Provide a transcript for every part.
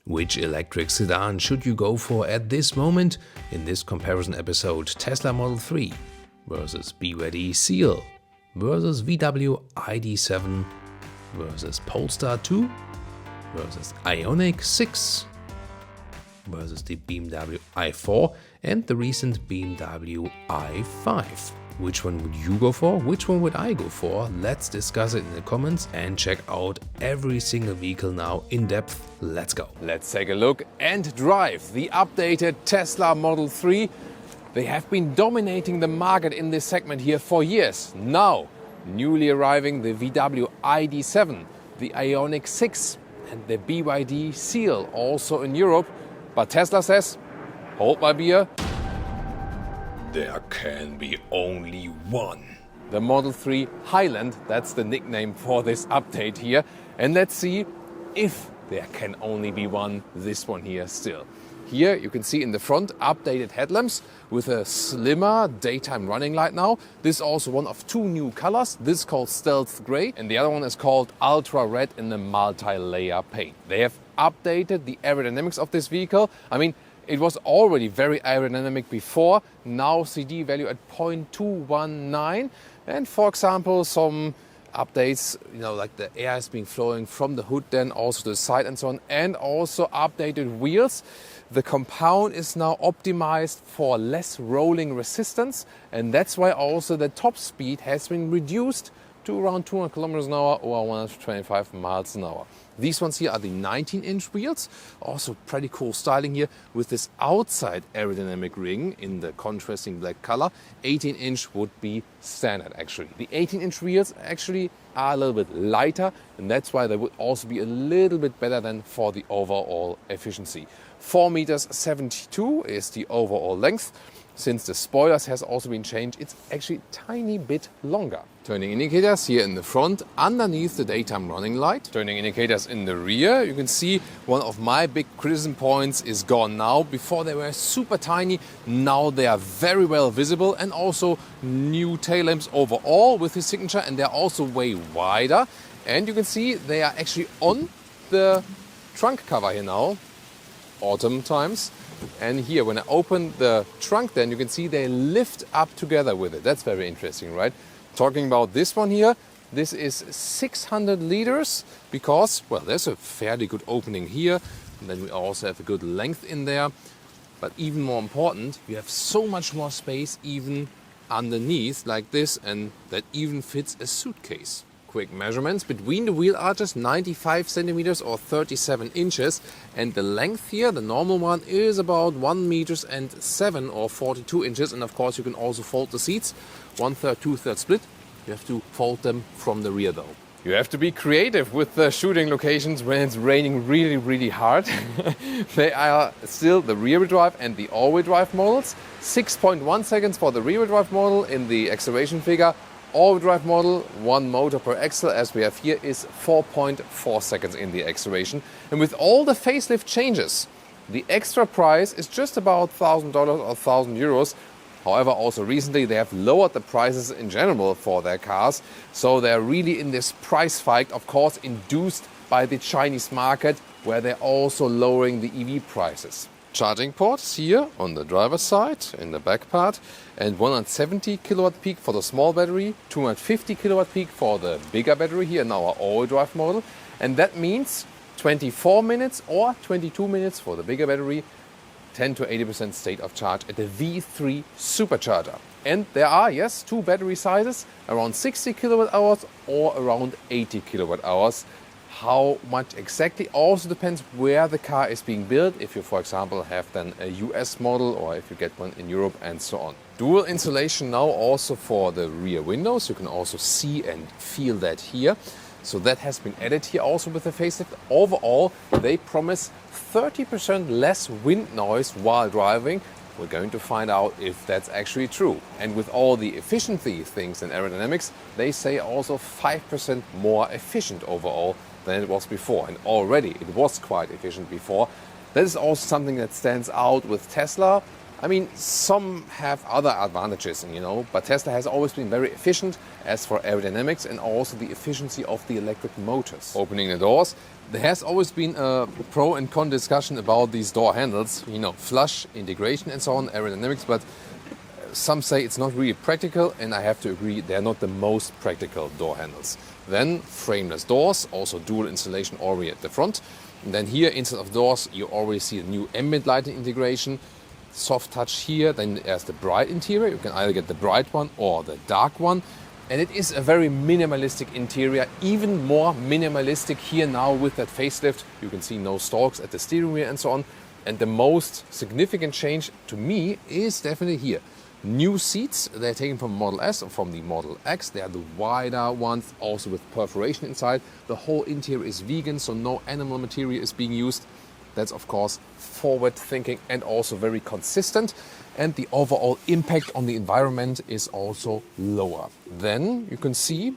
Which electric sedan should you go for at this moment? In this comparison episode, Tesla Model 3 versus BYD Seal versus VW ID7 versus Polestar 2 versus Ioniq 6 versus the BMW i4 and the recent BMW i5. Which one would you go for? Which one would I go for? Let's discuss it in the comments and check out every single vehicle now in depth. Let's go. Let's take a look and drive the updated Tesla Model 3. They have been dominating the market in this segment here for years. Now, newly arriving the VW ID7, the Ioniq 6 and the BYD Seal also in Europe. But Tesla says, hold my beer. There can be only one. The Model 3 Highland, that's the nickname for this update here. And let's see if there can only be one, this one here still. Here you can see in the front updated headlamps with a slimmer daytime running light now. This is also one of two new colors. This is called Stealth Grey and the other one is called Ultra Red in the multi-layer paint. They have updated the aerodynamics of this vehicle. I mean, it was already very aerodynamic before, now CD value at 0.219. And for example, some updates, like the air is being flowing from the hood then also to the side and so on. And also updated wheels. The compound is now optimized for less rolling resistance. And that's why also the top speed has been reduced to around 200 kilometers an hour or 125 miles an hour. These ones here are the 19-inch wheels. Also pretty cool styling here with this outside aerodynamic ring in the contrasting black color. 18-inch would be standard actually. The 18-inch wheels actually are a little bit lighter and that's why they would also be a little bit better than for the overall efficiency. 4 meters 72 is the overall length. Since the spoilers has also been changed, it's actually a tiny bit longer. Turning indicators here in the front, underneath the daytime running light. Turning indicators in the rear. You can see one of my big criticism points is gone now. Before they were super tiny, now they are very well visible. And also new tail lamps overall with his signature and they're also way wider. And you can see they are actually on the trunk cover here now, autumn times. And here, when I open the trunk, then you can see they lift up together with it. That's very interesting, right? Talking about this one here, this is 600 liters because, well, there's a fairly good opening here. And then we also have a good length in there. But even more important, you have so much more space even underneath like this, and that even fits a suitcase. Quick measurements between the wheel arches, 95 centimeters or 37 inches. And the length here, the normal one, is about 1 meters and 7 or 42 inches. And of course, you can also fold the seats. 1/3, 2/3 split. You have to fold them from the rear though. You have to be creative with the shooting locations when it's raining really, really hard. They are still the rear-wheel drive and the all-wheel drive models. 6.1 seconds for the rear-wheel drive model in the acceleration figure. All-wheel drive model, one motor per axle, as we have here, is 4.4 seconds in the acceleration. And with all the facelift changes, the extra price is just about $1,000 or 1,000 euros. However, also recently they have lowered the prices in general for their cars. So they're really in this price fight, of course, induced by the Chinese market, where they're also lowering the EV prices. Charging ports here on the driver's side in the back part, and 170 kilowatt peak for the small battery, 250 kilowatt peak for the bigger battery here in our all-wheel drive model. And that means 24 minutes or 22 minutes for the bigger battery, 10 to 80% state of charge at the V3 supercharger. And there are, yes, two battery sizes, around 60 kilowatt hours or around 80 kilowatt hours. How much exactly also depends where the car is being built. If you, for example, have then a US model or if you get one in Europe and so on. Dual insulation now also for the rear windows. You can also see and feel that here. So that has been added here also with the facelift. Overall, they promise 30% less wind noise while driving. We're going to find out if that's actually true. And with all the efficiency things in aerodynamics, they say also 5% more efficient overall than it was before. And already it was quite efficient before. That is also something that stands out with Tesla. I mean, some have other advantages, but Tesla has always been very efficient as for aerodynamics and also the efficiency of the electric motors. Opening the doors, there has always been a pro and con discussion about these door handles, flush, integration and so on, aerodynamics, but some say it's not really practical, and I have to agree, they're not the most practical door handles. Then frameless doors, also dual installation already at the front. And then here, instead of doors, you already see a new ambient lighting integration. Soft touch here, then there's the bright interior. You can either get the bright one or the dark one. And it is a very minimalistic interior, even more minimalistic here now with that facelift. You can see no stalks at the steering wheel and so on. And the most significant change to me is definitely here. New seats, they're taken from Model S or from the Model X. They are the wider ones, also with perforation inside. The whole interior is vegan, so no animal material is being used. That's of course forward thinking and also very consistent. And the overall impact on the environment is also lower. Then you can see,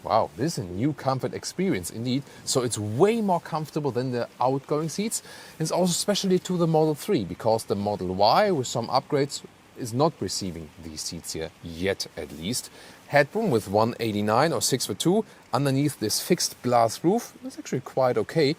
wow, this is a new comfort experience indeed. So it's way more comfortable than the outgoing seats. It's also especially to the Model 3, because the Model Y with some upgrades is not receiving these seats here yet, at least. Headroom with 189 or 6'2" underneath this fixed glass roof. That's actually quite okay.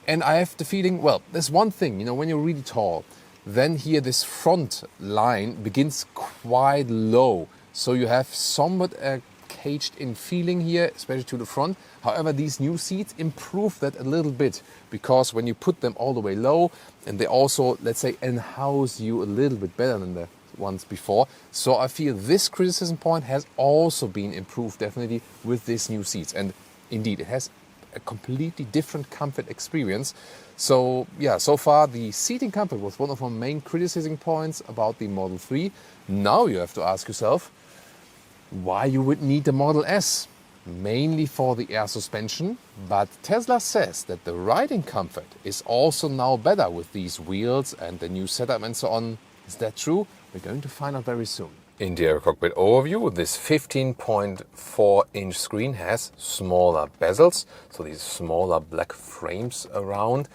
And I have the feeling, well, there's one thing, when you're really tall, then here this front line begins quite low. So you have somewhat a caged in feeling here, especially to the front. However, these new seats improve that a little bit, because when you put them all the way low, and they also, let's say, enhance you a little bit better than the ones before. So I feel this criticism point has also been improved definitely with these new seats. And indeed, it has a completely different comfort experience. So yeah, so far the seating comfort was one of my main criticism points about the Model 3. Now you have to ask yourself why you would need the Model S. Mainly for the air suspension, but Tesla says that the riding comfort is also now better with these wheels and the new setup and so on. Is that true? We're going to find out very soon. Interior cockpit overview. This 15.4-inch screen has smaller bezels, so these smaller black frames around,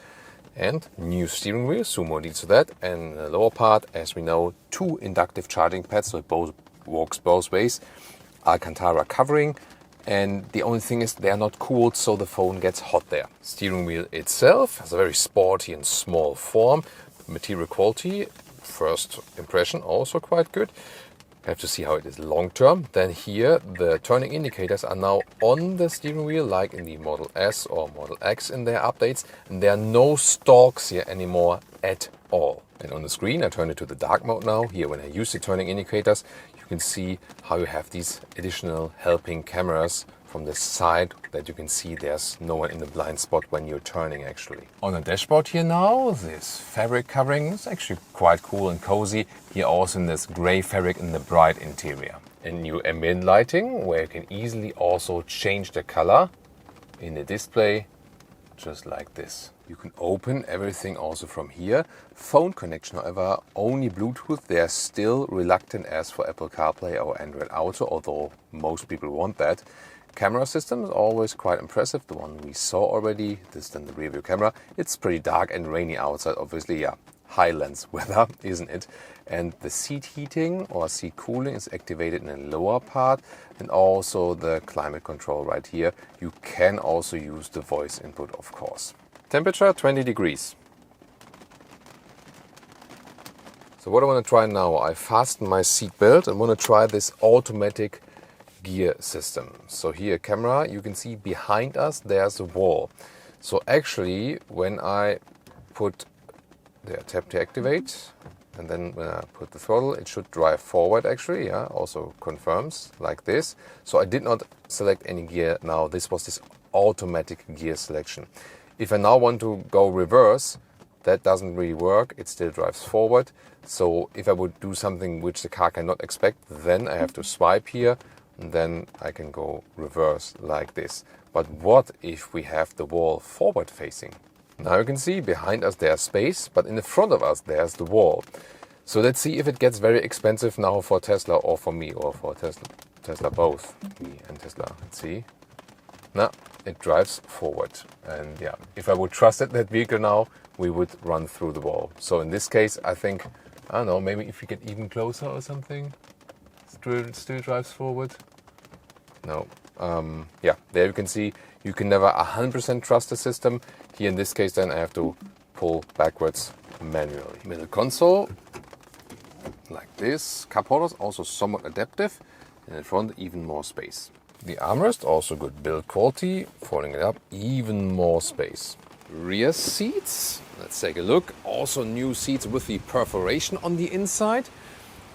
and new steering wheel, soon more details to that. And the lower part, as we know, 2 inductive charging pads, so it both works both ways. Alcantara covering, and the only thing is they are not cooled, so the phone gets hot there. Steering wheel itself has a very sporty and small form. Material quality, first impression, also quite good. Have to see how it is long term. Then here the turning indicators are now on the steering wheel, like in the Model S or Model X in their updates, and there are no stalks here anymore at all. And on the screen, I turn it to the dark mode now. Here, when I use the turning indicators, you can see how you have these additional helping cameras from the side that you can see there's no one in the blind spot when you're turning actually. On the dashboard here now, this fabric covering is actually quite cool and cozy. Here also in this gray fabric in the bright interior. And new ambient lighting, where you can easily also change the color in the display, just like this. You can open everything also from here. Phone connection, however, only Bluetooth. They're still reluctant as for Apple CarPlay or Android Auto, although most people want that. Camera system is always quite impressive. The one we saw already, this is then the rear view camera. It's pretty dark and rainy outside, obviously, yeah. Highlands weather, isn't it? And the seat heating or seat cooling is activated in the lower part, and also the climate control right here. You can also use the voice input, of course. Temperature 20 degrees. So what I want to try now, I fasten my seat belt and want to try this automatic gear system. So here, camera, you can see behind us there's a wall. So actually, when I put the tap to activate, and then when I put the throttle, it should drive forward actually, yeah, also confirms like this. So I did not select any gear now. This was this automatic gear selection. If I now want to go reverse, that doesn't really work. It still drives forward. So if I would do something which the car cannot expect, then I have to swipe here, and then I can go reverse like this. But what if we have the wall forward facing? Now you can see behind us there's space, but in the front of us there's the wall. So let's see if it gets very expensive now for Tesla or for me, or for Tesla both, me and Tesla. Let's see. Now it drives forward, and yeah, if I would trust it, that vehicle now, we would run through the wall. So in this case, I think I don't know, maybe if you get even closer or something, still drives forward. No. Yeah, there you can see you can never 100% trust the system. Here in this case then I have to pull backwards manually. Middle console, like this. Cup holders also somewhat adaptive. And in front even more space. The armrest also good build quality. Folding it up, even more space. Rear seats, let's take a look. Also new seats with the perforation on the inside.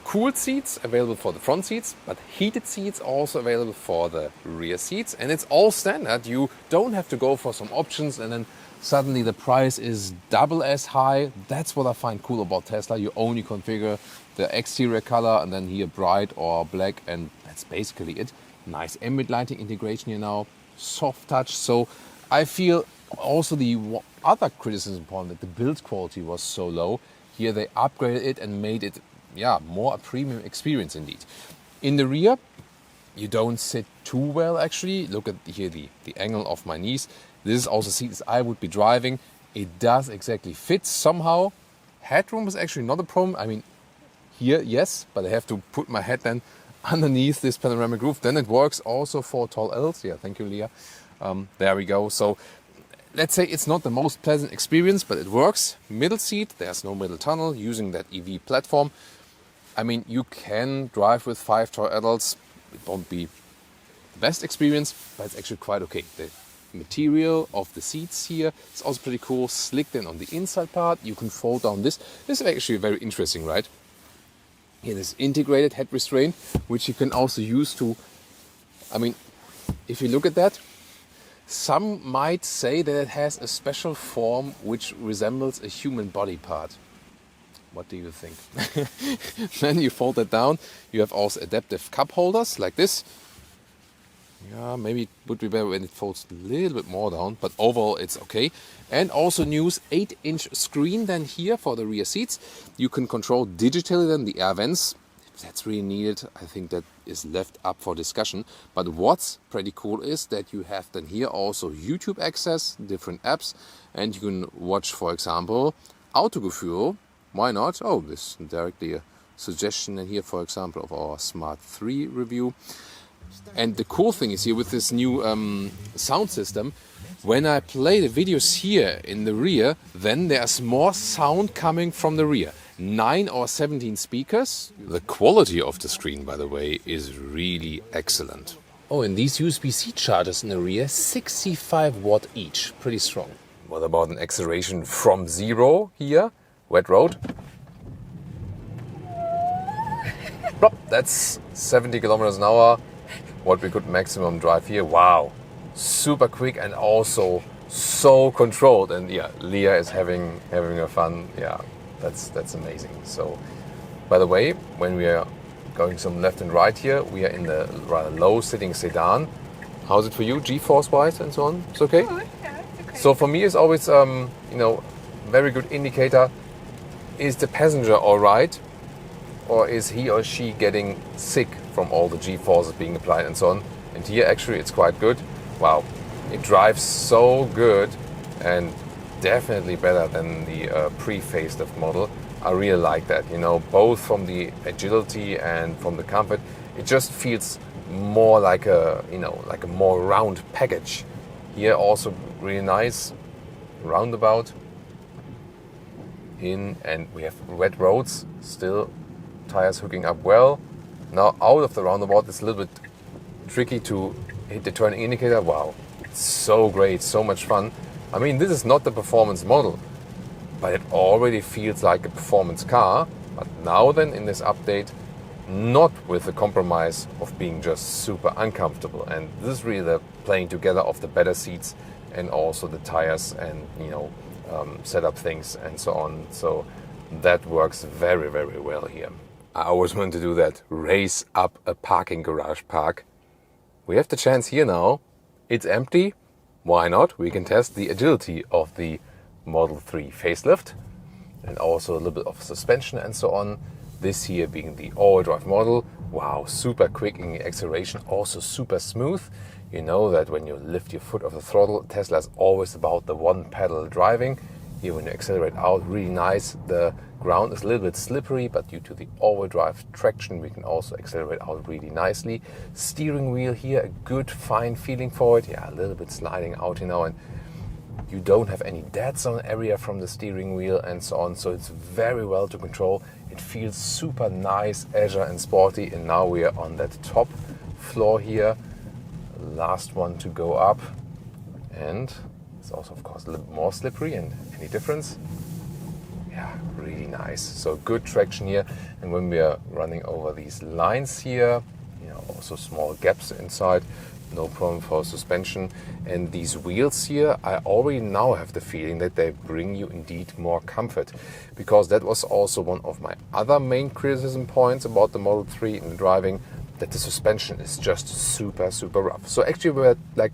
Cooled seats available for the front seats, but heated seats also available for the rear seats. And it's all standard. You don't have to go for some options and then suddenly the price is double as high. That's what I find cool about Tesla. You only configure the exterior color and then here bright or black, and that's basically it. Nice ambient lighting integration here now, soft touch. So I feel also the other criticism upon that the build quality was so low. Here they upgraded it and made it, yeah, more a premium experience indeed. In the rear, you don't sit too well actually. Look at here the angle of my knees. This is also seats I would be driving. It does exactly fit somehow. Headroom is actually not a problem. I mean, here, yes, but I have to put my head then underneath this panoramic roof. Then it works also for tall Ls. Yeah, thank you, Leah. There we go. So let's say it's not the most pleasant experience, but it works. Middle seat, there's no middle tunnel, using that EV platform. I mean, you can drive with 5 tall adults. It won't be the best experience, but it's actually quite okay. The material of the seats here is also pretty cool. Slicked in on the inside part. You can fold down this. This is actually very interesting, right? Here, this integrated head restraint, which you can also use to, I mean, if you look at that, some might say that it has a special form which resembles a human body part. What do you think? Then you fold that down. You have also adaptive cup holders like this. Yeah, maybe it would be better when it folds a little bit more down, but overall it's okay. And also news 8-inch screen then here for the rear seats. You can control digitally then the air vents. If that's really needed, I think that is left up for discussion. But what's pretty cool is that you have then here also YouTube access, different apps, and you can watch, for example, Autogefühl. Why not? Oh, this is directly a suggestion in here, for example, of our Smart 3 review. And the cool thing is here with this new sound system, when I play the videos here in the rear, then there's more sound coming from the rear. 9 or 17 speakers. The quality of the screen, by the way, is really excellent. Oh, and these USB-C chargers in the rear, 65 watt each. Pretty strong. What about an acceleration from 0 here? Wet road. That's 70 kilometers an hour. What we could maximum drive here. Wow, super quick and also so controlled. And yeah, Leah is having a fun. Yeah, that's amazing. So, by the way, when we are going some left and right here, we are in the rather low sitting sedan. How's it for you, G-force wise and so on? It's okay. Oh, yeah, it's okay. So for me, it's always very good indicator. Is the passenger all right, or is he or she getting sick from all the G-forces being applied and so on? And here actually it's quite good. Wow, it drives so good and definitely better than the pre-facelift model. I really like that, both from the agility and from the comfort. It just feels more like a more round package. Here also really nice roundabout in, and we have wet roads still, tires hooking up well. Now out of the roundabout, it's a little bit tricky to hit the turning indicator. Wow, it's so great, so much fun. I mean, this is not the performance model, but it already feels like a performance car. But now then in this update, not with the compromise of being just super uncomfortable. And this is really the playing together of the better seats and also the tires and setup things and so on. So that works very, very well here. I always want to do that, race up a parking garage park. We have the chance here now. It's empty. Why not? We can test the agility of the Model 3 facelift and also a little bit of suspension and so on. This here being the all-wheel drive model. Wow, super quick in the acceleration, also super smooth. You know that when you lift your foot off the throttle, Tesla is always about the one pedal driving. Here when you accelerate out, really nice. The ground is a little bit slippery, but due to the all-wheel drive traction, we can also accelerate out really nicely. Steering wheel here, a good fine feeling for it. Yeah, a little bit sliding out, you know, and you don't have any dead zone area from the steering wheel and so on. So it's very well to control. It feels super nice, agile and sporty. And now we are on that top floor here. Last one to go up. And it's also, of course, a little bit more slippery. And any difference? Yeah, really nice. So good traction here. And when we are running over these lines here, you know, also small gaps inside, no problem for suspension. And these wheels here, I already now have the feeling that they bring you indeed more comfort, because that was also one of my other main criticism points about the Model 3 in driving, that the suspension is just super rough. So actually we had like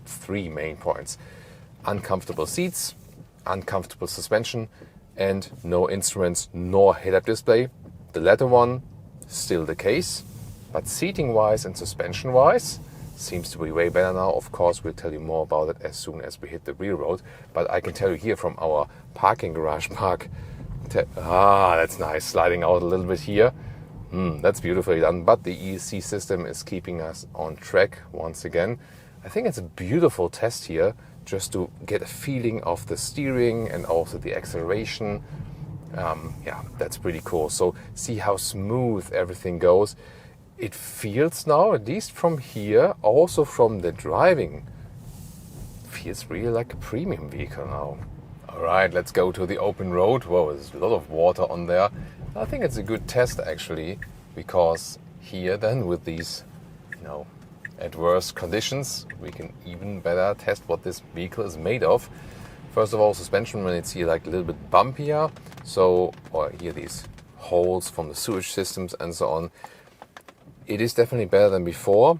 3 main points: uncomfortable seats, uncomfortable suspension, and no instruments nor head-up display. The latter one, still the case, but seating-wise and suspension-wise, seems to be way better now. Of course, we'll tell you more about it as soon as we hit the real road. But I can tell you here from our parking garage park, that's nice, sliding out a little bit here. That's beautifully done. But the ESC system is keeping us on track once again. I think it's a beautiful test here, just to get a feeling of the steering and also the acceleration. Yeah, that's pretty cool. So see how smooth everything goes. It feels now, at least from here, also from the driving, feels really like a premium vehicle now. All right, let's go to the open road. Whoa, there's a lot of water on there. I think it's a good test actually, because here then with these, you know, adverse conditions, we can even better test what this vehicle is made of. First of all, suspension, when it's here like a little bit bumpier, so, or here these holes from the sewage systems and so on. It is definitely better than before,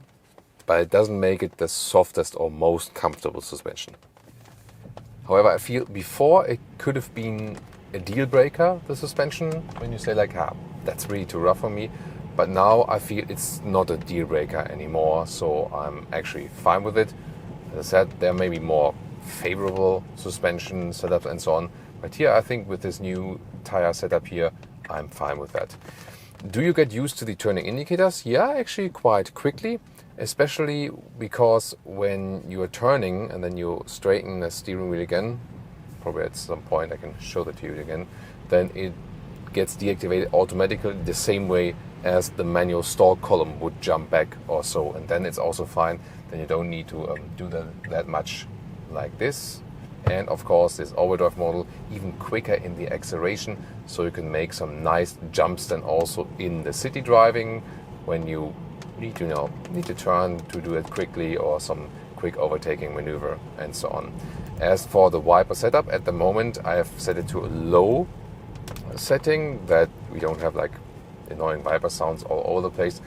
but it doesn't make it the softest or most comfortable suspension. However, I feel before it could have been a deal breaker, the suspension, when you say like, that's really too rough for me. But now I feel it's not a deal breaker anymore, so I'm actually fine with it. As I said, there may be more favorable suspension setups and so on. But here I think with this new tire setup here, I'm fine with that. Do you get used to the turning indicators? Yeah, actually quite quickly, especially because when you are turning and then you straighten the steering wheel again, probably at some point I can show that to you again, then it gets deactivated automatically the same way as the manual stall column would jump back or so, and then it's also fine. Then you don't need to do that much like this. And of course, this all-wheel drive model even quicker in the acceleration, so you can make some nice jumps then also in the city driving when you need to turn to do it quickly, or some quick overtaking maneuver and so on. As for the wiper setup, at the moment I have set it to a low setting, that we don't have like annoying viper sounds all over the place.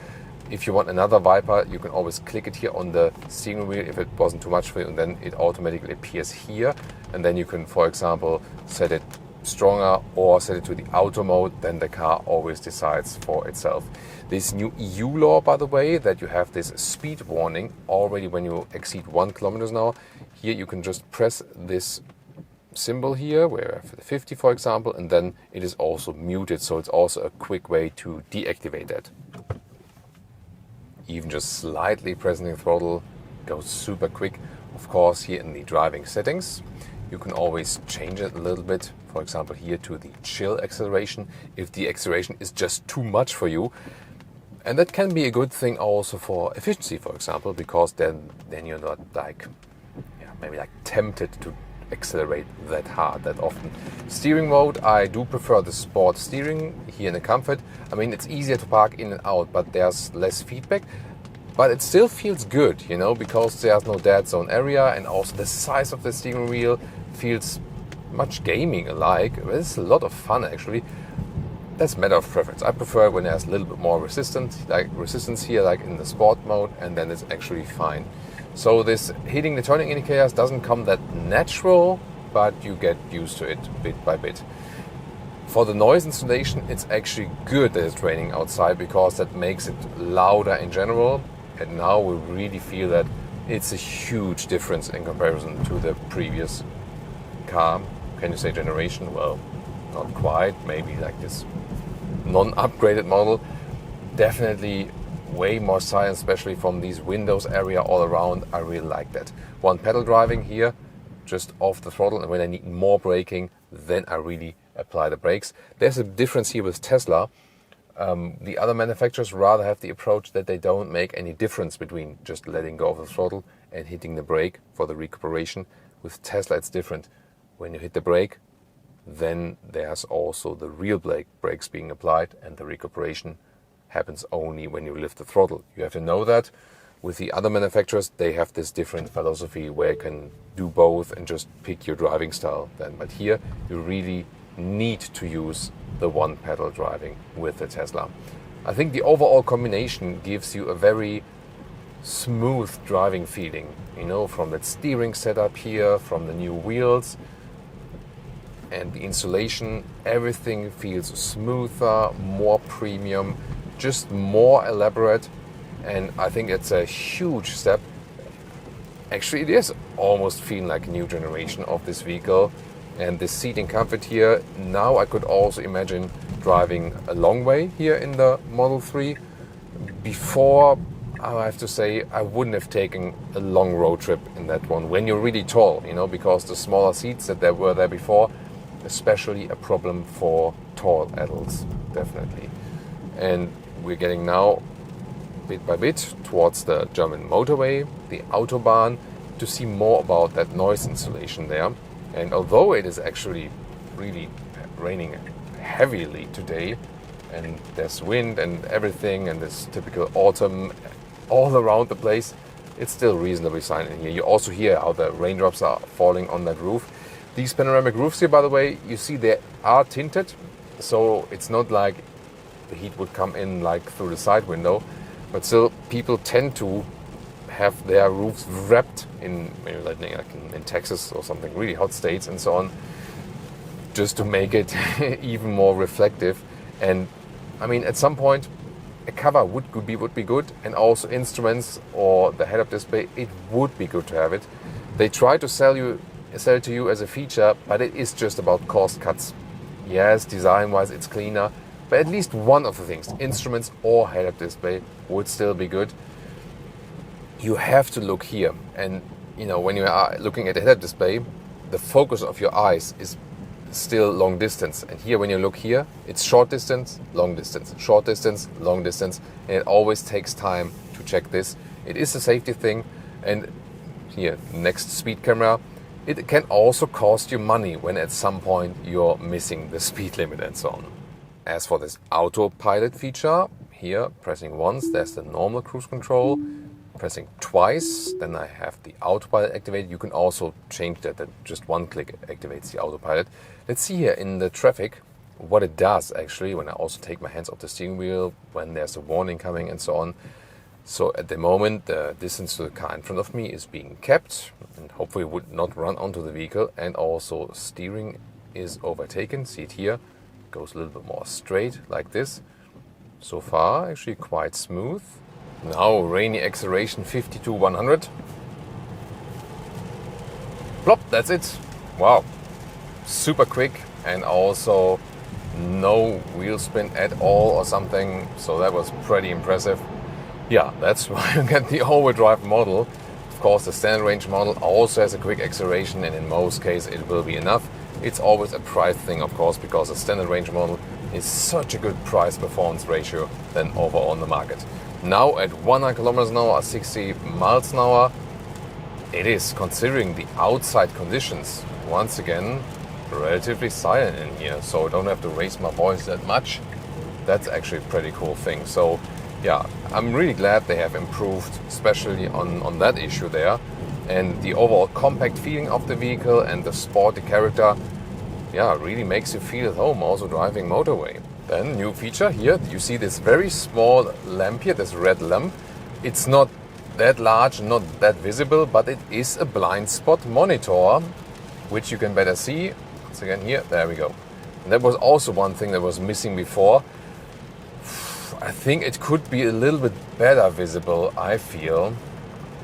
If you want another viper, you can always click it here on the steering wheel if it wasn't too much for you, and then it automatically appears here. And then you can, for example, set it stronger or set it to the auto mode, then the car always decides for itself. This new EU law, by the way, that you have this speed warning already when you exceed 1 kilometer now. Here you can just press this symbol here, where for the 50 for example, and then it is also muted, so it's also a quick way to deactivate that. Even just slightly pressing the throttle goes super quick. Of course, here in the driving settings, you can always change it a little bit. For example, here to the chill acceleration, if the acceleration is just too much for you. And that can be a good thing also for efficiency, for example, because then you're not like, maybe like tempted to accelerate that hard that often. Steering mode, I do prefer the sport steering here in the comfort. I mean, it's easier to park in and out, but there's less feedback. But it still feels good, you know, because there's no dead zone area, and also the size of the steering wheel feels much gaming alike. It's a lot of fun actually. That's a matter of preference. I prefer when there's a little bit more resistance here, like in the sport mode, and then it's actually fine. So this hitting the turning indicators doesn't come that natural, but you get used to it bit by bit. For the noise insulation, it's actually good that it's raining outside, because that makes it louder in general. And now we really feel that it's a huge difference in comparison to the previous car. Can you say generation? Well, not quite. Maybe like this non-upgraded model. Definitely way more silent, especially from these windows area all around. I really like that. One pedal driving here, just off the throttle, and when I need more braking, then I really apply the brakes. There's a difference here with Tesla. The other manufacturers rather have the approach that they don't make any difference between just letting go of the throttle and hitting the brake for the recuperation. With Tesla it's different. When you hit the brake, then there's also the real brakes being applied, and the recuperation happens only when you lift the throttle. You have to know that. With the other manufacturers, they have this different philosophy where you can do both and just pick your driving style then. But here you really need to use the one pedal driving with the Tesla. I think the overall combination gives you a very smooth driving feeling, you know, from that steering setup here, from the new wheels and the insulation. Everything feels smoother, more premium, just more elaborate, and I think it's a huge step. Actually, it is almost feeling like a new generation of this vehicle. And the seating comfort here, now I could also imagine driving a long way here in the Model 3. Before, I have to say, I wouldn't have taken a long road trip in that one when you're really tall, you know, because the smaller seats that were there before, especially a problem for tall adults, definitely. And we're getting now, bit by bit, towards the German motorway, the Autobahn, to see more about that noise insulation there. And although it is actually really raining heavily today, and there's wind and everything, and this typical autumn all around the place, it's still reasonably silent here. You also hear how the raindrops are falling on that roof. These panoramic roofs here, by the way, you see they are tinted, so it's not like the heat would come in like through the side window, but still people tend to have their roofs wrapped in, maybe like in Texas or something, really hot states and so on, just to make it even more reflective. And I mean, at some point, a cover would be good, and also instruments or the head-up display, it would be good to have it. They try to sell it to you as a feature, but it is just about cost cuts. Yes, design-wise it's cleaner, but at least one of the things, instruments or head-up display, would still be good. You have to look here, and you know, when you are looking at the head-up display, the focus of your eyes is still long distance, and here when you look here, it's short distance, long distance, short distance, long distance, and it always takes time to check this. It is a safety thing, and here, next speed camera, it can also cost you money when at some point you're missing the speed limit and so on. As for this autopilot feature, here pressing once, there's the normal cruise control. Pressing twice, then I have the autopilot activated. You can also change that just one click activates the autopilot. Let's see here in the traffic what it does actually when I also take my hands off the steering wheel, when there's a warning coming and so on. So at the moment, the distance to the car in front of me is being kept and hopefully would not run onto the vehicle, and also steering is overtaken. See it here, goes a little bit more straight like this. So far actually quite smooth. Now rainy acceleration 50 to 100. Plop, that's it. Wow, super quick, and also no wheel spin at all or something, so that was pretty impressive. Yeah, that's why you get the all-wheel drive model. Of course, the standard range model also has a quick acceleration, and in most cases it will be enough. It's always a price thing, of course, because the standard range model is such a good price-performance ratio than overall on the market. Now at 100 kilometers an hour, 60 miles an hour, it is, considering the outside conditions, once again, relatively silent in here, so I don't have to raise my voice that much. That's actually a pretty cool thing. So yeah, I'm really glad they have improved, especially on that issue there. And the overall compact feeling of the vehicle and the sporty character, yeah, really makes you feel at home also driving motorway. Then, new feature here, you see this very small lamp here, this red lamp. It's not that large, not that visible, but it is a blind spot monitor, which you can better see. Once again here, there we go. And that was also one thing that was missing before. I think it could be a little bit better visible, I feel.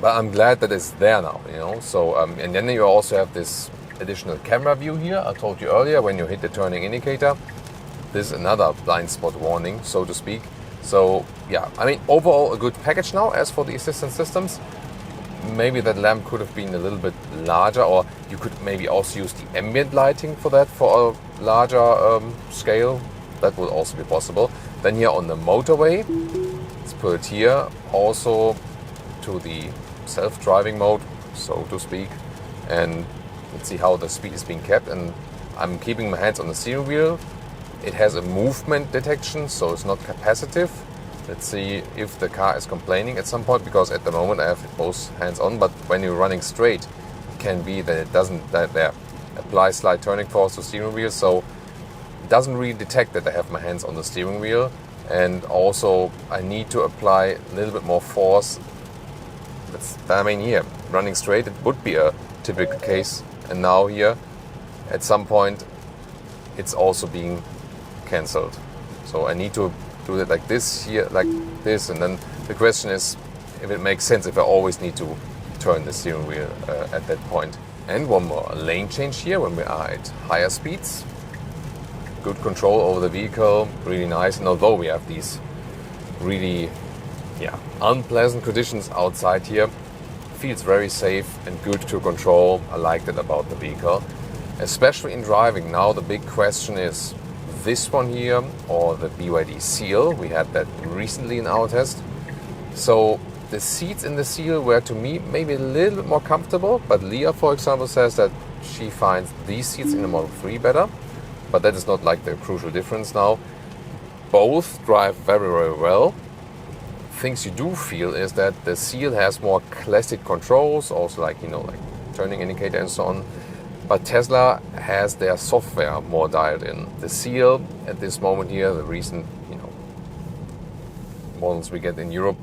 But I'm glad that it's there now, you know. So, and then you also have this additional camera view here. I told you earlier, when you hit the turning indicator, this is another blind spot warning, so to speak. So yeah, I mean, overall a good package now. As for the assistance systems, maybe that lamp could have been a little bit larger, or you could maybe also use the ambient lighting for that, for a larger scale. That would also be possible. Then here on the motorway, let's put it here, also to the self-driving mode, so to speak. And let's see how the speed is being kept. And I'm keeping my hands on the steering wheel. It has a movement detection, so it's not capacitive. Let's see if the car is complaining at some point, because at the moment I have both hands on, but when you're running straight, it can be that it doesn't, that there applies slight turning force to steering wheel, so it doesn't really detect that I have my hands on the steering wheel. And also I need to apply a little bit more force. I mean, here, running straight, it would be a typical case. And now here, at some point, it's also being cancelled. So I need to do it like this here, like this, and then the question is if it makes sense if I always need to turn the steering wheel at that point. And one more, a lane change here when we are at higher speeds. Good control over the vehicle, really nice. And although we have these really unpleasant conditions outside here, feels very safe and good to control. I like that about the vehicle, especially in driving. Now the big question is this one here or the BYD Seal. We had that recently in our test. So the seats in the Seal were, to me, maybe a little bit more comfortable, but Leah, for example, says that she finds these seats in the Model 3 better, but that is not like the crucial difference now. Both drive very, very well. Things you do feel is that the Seal has more classic controls, also like turning indicator and so on. But Tesla has their software more dialed in. The Seal at this moment here, the recent models we get in Europe,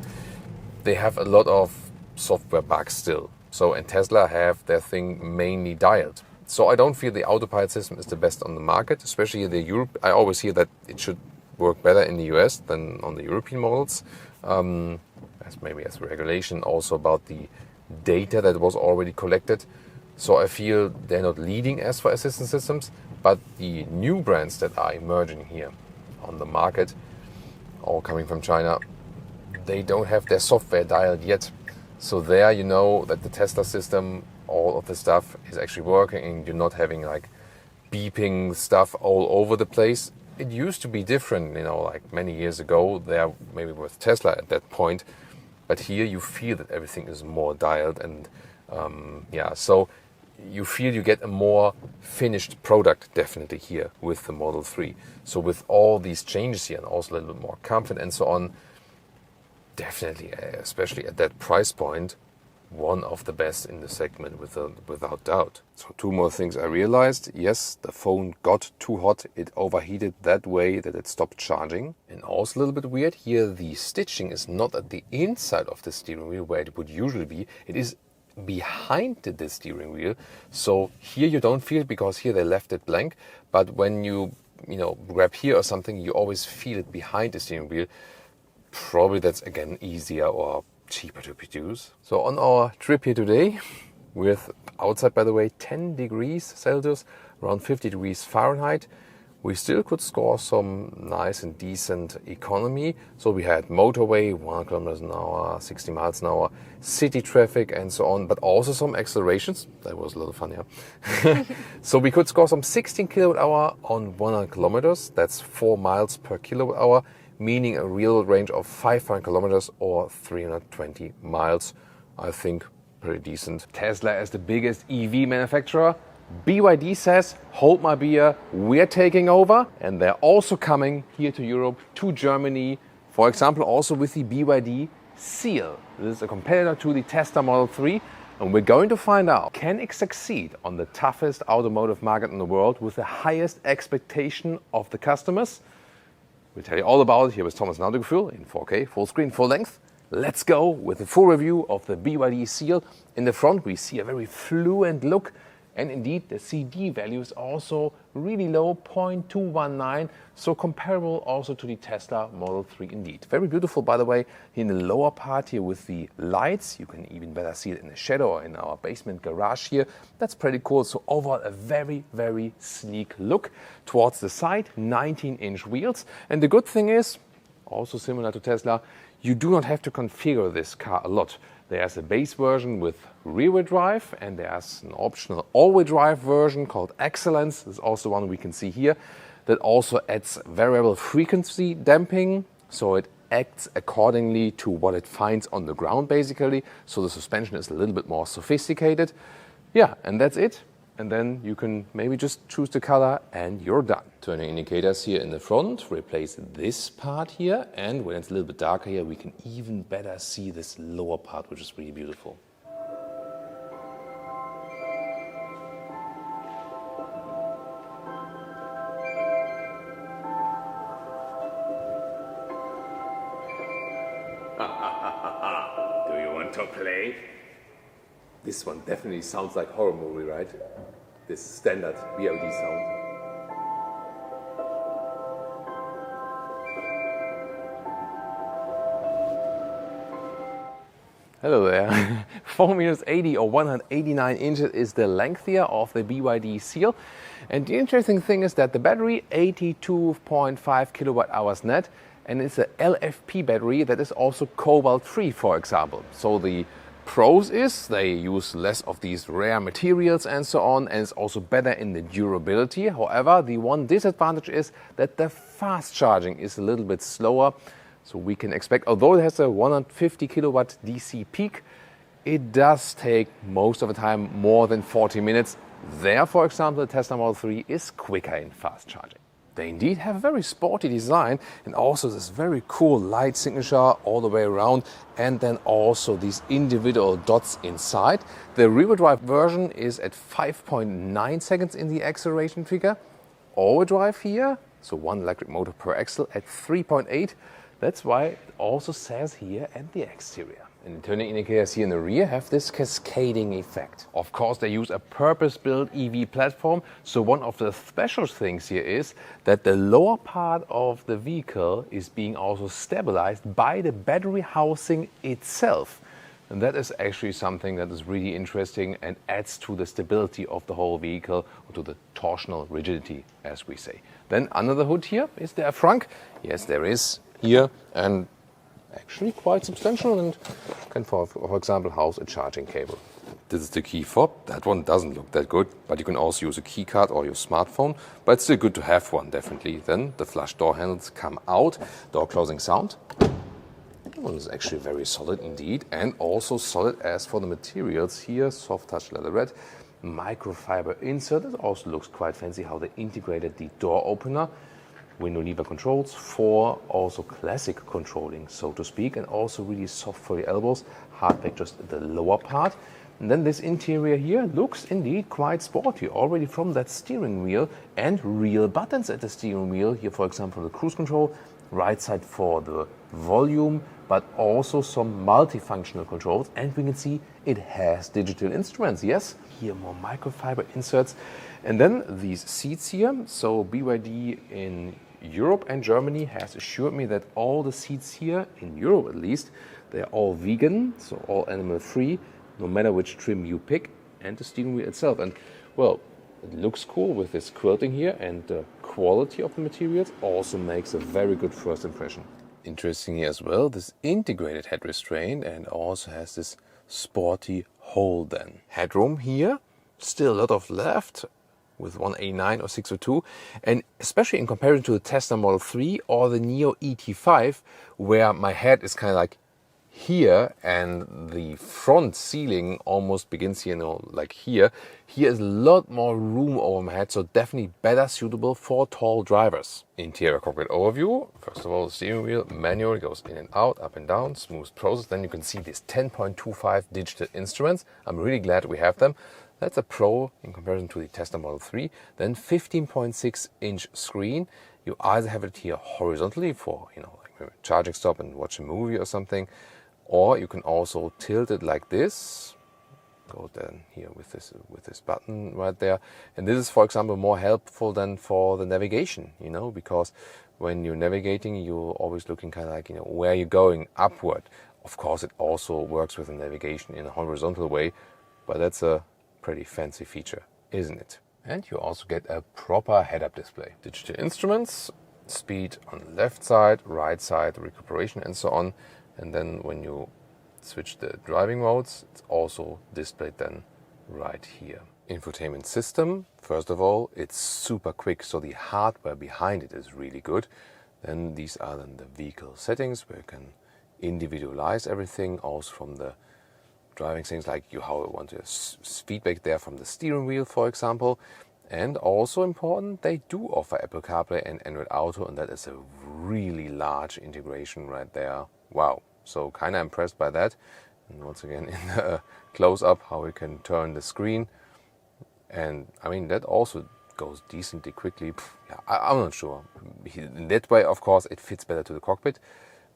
they have a lot of software bugs still. So, and Tesla have their thing mainly dialed. So I don't feel the autopilot system is the best on the market, especially the Europe. I always hear that it should work better in the US than on the European models. As regulation also about the data that was already collected. So I feel they're not leading as for assistance systems, but the new brands that are emerging here on the market, all coming from China, they don't have their software dialed yet. So there you know that the Tesla system, all of the stuff is actually working and you're not having like beeping stuff all over the place. It used to be different, like many years ago, there maybe with Tesla at that point, but here you feel that everything is more dialed and so you feel you get a more finished product definitely here with the Model 3. So with all these changes here and also a little bit more comfort and so on, definitely, especially at that price point, one of the best in the segment without doubt. So two more things I realized. Yes, the phone got too hot. It overheated that way that it stopped charging. And also a little bit weird, here the stitching is not at the inside of the steering wheel where it would usually be. It is behind the steering wheel. So here you don't feel it because here they left it blank. But when you grab here or something, you always feel it behind the steering wheel. Probably that's again easier or cheaper to produce. So on our trip here today, with outside, by the way, 10 degrees Celsius, around 50 degrees Fahrenheit, we still could score some nice and decent economy. So we had motorway, 1 kilometers an hour, 60 miles an hour, city traffic and so on, but also some accelerations. That was a lot of fun, yeah. So we could score some 16 kilowatt hour on 100 kilometers. That's 4 miles per kilowatt hour, meaning a real range of 500 kilometers or 320 miles. I think pretty decent. Tesla is the biggest EV manufacturer. BYD says, hold my beer, we're taking over. And they're also coming here to Europe, to Germany. For example, also with the BYD Seal. This is a competitor to the Tesla Model 3. And we're going to find out, can it succeed on the toughest automotive market in the world with the highest expectation of the customers? We'll tell you all about it here with Thomas and Autogefühl in 4K, full screen, full length. Let's go with a full review of the BYD Seal. In the front, we see a very fluent look. And indeed, the CD value is also really low, 0.219, so comparable also to the Tesla Model 3 indeed. Very beautiful, by the way, in the lower part here with the lights. You can even better see it in the shadow or in our basement garage here. That's pretty cool. So overall, a very, very sleek look. Towards the side, 19-inch wheels. And the good thing is, also similar to Tesla, you do not have to configure this car a lot. There's a base version with rear-wheel drive, and there's an optional all-wheel drive version called Excellence. This is also one we can see here, that also adds variable frequency damping, so it acts accordingly to what it finds on the ground basically. So the suspension is a little bit more sophisticated. Yeah, and that's it. And then you can maybe just choose the color and you're done. Turning indicators here in the front, replace this part here, and when it's a little bit darker here, we can even better see this lower part, which is really beautiful. Do you want to play? This one definitely sounds like a horror movie, right? This standard BYD sound. Hello there. 4 meters 80 or 189 inches is the length here of the BYD Seal. And the interesting thing is that the battery, 82.5 kilowatt hours net, and it's a LFP battery that is also cobalt-free, for example. So the pros is they use less of these rare materials and so on, and it's also better in the durability. However, the one disadvantage is that the fast charging is a little bit slower. So we can expect, although it has a 150 kilowatt DC peak, it does take most of the time more than 40 minutes. There, for example, the Tesla Model 3 is quicker in fast charging. They indeed have a very sporty design and also this very cool light signature all the way around, and then also these individual dots inside. The rear-wheel drive version is at 5.9 seconds in the acceleration figure. All-wheel drive here, so one electric motor per axle, at 3.8. That's why it also says here at the exterior. And the turning indicators here in the rear have this cascading effect. Of course, they use a purpose-built EV platform. So one of the special things here is that the lower part of the vehicle is being also stabilized by the battery housing itself. And that is actually something that is really interesting and adds to the stability of the whole vehicle, or to the torsional rigidity, as we say. Then under the hood here, is there a frunk? Yes, there is here, and actually quite substantial, and can, for example, house a charging cable. This is the key fob. That one doesn't look that good, but you can also use a key card or your smartphone. But it's still good to have one, definitely. Then the flush door handles come out. Door closing sound. That one is actually very solid indeed, and also solid as for the materials here. Soft touch leatherette, microfiber insert. It also looks quite fancy how they integrated the door opener. Window lever controls for also classic controlling, so to speak, and also really soft for the elbows. Hardback just the lower part. And then this interior here looks indeed quite sporty already from that steering wheel, and real buttons at the steering wheel. Here, for example, the cruise control, right side for the volume, but also some multifunctional controls. And we can see it has digital instruments. Yes, here more microfiber inserts. And then these seats here. So BYD in Europe and Germany has assured me that all the seats here, in Europe at least, they're all vegan, so all animal free, no matter which trim you pick, and the steering wheel itself. And well, it looks cool with this quilting here, and the quality of the materials also makes a very good first impression. Interesting as well, this integrated head restraint, and also has this sporty hole then. Headroom here, still a lot of left, with 189 or 602, and especially in comparison to the Tesla Model 3 or the Neo ET5, where my head is kind of like here and the front ceiling almost begins here, like here. Here is a lot more room over my head, so definitely better suitable for tall drivers. Interior cockpit overview. First of all, the steering wheel manual goes in and out, up and down, smooth process. Then you can see these 10.25 digital instruments. I'm really glad we have them. That's a pro in comparison to the Tesla Model 3. Then 15.6-inch screen. You either have it here horizontally for, like maybe a charging stop and watch a movie or something, or you can also tilt it like this. go then here with this button right there. And this is, for example, more helpful than for the navigation, you know, because when you're navigating, you're always looking kind of like, you know, where you're going upward. Of course, it also works with the navigation in a horizontal way, but that's a pretty fancy feature, isn't it? And you also get a proper head-up display. Digital instruments, speed on the left side, right side, recuperation and so on. And then when you switch the driving modes, it's also displayed then right here. Infotainment system, first of all, it's super quick, so the hardware behind it is really good. Then these are then the vehicle settings where you can individualize everything, also from the driving things like how you want your feedback there from the steering wheel, for example. And also important, they do offer Apple CarPlay and Android Auto, and that is a really large integration right there. Wow, so kind of impressed by that. And once again, in the close-up, how we can turn the screen. And I mean, that also goes decently quickly. Yeah, I'm not sure. In that way, of course, it fits better to the cockpit.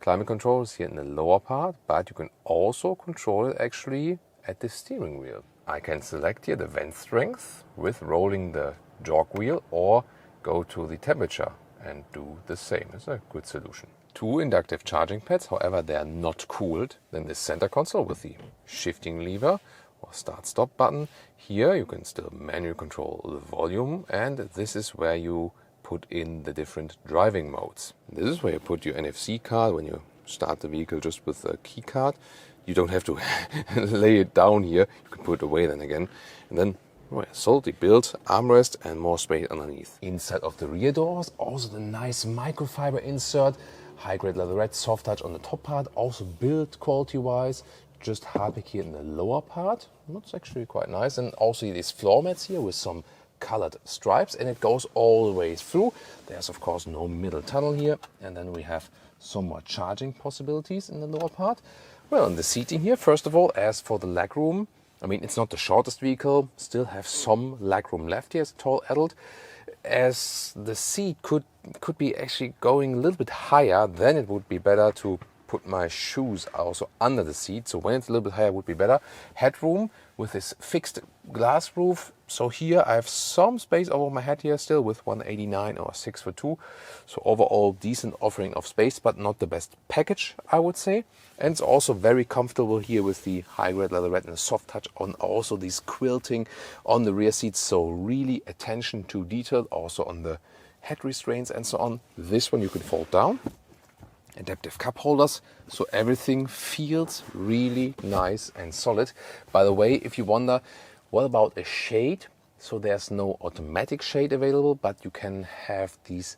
Climate control is here in the lower part, but you can also control it actually at the steering wheel. I can select here the vent strength with rolling the jog wheel, or go to the temperature and do the same. It's a good solution. 2 inductive charging pads, however they are not cooled. Then the center console with the shifting lever or start-stop button. Here you can still manually control the volume, and this is where you put in the different driving modes. This is where you put your NFC card when you start the vehicle just with the key card. You don't have to lay it down here. You can put it away then again. And then solidly built armrest and more space underneath. Inside of the rear doors, also the nice microfiber insert. High-grade leatherette, soft touch on the top part. Also build quality-wise. Just hardback here in the lower part. That's actually quite nice. And also these floor mats here with some colored stripes, and it goes all the way through. There's of course no middle tunnel here, and then we have some more charging possibilities in the lower part. Well, in the seating here, first of all, as for the legroom, I mean, it's not the shortest vehicle, still have some legroom left here as a tall adult. As the seat could be actually going a little bit higher, then it would be better to put my shoes also under the seat. So when it's a little bit higher, it would be better. Headroom with this fixed glass roof. So here I have some space over my head here still with 189 or 6'2". So overall decent offering of space, but not the best package, I would say. And it's also very comfortable here with the high-grade leatherette and the soft touch on also these quilting on the rear seats. So really attention to detail also on the head restraints and so on. This one you can fold down. Adaptive cup holders, so everything feels really nice and solid. By the way, if you wonder, what about a shade? So there's no automatic shade available, but you can have these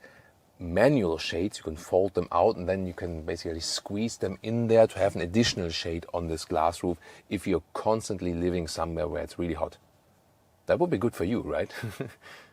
manual shades. You can fold them out, and then you can basically squeeze them in there to have an additional shade on this glass roof if you're constantly living somewhere where it's really hot. That would be good for you, right?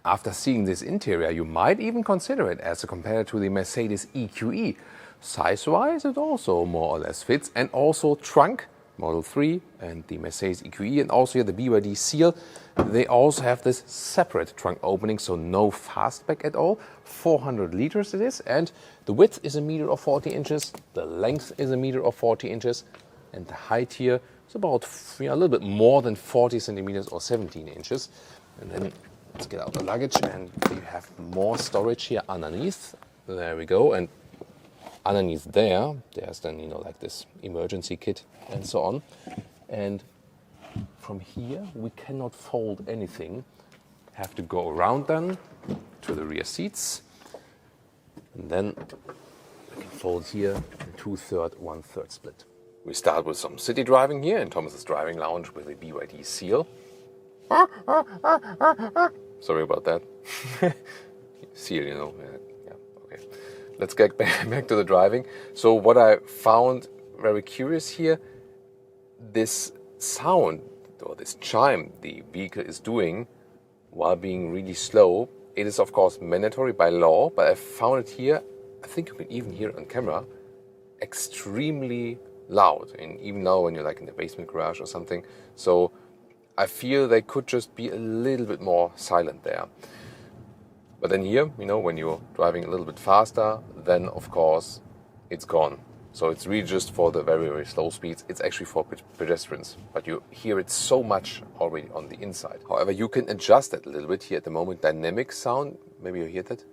After seeing this interior, you might even consider it as a competitor to the Mercedes EQE. Size-wise, it also more or less fits. And also trunk, Model 3 and the Mercedes EQE, and also here the BYD Seal. They also have this separate trunk opening, so no fastback at all. 400 liters it is, and the width is 1 meter or 40 inches. The length is 1 meter or 40 inches. And the height here is about a little bit more than 40 centimeters or 17 inches. And then let's get out the luggage, and you have more storage here underneath. There we go. And underneath there's then, like this emergency kit and so on. And from here, we cannot fold anything. Have to go around then to the rear seats. And then we can fold here in 2/3, 1/3 split. We start with some city driving here in Thomas's driving lounge with the BYD Seal. Sorry about that. Seal, yeah, okay. Let's get back to the driving. So what I found very curious here, this sound or this chime the vehicle is doing while being really slow, it is of course mandatory by law, but I found it here, I think you can even hear it on camera, extremely loud. And even now when you're like in the basement garage or something. So I feel they could just be a little bit more silent there. But then here, when you're driving a little bit faster, then of course it's gone. So it's really just for the very, very slow speeds. It's actually for pedestrians, but you hear it so much already on the inside. However, you can adjust that a little bit here at the moment. Dynamic sound, maybe you hear that.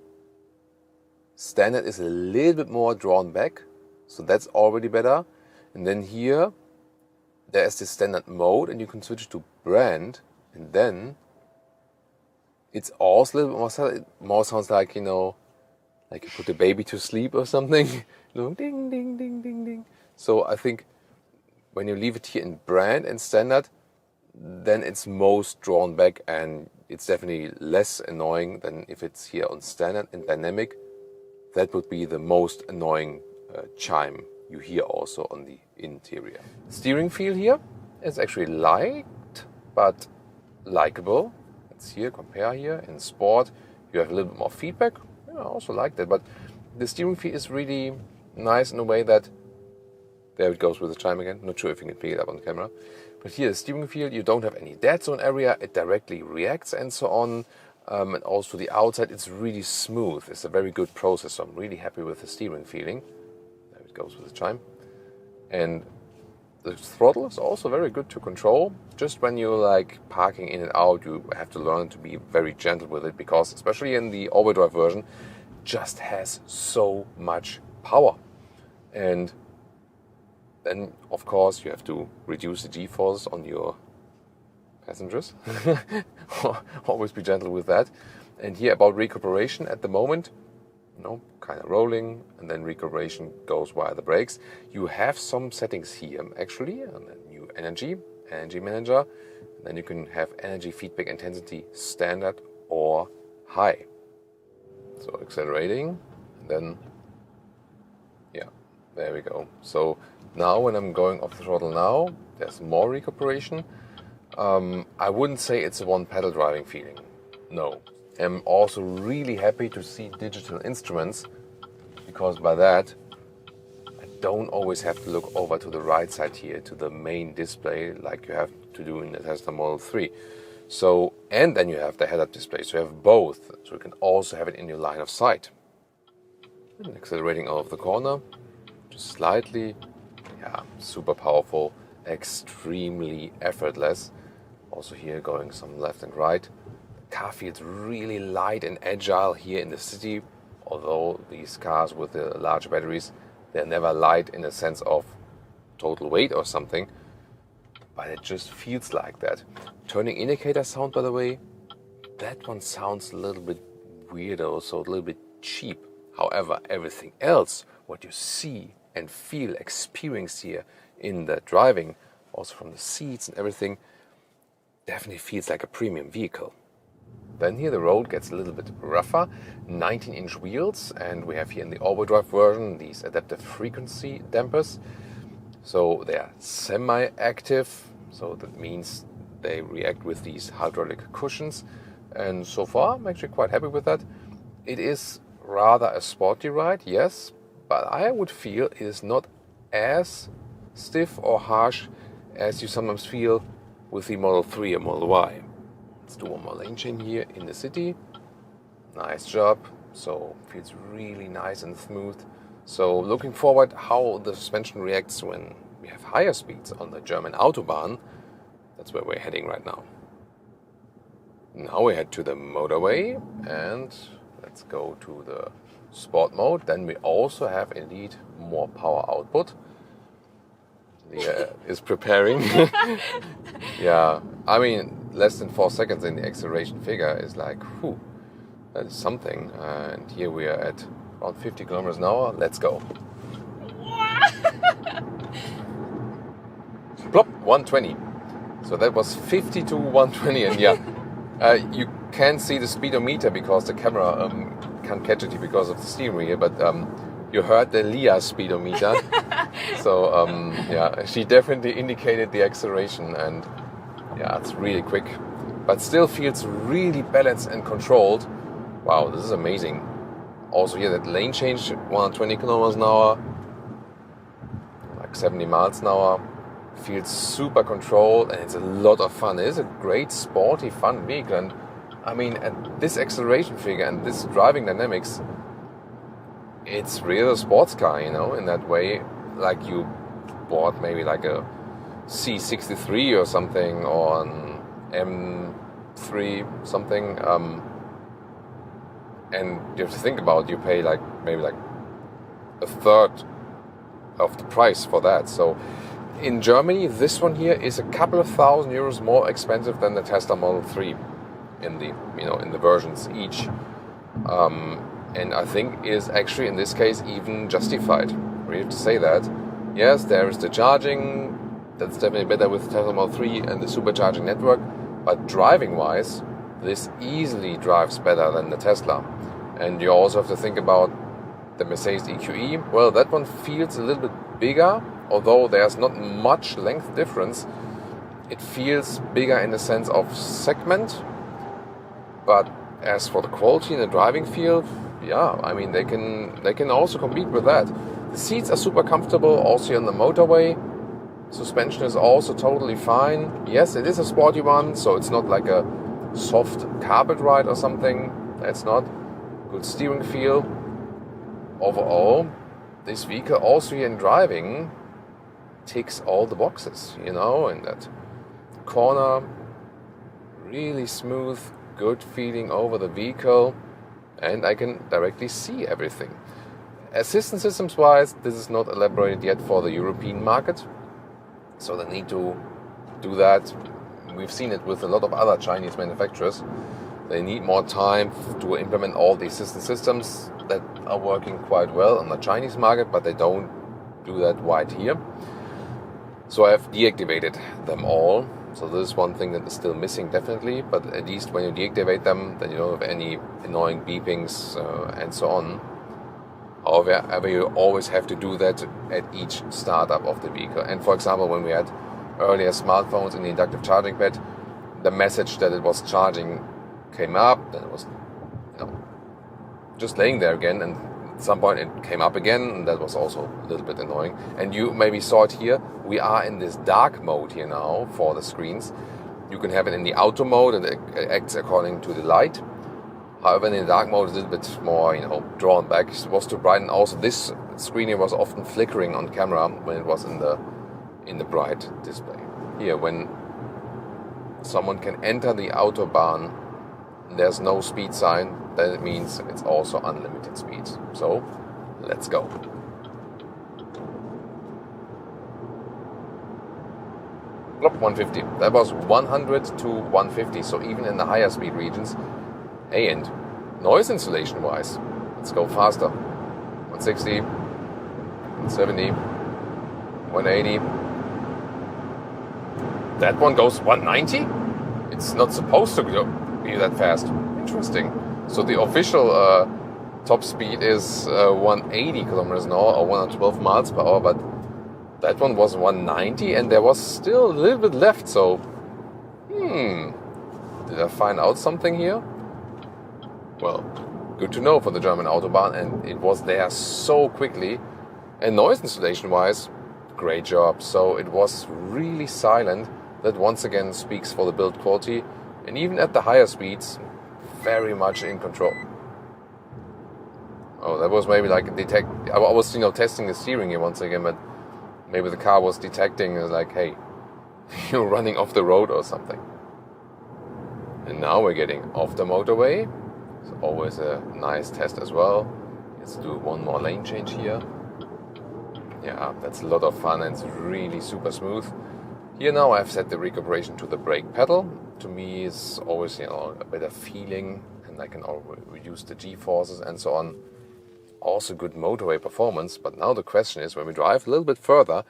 Standard is a little bit more drawn back, so that's already better. And then here, there's the standard mode, and you can switch to brand, and then it's also a little bit more sounds like, you know, like you put the baby to sleep or something. Ding, ding, ding, ding, ding. So I think when you leave it here in brand and standard, then it's most drawn back, and it's definitely less annoying than if it's here on standard and dynamic. That would be the most annoying chime you hear also on the interior. Steering feel here is actually light, but likable. Let's here, compare here. In sport, you have a little bit more feedback. Yeah, I also like that, but the steering feel is really nice in a way that, there it goes with the chime again. Not sure if you can pick it up on camera. But here, the steering feel, you don't have any dead zone area. It directly reacts and so on. And also the outside, it's really smooth. It's a very good process. So I'm really happy with the steering feeling. There it goes with the chime. And the throttle is also very good to control. Just when you're like parking in and out, you have to learn to be very gentle with it, because especially in the overdrive version, just has so much power. And then, of course, you have to reduce the G-force on your passengers. Always be gentle with that. And here about recuperation at the moment, you know, kind of rolling, and then recuperation goes via the brakes. You have some settings here actually, and then new energy manager, and then you can have energy feedback intensity standard or high. So accelerating, and then yeah, there we go. So now when I'm going off the throttle now, there's more recuperation. I wouldn't say it's a one pedal driving feeling, no. I'm also really happy to see digital instruments, because by that I don't always have to look over to the right side here to the main display like you have to do in the Tesla Model 3. So, and then you have the head-up display, so you have both, so you can also have it in your line of sight. And accelerating out of the corner, just slightly, yeah, super powerful, extremely effortless. Also here going some left and right. The car feels really light and agile here in the city, although these cars with the large batteries, they're never light in the sense of total weight or something, but it just feels like that. Turning indicator sound, by the way, that one sounds a little bit weirdo, so a little bit cheap. However, everything else, what you see and feel, experience here in the driving, also from the seats and everything, definitely feels like a premium vehicle. Then here the road gets a little bit rougher, 19-inch wheels, and we have here in the overdrive version these adaptive frequency dampers. So they are semi-active, so that means they react with these hydraulic cushions, and so far I'm actually quite happy with that. It is rather a sporty ride, yes, but I would feel it is not as stiff or harsh as you sometimes feel with the Model 3 or Model Y. Let's do one more lane change here in the city. Nice job. So feels really nice and smooth. So looking forward how the suspension reacts when we have higher speeds on the German Autobahn. That's where we're heading right now. Now we head to the motorway, and let's go to the sport mode. Then we also have indeed more power output. Is preparing. Yeah, I mean, less than 4 seconds in the acceleration figure is like, whew, that is something. And here we are at around 50 kilometers an hour. Let's go. Plop, 120. So that was 50 to 120, and yeah, you can't see the speedometer because the camera can't catch it because of the steering wheel, but you heard the Leah speedometer. So yeah, she definitely indicated the acceleration, and yeah, it's really quick, but still feels really balanced and controlled. Wow, this is amazing. Also here that lane change, 120 kilometers an hour, like 70 miles an hour, feels super controlled, and it's a lot of fun. It is a great sporty fun vehicle, and I mean at this acceleration figure and this driving dynamics, it's really a sports car, you know, in that way. like you bought maybe like a C63 or something, or an M3 something, and you have to think about, you pay like maybe like a third of the price for that. So in Germany, this one here is a couple of €1,000 more expensive than the Tesla Model 3 in the, in the versions each. And I think is actually in this case even justified. We have to say that. Yes, there is the charging, that's definitely better with Tesla Model 3 and the supercharging network, but driving-wise, this easily drives better than the Tesla. And you also have to think about the Mercedes EQE. Well, that one feels a little bit bigger, although there's not much length difference. It feels bigger in the sense of segment, but as for the quality in the driving feel, yeah, I mean they can also compete with that. The seats are super comfortable, also on the motorway. Suspension is also totally fine. Yes, it is a sporty one, so it's not like a soft carpet ride or something. That's not. Good steering feel. Overall, this vehicle also here in driving ticks all the boxes, and that corner, really smooth, good feeling over the vehicle, and I can directly see everything. Assistance systems wise, this is not elaborated yet for the European market, so they need to do that. We've seen it with a lot of other Chinese manufacturers. They need more time to implement all the assistance systems that are working quite well on the Chinese market, but they don't do that wide here. So I have deactivated them all. So this is one thing that is still missing definitely, but at least when you deactivate them, then you don't have any annoying beepings and so on. However, you always have to do that at each startup of the vehicle. And for example, when we had earlier smartphones in the inductive charging pad, the message that it was charging came up, then it was just laying there again, and at some point it came up again, and that was also a little bit annoying. And you maybe saw it here, we are in this dark mode here now for the screens. You can have it in the auto mode and it acts according to the light. However, in the dark mode it's a little bit more, drawn back. It was too bright, and also this screen here was often flickering on camera when it was in the bright display. Here, when someone can enter the autobahn, there's no speed sign, then it means it's also unlimited speed. So, let's go. Plop, 150. That was 100 to 150, so even in the higher speed regions. Hey, and noise insulation wise, let's go faster. 160, 170, 180. That one goes 190? It's not supposed to be that fast. Interesting. So the official top speed is 180 kilometers an hour or 112 miles per hour, but that one was 190 and there was still a little bit left. So, did I find out something here? Well, good to know for the German Autobahn, and it was there so quickly. And noise insulation wise, great job. So it was really silent. That once again speaks for the build quality, and even at the higher speeds, very much in control. Oh, that was maybe like I was testing the steering here once again, but maybe the car was detecting like, hey, you're running off the road or something. And now we're getting off the motorway. It's always a nice test as well. Let's do one more lane change here. Yeah, that's a lot of fun and it's really super smooth. Here now I've set the recuperation to the brake pedal. To me it's always a better feeling, and I can always reduce the G-forces and so on. Also good motorway performance, but now the question is, when we drive a little bit further,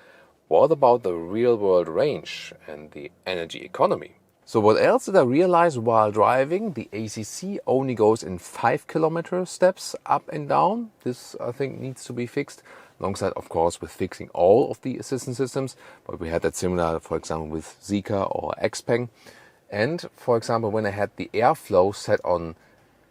what about the real world range and the energy economy? So what else did I realize while driving? The ACC only goes in 5 kilometer steps up and down. This I think needs to be fixed. Alongside, of course, with fixing all of the assistance systems, but we had that similar, for example, with Zeekr or Xpeng. And for example, when I had the airflow set on,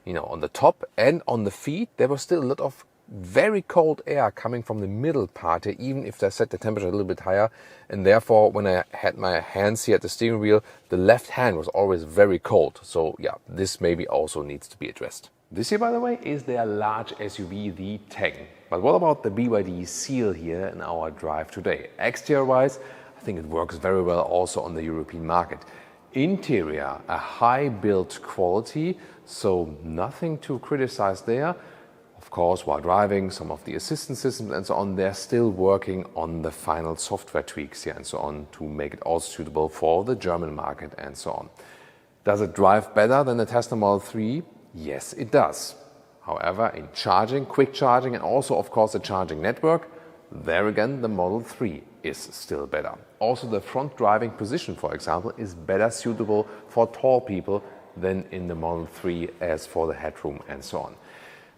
on the top and on the feet, there was still a lot of very cold air coming from the middle part here, even if I set the temperature a little bit higher. And therefore, when I had my hands here at the steering wheel, the left hand was always very cold. So yeah, this maybe also needs to be addressed. This here, by the way, is their large SUV, the Tang. But what about the BYD Seal here in our drive today? Exterior-wise, I think it works very well also on the European market. Interior, a high build quality, so nothing to criticize there. Of course, while driving, some of the assistance systems and so on, they're still working on the final software tweaks here and so on to make it also suitable for the German market and so on. Does it drive better than the Tesla Model 3? Yes, it does. However, in charging, quick charging, and also, of course, the charging network, there again, the Model 3 is still better. Also, the front driving position, for example, is better suitable for tall people than in the Model 3 as for the headroom and so on.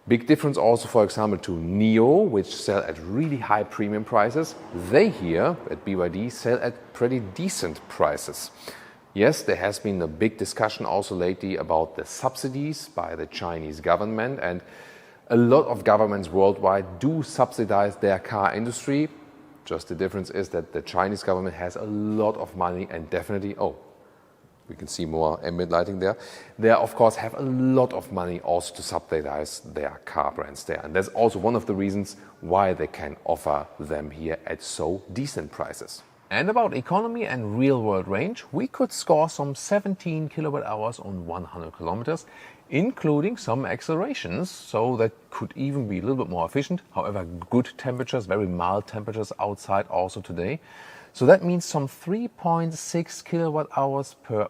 Big difference also, for example, to Neo, which sell at really high premium prices. They here at BYD sell at pretty decent prices. Yes, there has been a big discussion also lately about the subsidies by the Chinese government, and a lot of governments worldwide do subsidize their car industry. Just the difference is that the Chinese government has a lot of money and definitely, we can see more ambient lighting there. They, of course, have a lot of money also to subsidize their car brands there. And that's also one of the reasons why they can offer them here at so decent prices. And about economy and real-world range, we could score some 17 kilowatt hours on 100 kilometers, including some accelerations, so that could even be a little bit more efficient. However, good temperatures, very mild temperatures outside also today. So that means some 3.6 kilowatt hours per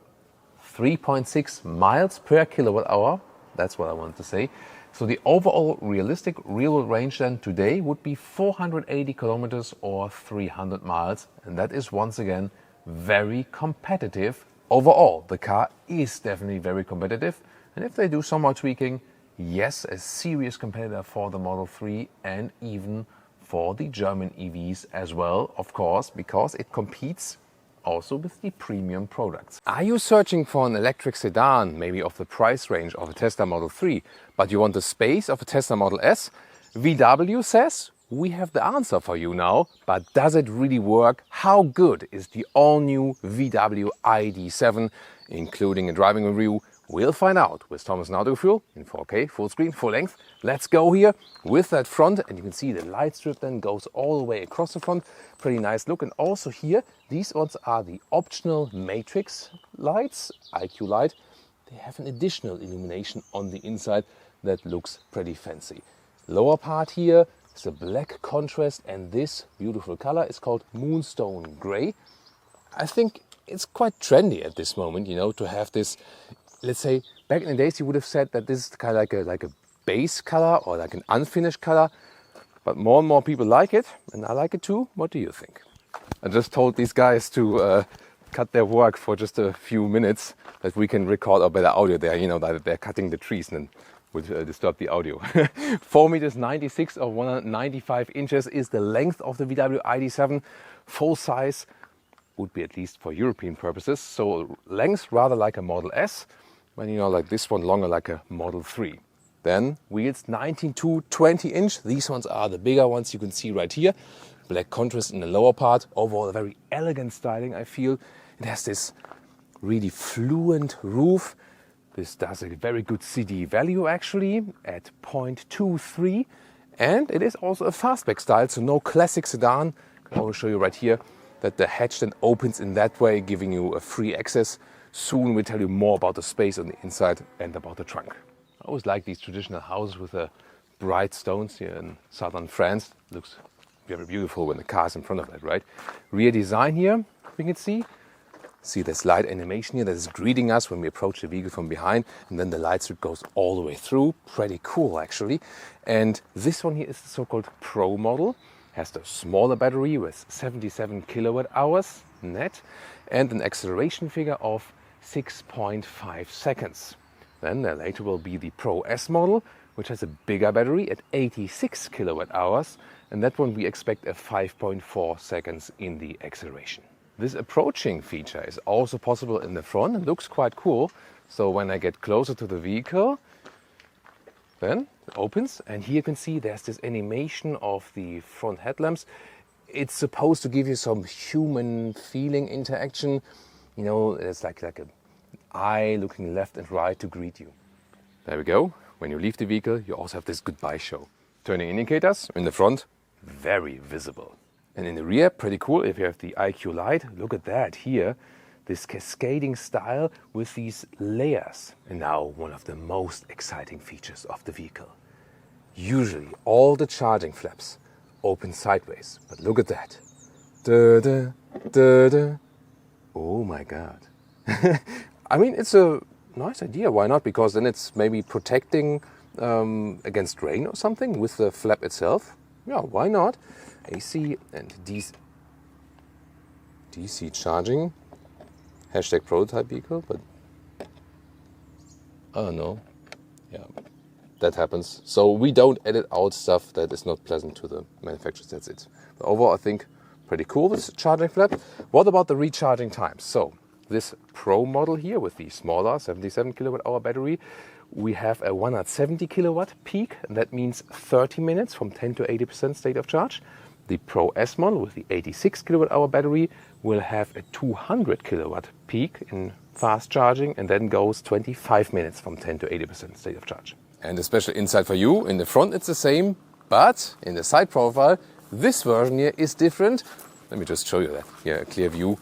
3.6 miles per kilowatt hour. That's what I wanted to say. So the overall realistic real-world range then today would be 480 kilometers or 300 miles. And that is once again very competitive. Overall, the car is definitely very competitive. And if they do some more tweaking, yes, a serious competitor for the Model 3 and even for the German EVs as well, of course, because it competes also with the premium products. Are you searching for an electric sedan, maybe of the price range of a Tesla Model 3, but you want the space of a Tesla Model S? VW says, we have the answer for you now, but does it really work? How good is the all-new VW ID7, including a driving review? We'll find out with Thomas and Autogefühl in 4K, full screen, full length. Let's go here with that front, and you can see the light strip then goes all the way across the front. Pretty nice look. And also here, these ones are the optional matrix lights, IQ light. They have an additional illumination on the inside that looks pretty fancy. Lower part here is a black contrast, and this beautiful color is called Moonstone Gray. I think it's quite trendy at this moment, you know, to have this. Let's say back in the days you would have said that this is kind of like a base color or like an unfinished color, but more and more people like it, and I like it too. What do you think? I just told these guys to cut their work for just a few minutes, that we can record a better audio there. You know, that they're cutting the trees and then would disturb the audio. 4 meters 96 or 195 inches is the length of the VW ID7. Full size would be, at least for European purposes, so length rather like a Model S. When you know, like this one longer like a Model 3. Then wheels 19 to 20 inch. These ones are the bigger ones you can see right here. Black contrast in the lower part. Overall a very elegant styling, I feel. It has this really fluent roof. This does a very good CD value actually at 0.23. And it is also a fastback style, so no classic sedan. I will show you right here that the hatch then opens in that way, giving you a free access. Soon we'll tell you more about the space on the inside and about the trunk. I always like these traditional houses with the bright stones here in southern France. Looks very beautiful when the car is in front of that, right? Rear design here, we can see. See this light animation here that is greeting us when we approach the vehicle from behind, and then the light strip goes all the way through. Pretty cool actually. And this one here is the so-called Pro model. Has the smaller battery with 77 kilowatt hours net and an acceleration figure of 6.5 seconds. Then there later will be the Pro S model, which has a bigger battery at 86 kilowatt hours, and that one we expect a 5.4 seconds in the acceleration. This approaching feature is also possible in the front and looks quite cool. So when I get closer to the vehicle, then it opens, and here you can see there's this animation of the front headlamps. It's supposed to give you some human feeling interaction. You know, it's like an eye looking left and right to greet you. There we go. when you leave the vehicle, you also have this goodbye show. Turning indicators in the front, very visible. And in the rear, pretty cool if you have the IQ light. Look at that here, this cascading style with these layers. And now one of the most exciting features of the vehicle. Usually all the charging flaps open sideways, but look at that. Da-da, da-da. Oh my God. I mean, it's a nice idea. Why not? Because then it's maybe protecting against rain or something with the flap itself. Yeah, why not? AC and DC charging. Hashtag prototype vehicle, but I don't know. Yeah, that happens. So we don't edit out stuff that is not pleasant to the manufacturers. That's it. But overall, I think pretty cool, this charging flap. What about the recharging times? So this Pro model here with the smaller 77 kilowatt hour battery, we have a 170 kilowatt peak, and that means 30 minutes from 10 to 80% state of charge. The Pro S model with the 86 kilowatt hour battery will have a 200 kilowatt peak in fast charging, and then goes 25 minutes from 10 to 80% state of charge. And a special insight for you, in the front it's the same, but in the side profile, this version here is different. Let me just show you that. Here, a clear view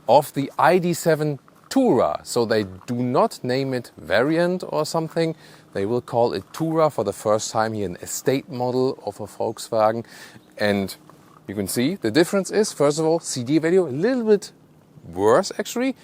of the ID7 Tourer. So they do not name it variant or something. They will call it Tourer for the first time here, an estate model of a Volkswagen. And you can see the difference is, first of all, CD value a little bit worse actually.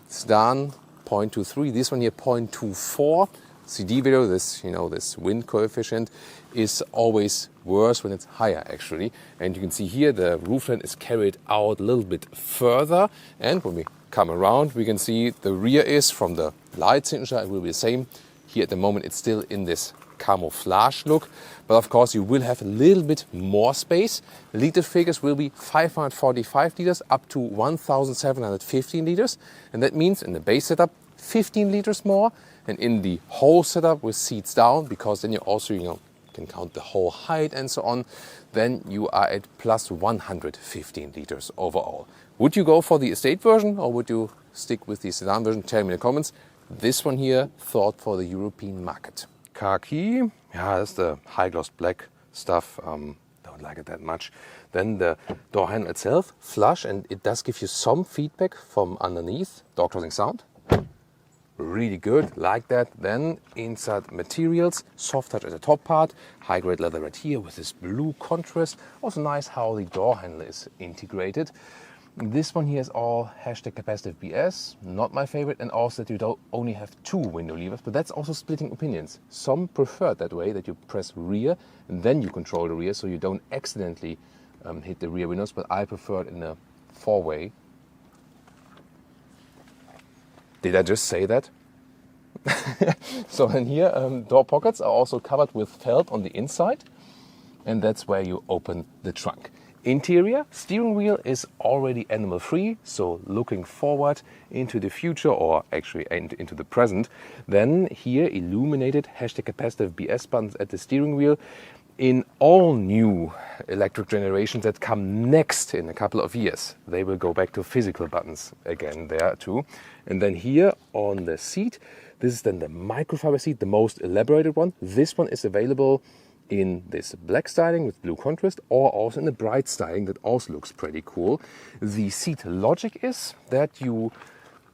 Sedan 0.23, this one here 0.24. CD value, this this wind coefficient, is always worse when it's higher actually. And you can see here the roofline is carried out a little bit further. And when we come around, we can see the rear is from the light signature, it will be the same. Here at the moment it's still in this camouflage look, but of course you will have a little bit more space. The liter figures will be 545 liters up to 1715 liters, and that means in the base setup 15 liters more, and in the whole setup with seats down, because then you also can count the whole height and so on, then you are at plus 115 liters overall. Would you go for the estate version or would you stick with the sedan version? Tell me in the comments. This one here, thought for the European market. Car key, yeah, that's the high gloss black stuff. Don't like it that much. Then the door handle itself, flush, and it does give you some feedback from underneath. Door closing sound, really good, like that. Then inside materials, soft touch at the top part, high grade leather right here with this blue contrast. Also nice how the door handle is integrated. This one here is all hashtag capacitive BS, not my favorite, and also that you don't only have two window levers, but that's also splitting opinions. Some prefer it that way, that you press rear and then you control the rear so you don't accidentally hit the rear windows, but I prefer it in a four-way. Did I just say that? So in here, door pockets are also covered with felt on the inside, and that's where you open the trunk. Interior, steering wheel is already animal free, so looking forward into the future, or actually into the present, then here illuminated hashtag capacitive BS buttons at the steering wheel. In all new electric generations that come next in a couple of years, they will go back to physical buttons again there too. And then here on the seat, this is then the microfiber seat, the most elaborated one. This one is available in this black styling with blue contrast, or also in the bright styling that also looks pretty cool. The seat logic is that you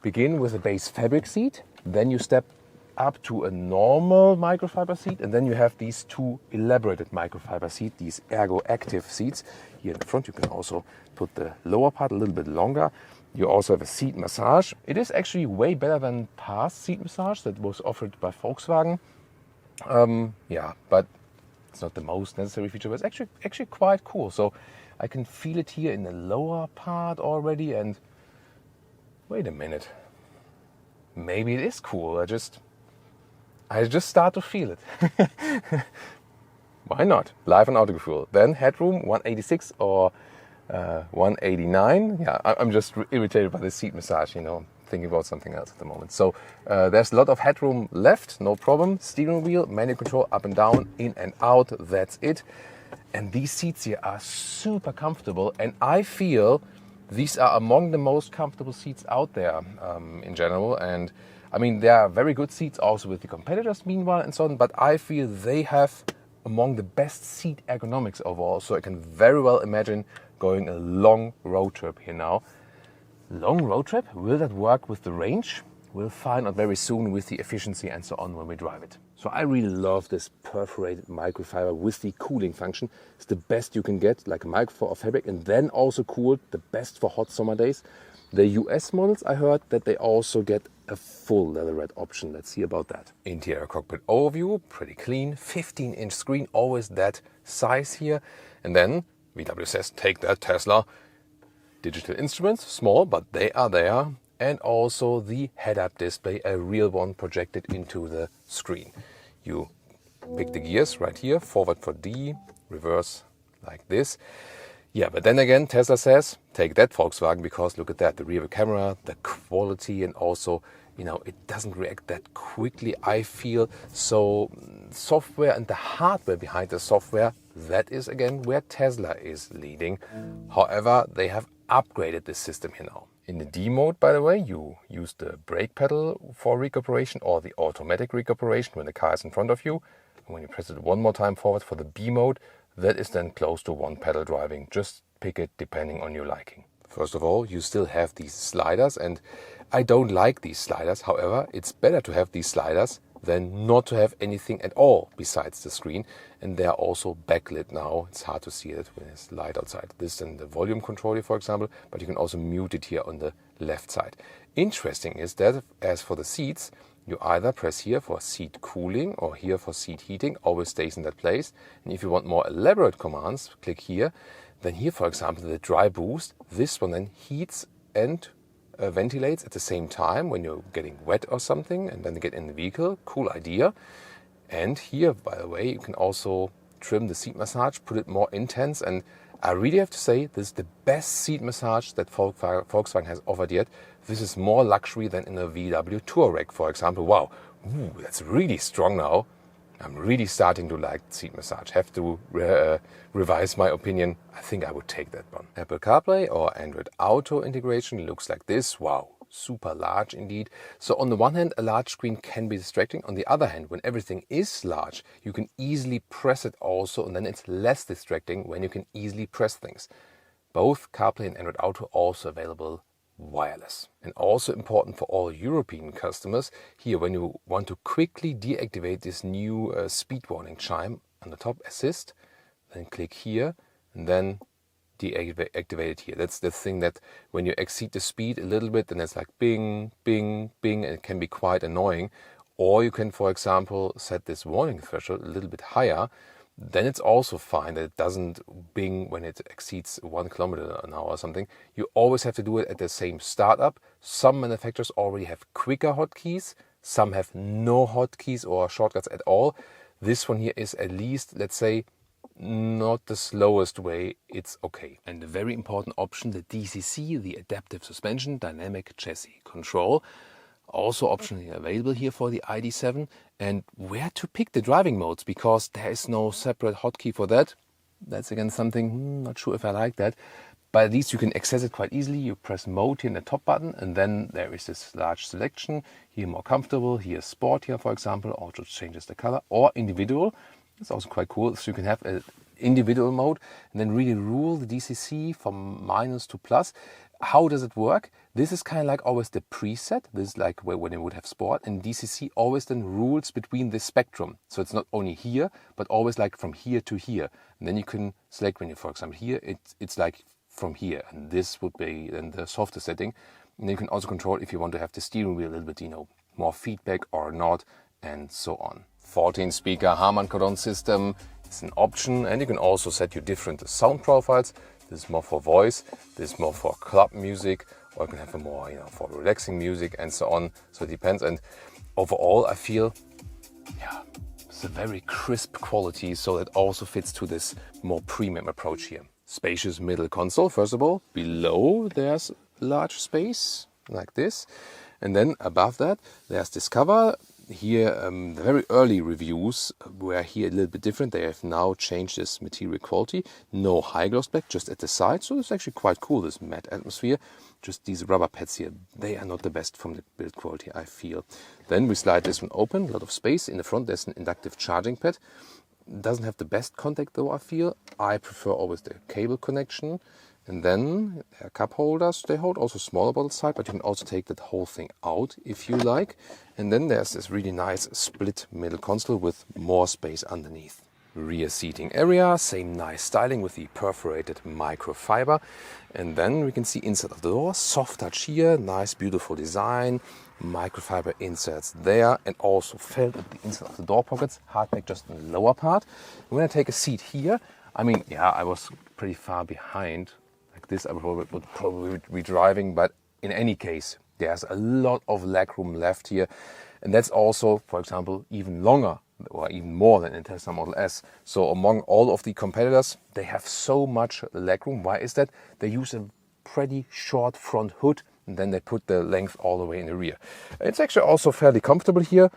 begin with a base fabric seat, then you step up to a normal microfiber seat, and then you have these two elaborated microfiber seats, these ergo active seats. Here in the front you can also put the lower part a little bit longer. You also have a seat massage. It is actually way better than past seat massage that was offered by Volkswagen. Yeah, but it's not the most necessary feature, but it's actually quite cool. So I can feel it here in the lower part already, and wait a minute, maybe it is cool. I just start to feel it. Why not? Live on Autogefühl. Then headroom 186 or 189. Yeah, I'm just irritated by the seat massage, thinking about something else at the moment. So there's a lot of headroom left, no problem. Steering wheel, manual control, up and down, in and out, that's it. And these seats here are super comfortable, and I feel these are among the most comfortable seats out there in general. And I mean, there are very good seats also with the competitors meanwhile and so on, but I feel they have among the best seat ergonomics overall, so I can very well imagine going a long road trip here now. Long road trip? Will that work with the range? We'll find out very soon with the efficiency and so on when we drive it. So I really love this perforated microfiber with the cooling function. It's the best you can get, like a microfiber fabric, and then also cooled, the best for hot summer days. The US models, I heard that they also get a full leatherette option. Let's see about that. Interior cockpit overview, pretty clean. 15-inch screen, always that size here. And then VW says, take that, Tesla. Digital instruments, small, but they are there. And also the head-up display, a real one projected into the screen. You pick the gears right here, forward for D, reverse like this. Yeah, but then again, Tesla says, take that, Volkswagen, because look at that, the rear camera, the quality, and also, you know, it doesn't react that quickly, I feel. So software and the hardware behind the software, that is again where Tesla is leading. However, they have upgraded this system here now. In the D mode, by the way, you use the brake pedal for recuperation or the automatic recuperation when the car is in front of you. And when you press it one more time forward for the B mode, that is then close to one pedal driving. Just pick it depending on your liking. First of all, you still have these sliders, and I don't like these sliders. However, it's better to have these sliders than not to have anything at all besides the screen. And they are also backlit now. It's hard to see it when it's light outside. This is the volume controller, for example, but you can also mute it here on the left side. Interesting is that as for the seats, you either press here for seat cooling or here for seat heating, always stays in that place. And if you want more elaborate commands, click here. Then here, for example, the dry boost, this one then heats and ventilates at the same time when you're getting wet or something and then get in the vehicle. Cool idea. And here, by the way, you can also trim the seat massage, put it more intense. And I really have to say, this is the best seat massage that Volkswagen has offered yet. This is more luxury than in a VW Touareg, for example. Wow, ooh, that's really strong now. I'm really starting to like seat massage. Have to revise my opinion. I think I would take that one. Apple CarPlay or Android Auto integration looks like this. Wow, super large indeed. So on the one hand, a large screen can be distracting. On the other hand, when everything is large, you can easily press it also, and then it's less distracting when you can easily press things. Both CarPlay and Android Auto also available wireless. And also important for all European customers, here when you want to quickly deactivate this new speed warning chime on the top, assist, then click here and then deactivate it here. That's the thing that when you exceed the speed a little bit, then it's like bing, bing, bing, and it can be quite annoying. Or you can, for example, set this warning threshold a little bit higher. Then it's also fine that it doesn't bing when it exceeds 1 kilometer an hour or something. You always have to do it at the same startup. Some manufacturers already have quicker hotkeys. Some have no hotkeys or shortcuts at all. This one here is at least, let's say, not the slowest way. It's okay. And a very important option, the DCC, the Adaptive Suspension Dynamic Chassis Control. Also optionally available here for the ID7. And where to pick the driving modes, because there is no separate hotkey for that. That's again something, not sure if I like that. But at least you can access it quite easily. You press mode here in the top button, and then there is this large selection. Here more comfortable, here sport here, for example, also changes the color, or individual. It's also quite cool. So you can have an individual mode and then really rule the DCC from minus to plus. How does it work? This is kind of like always the preset. This is like when you would have sport, and DCC always then rules between the spectrum. So it's not only here, but always like from here to here. And then you can select when you, for example, here, it's like from here. And this would be then the softer setting. And then you can also control if you want to have the steering wheel a little bit, more feedback or not, and so on. 14-speaker Harman Kardon system is an option, and you can also set your different sound profiles. This is more for voice, this is more for club music, or you can have a more, for relaxing music and so on. So it depends. And overall, I feel, it's a very crisp quality, so it also fits to this more premium approach here. Spacious middle console, first of all. Below, there's large space, like this. And then above that, there's this cover. here the very early reviews were here a little bit different. They have now changed this material quality. No high gloss black, just at the side. So it's actually quite cool, this matte atmosphere. Just these rubber pads here, they are not the best from the build quality, I feel. Then we slide this one open, a lot of space. In the front there's an inductive charging pad. Doesn't have the best contact though, I feel. I prefer always the cable connection. And then cup holders, they hold also smaller bottle side, but you can also take that whole thing out if you like. And then there's this really nice split middle console with more space underneath. Rear seating area, same nice styling with the perforated microfiber. And then we can see inside of the door, soft touch here, nice beautiful design, microfiber inserts there, and also felt at the inside of the door pockets, hardback just in the lower part. And when I take a seat here, I mean, yeah, I was pretty far behind. Like this, I would probably be driving, but in any case, there's a lot of legroom left here. And that's also, for example, even longer or even more than in Tesla Model S. So among all of the competitors, they have so much legroom. Why is that? They use a pretty short front hood and then they put the length all the way in the rear. It's actually also fairly comfortable here.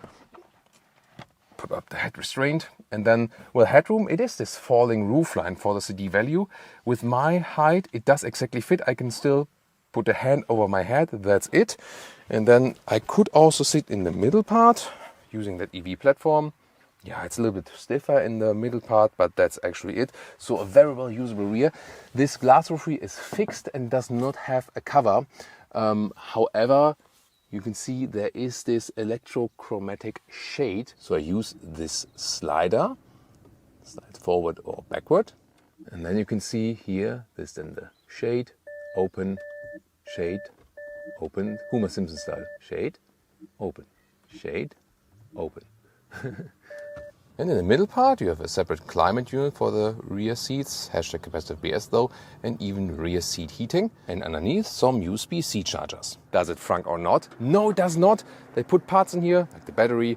Put up the head restraint and then, well, headroom, it is this falling roofline for the CD value. With my height, it does exactly fit. I can still put a hand over my head, that's it. And then I could also sit in the middle part using that EV platform. Yeah, it's a little bit stiffer in the middle part, but that's actually it. So a very well usable rear. This glass roof is fixed and does not have a cover. However, you can see there is this electrochromatic shade. So I use this slider, slide forward or backward. And then you can see here, this then the shade, open, shade, open, Homer Simpson style, shade, open, shade, open. And in the middle part you have a separate climate unit for the rear seats, hashtag capacitive BS though, and even rear seat heating. And underneath some USB-C chargers. Does it frunk or not? No, it does not. They put parts in here, like the battery,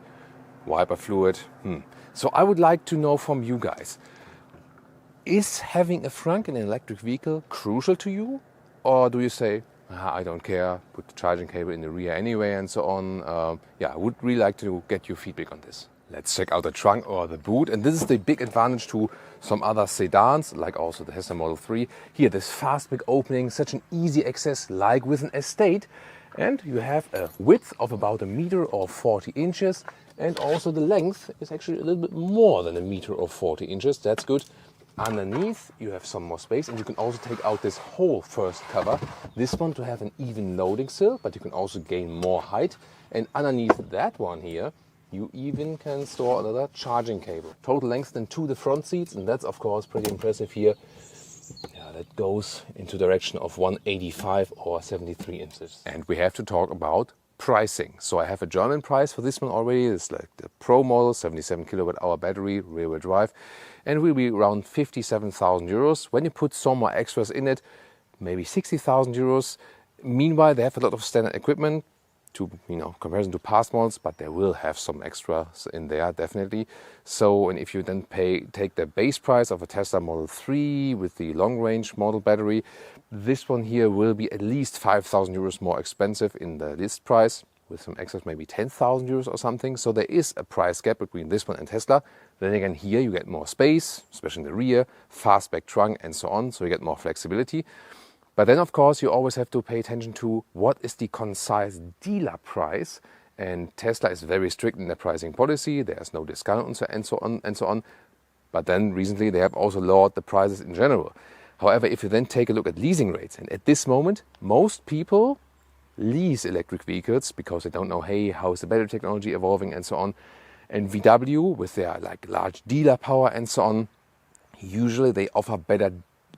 wiper fluid. So I would like to know from you guys, is having a frunk in an electric vehicle crucial to you? Or do you say, I don't care, put the charging cable in the rear anyway and so on. Yeah, I would really like to get your feedback on this. Let's check out the trunk or the boot. And this is the big advantage to some other sedans, like also the Tesla Model 3. Here, this fast big opening, such an easy access like with an Estate. And you have a width of about 1 meter or 40 inches. And also the length is actually a little bit more than 1 meter or 40 inches. That's good. Underneath you have some more space and you can also take out this whole first cover. This one to have an even loading sill, but you can also gain more height. And underneath that one here, you even can store another charging cable. Total length then to the front seats, and that's of course pretty impressive here. Yeah, that goes into direction of 185 or 73 inches. And we have to talk about pricing. So I have a German price for this one already. It's like the Pro model, 77 kilowatt hour battery, rear wheel drive, and will be around 57,000 euros. When you put some more extras in it, maybe 60,000 euros. Meanwhile, they have a lot of standard equipment to, comparison to past models, but they will have some extras in there, definitely. So, and if you then take the base price of a Tesla Model 3 with the long range model battery, this one here will be at least 5,000 euros more expensive in the list price, with some extras, maybe 10,000 euros or something. So there is a price gap between this one and Tesla. Then again, here you get more space, especially in the rear, fastback trunk and so on, so you get more flexibility. But then, of course, you always have to pay attention to what is the concise dealer price. And Tesla is very strict in their pricing policy. There's no discount and so on and so on. But then recently they have also lowered the prices in general. However, if you then take a look at leasing rates, and at this moment, most people lease electric vehicles because they don't know, hey, how is the battery technology evolving and so on. And VW, with their large dealer power and so on, usually they offer better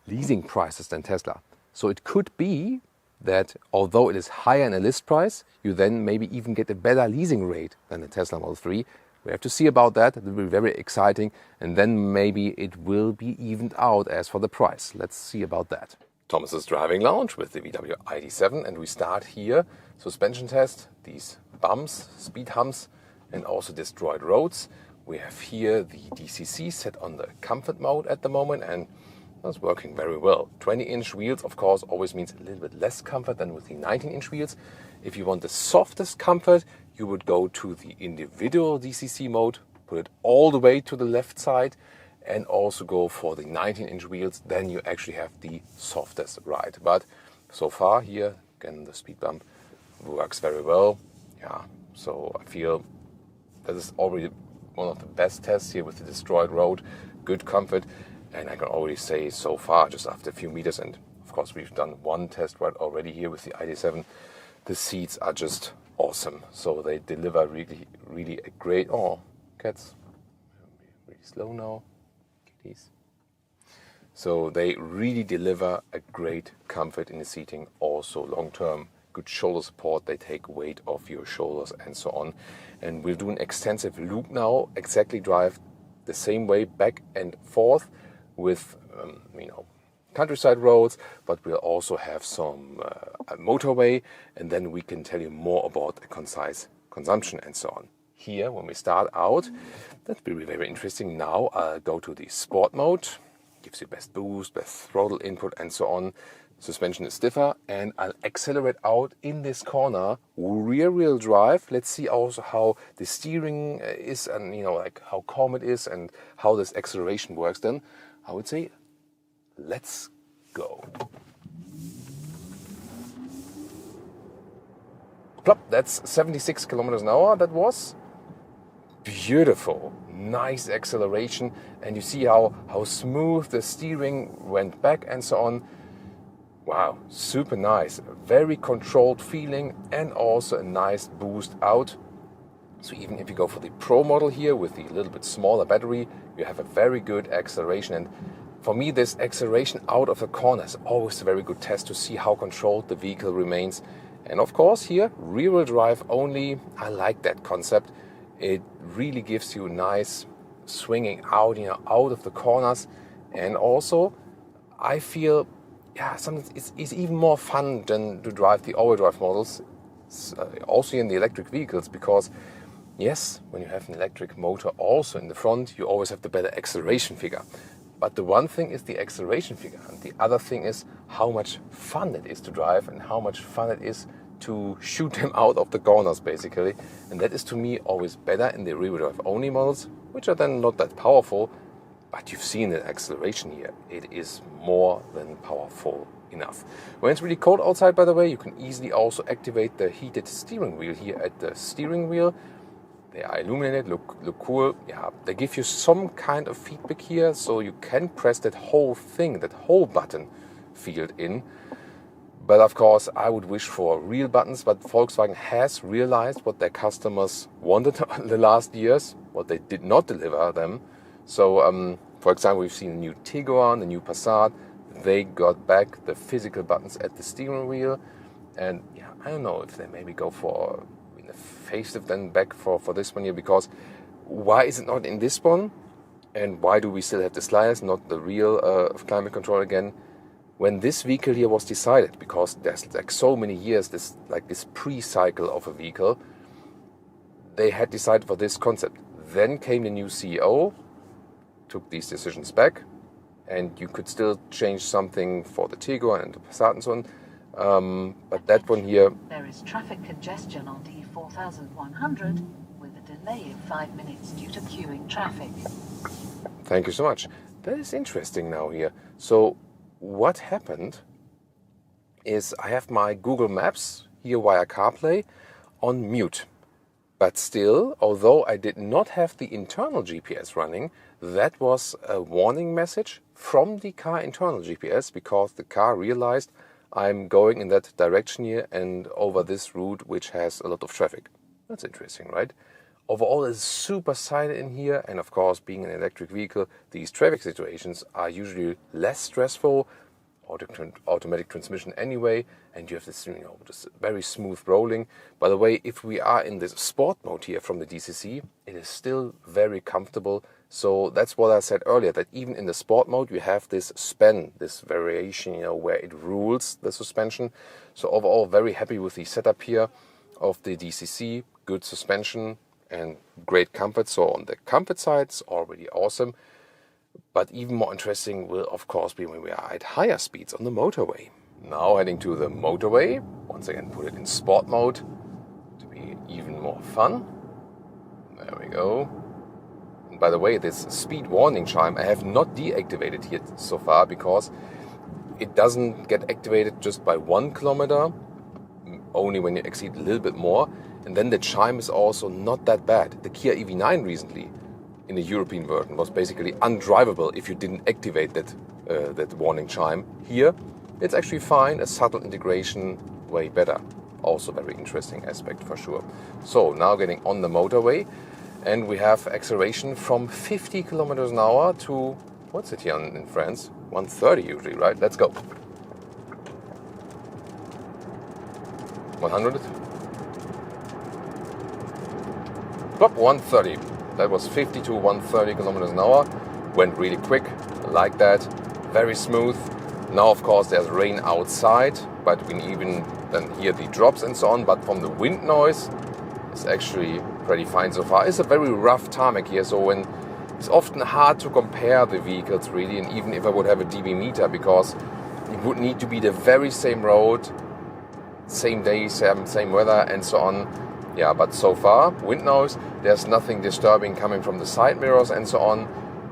leasing prices than Tesla. So it could be that although it is higher in a list price, you then maybe even get a better leasing rate than the Tesla Model 3. We have to see about that. It will be very exciting. And then maybe it will be evened out as for the price. Let's see about that. Thomas's driving lounge with the VW ID7. And we start here. Suspension test, these bumps, speed humps, and also destroyed roads. We have here the DCC set on the comfort mode at the moment. And that's working very well. 20-inch wheels, of course, always means a little bit less comfort than with the 19-inch wheels. If you want the softest comfort, you would go to the individual DCC mode, put it all the way to the left side, and also go for the 19-inch wheels. Then you actually have the softest ride. But so far here, again, the speed bump works very well. Yeah, so I feel that is already one of the best tests here with the destroyed road, good comfort, and I can already say so far, just after a few meters, and of course we've done one test ride already here with the ID7, the seats are just awesome. So they deliver really a great, oh, cats, really slow now, kitties. So they really deliver a great comfort in the seating, also long term. Good shoulder support, they take weight off your shoulders and so on. And we'll do an extensive loop now, exactly drive the same way back and forth with, countryside roads, but we'll also have some motorway, and then we can tell you more about the concise consumption and so on. Here, when we start out, that will be very interesting. Now I'll go to the sport mode, gives you best boost, best throttle input and so on. Suspension is stiffer, and I'll accelerate out in this corner, rear-wheel drive. Let's see also how the steering is, and like how calm it is and how this acceleration works. Then I would say, let's go. Plop, that's 76 kilometers an hour. That was beautiful, nice acceleration, and you see how smooth the steering went back and so on. Wow, super nice, very controlled feeling, and also a nice boost out. So even if you go for the Pro model here with the little bit smaller battery, you have a very good acceleration. And for me, this acceleration out of the corner is always a very good test to see how controlled the vehicle remains. And of course here, rear-wheel drive only, I like that concept. It really gives you nice swinging out, out of the corners. And also, I feel, sometimes it's even more fun than to drive the all-wheel drive models, also in the electric vehicles, because yes, when you have an electric motor also in the front, you always have the better acceleration figure. But the one thing is the acceleration figure, and the other thing is how much fun it is to drive and how much fun it is to shoot them out of the corners, basically. And that is, to me, always better in the rear-wheel drive only models, which are then not that powerful. But you've seen the acceleration here. It is more than powerful enough. When it's really cold outside, by the way, you can easily also activate the heated steering wheel here at the steering wheel. They are illuminated, look cool. Yeah, they give you some kind of feedback here, so you can press that whole thing, that whole button field in. But of course, I would wish for real buttons, but Volkswagen has realized what their customers wanted in the last years, what they did not deliver them. So, for example, we've seen the new Tiguan, the new Passat. They got back the physical buttons at the steering wheel. And yeah, I don't know if they maybe go for a facelift then back for this one here, because why is it not in this one? And why do we still have the sliders, not the real climate control again? When this vehicle here was decided, because there's like so many years, this pre-cycle of a vehicle, they had decided for this concept. Then came the new CEO, took these decisions back, and you could still change something for the Tiguan and the Passat and so on. But that one here... There is traffic congestion on D4100 with a delay of 5 minutes due to queuing traffic. Thank you so much. That is interesting now here. So what happened is I have my Google Maps here via CarPlay on mute. But still, although I did not have the internal GPS running, that was a warning message from the car internal GPS, because the car realized I'm going in that direction here and over this route which has a lot of traffic. That's interesting, right? Overall, it's super silent in here, and of course, being an electric vehicle, these traffic situations are usually less stressful. Automatic transmission anyway, and you have this, just very smooth rolling. By the way, if we are in this sport mode here from the DCC, it is still very comfortable. So that's what I said earlier, that even in the sport mode, you have this span, this variation, where it rules the suspension. So overall, very happy with the setup here of the DCC, good suspension and great comfort. So on the comfort side, it's already awesome. But even more interesting will, of course, be when we are at higher speeds on the motorway. Now heading to the motorway. Once again, put it in sport mode to be even more fun. There we go. And by the way, this speed warning chime I have not deactivated here so far because it doesn't get activated just by 1 kilometer, only when you exceed a little bit more. And then the chime is also not that bad. The Kia EV9 recently, in the European version, was basically undrivable if you didn't activate that warning chime. Here, it's actually fine, a subtle integration, way better. Also very interesting aspect for sure. So now getting on the motorway, and we have acceleration from 50 kilometers an hour to, what's it here in France? 130 usually, right? Let's go. 100. Up 130. That was 50 to 130 kilometers an hour. Went really quick, like that. Very smooth. Now, of course, there's rain outside, but we can even then hear the drops and so on. But from the wind noise, it's actually pretty fine so far. It's a very rough tarmac here, so it's often hard to compare the vehicles really. And even if I would have a dB meter, because it would need to be the very same road, same day, same weather, and so on. Yeah, but so far, wind noise, there's nothing disturbing coming from the side mirrors and so on.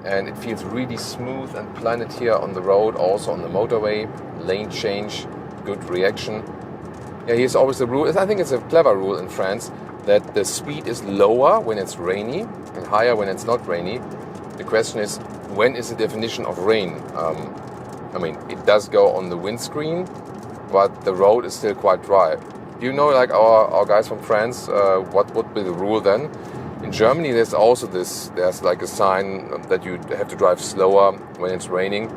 And it feels really smooth and planted here on the road, also on the motorway. Lane change, good reaction. Yeah, here's always the rule. I think it's a clever rule in France that the speed is lower when it's rainy and higher when it's not rainy. The question is, when is the definition of rain? I mean, it does go on the windscreen, but the road is still quite dry. Do you know, like our guys from France, what would be the rule then? In Germany, there's also there's like a sign that you have to drive slower when it's raining.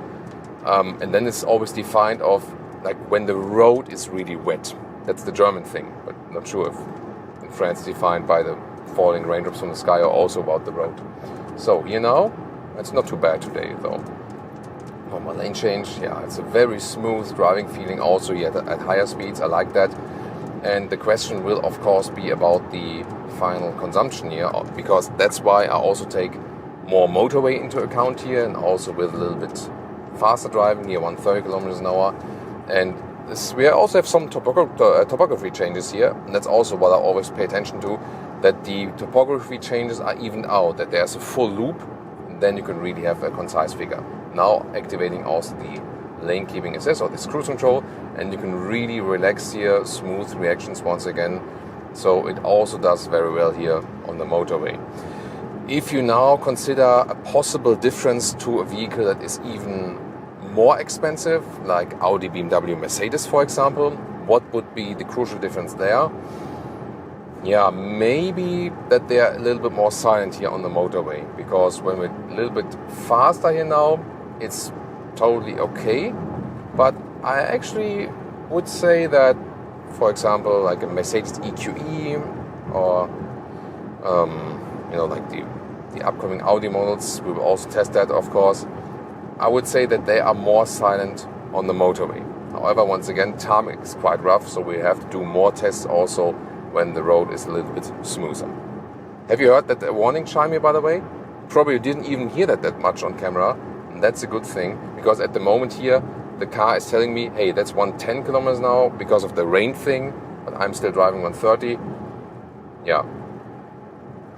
And then it's always defined of like when the road is really wet. That's the German thing, but I'm not sure if in France it's defined by the falling raindrops from the sky or also about the road. So here now, it's not too bad today though. Normal lane change, yeah, it's a very smooth driving feeling also here at higher speeds, I like that. And the question will of course be about the final consumption here, because that's why I also take more motorway into account here, and also with a little bit faster driving here, 130 kilometers an hour. And we also have some topography changes here, and that's also what I always pay attention to, that the topography changes are evened out, that there's a full loop, and then you can really have a concise figure. Now activating also the lane keeping assist or this cruise control, and you can really relax here, smooth reactions once again. So it also does very well here on the motorway. If you now consider a possible difference to a vehicle that is even more expensive, like Audi, BMW, Mercedes, for example, what would be the crucial difference there? Yeah, maybe that they are a little bit more silent here on the motorway, because when we're a little bit faster here now, it's totally okay. But I actually would say that, for example, like a Mercedes EQE or like the upcoming Audi models, we will also test that, of course. I would say that they are more silent on the motorway. However, once again, tarmac is quite rough, so we have to do more tests also when the road is a little bit smoother. Have you heard that warning chime here, by the way? Probably you didn't even hear that much on camera, and that's a good thing, because at the moment here, the car is telling me, hey, that's 110 kilometers now because of the rain thing, but I'm still driving 130. Yeah.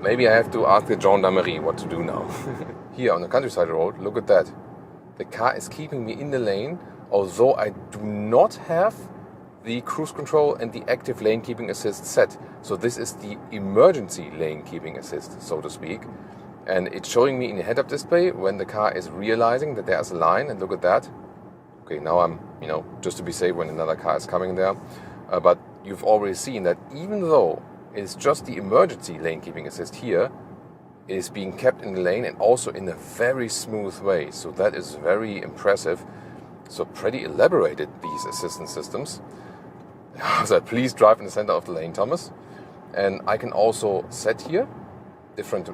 Maybe I have to ask the gendarmerie what to do now. Here on the countryside road, look at that. The car is keeping me in the lane, although I do not have the cruise control and the active lane keeping assist set. So this is the emergency lane keeping assist, so to speak. And it's showing me in the head-up display when the car is realizing that there's a line, and look at that. Okay, now I'm, just to be safe when another car is coming there. But you've already seen that even though it's just the emergency lane keeping assist here, it is being kept in the lane and also in a very smooth way. So that is very impressive. So pretty elaborated, these assistance systems. So please drive in the center of the lane, Thomas. And I can also set here different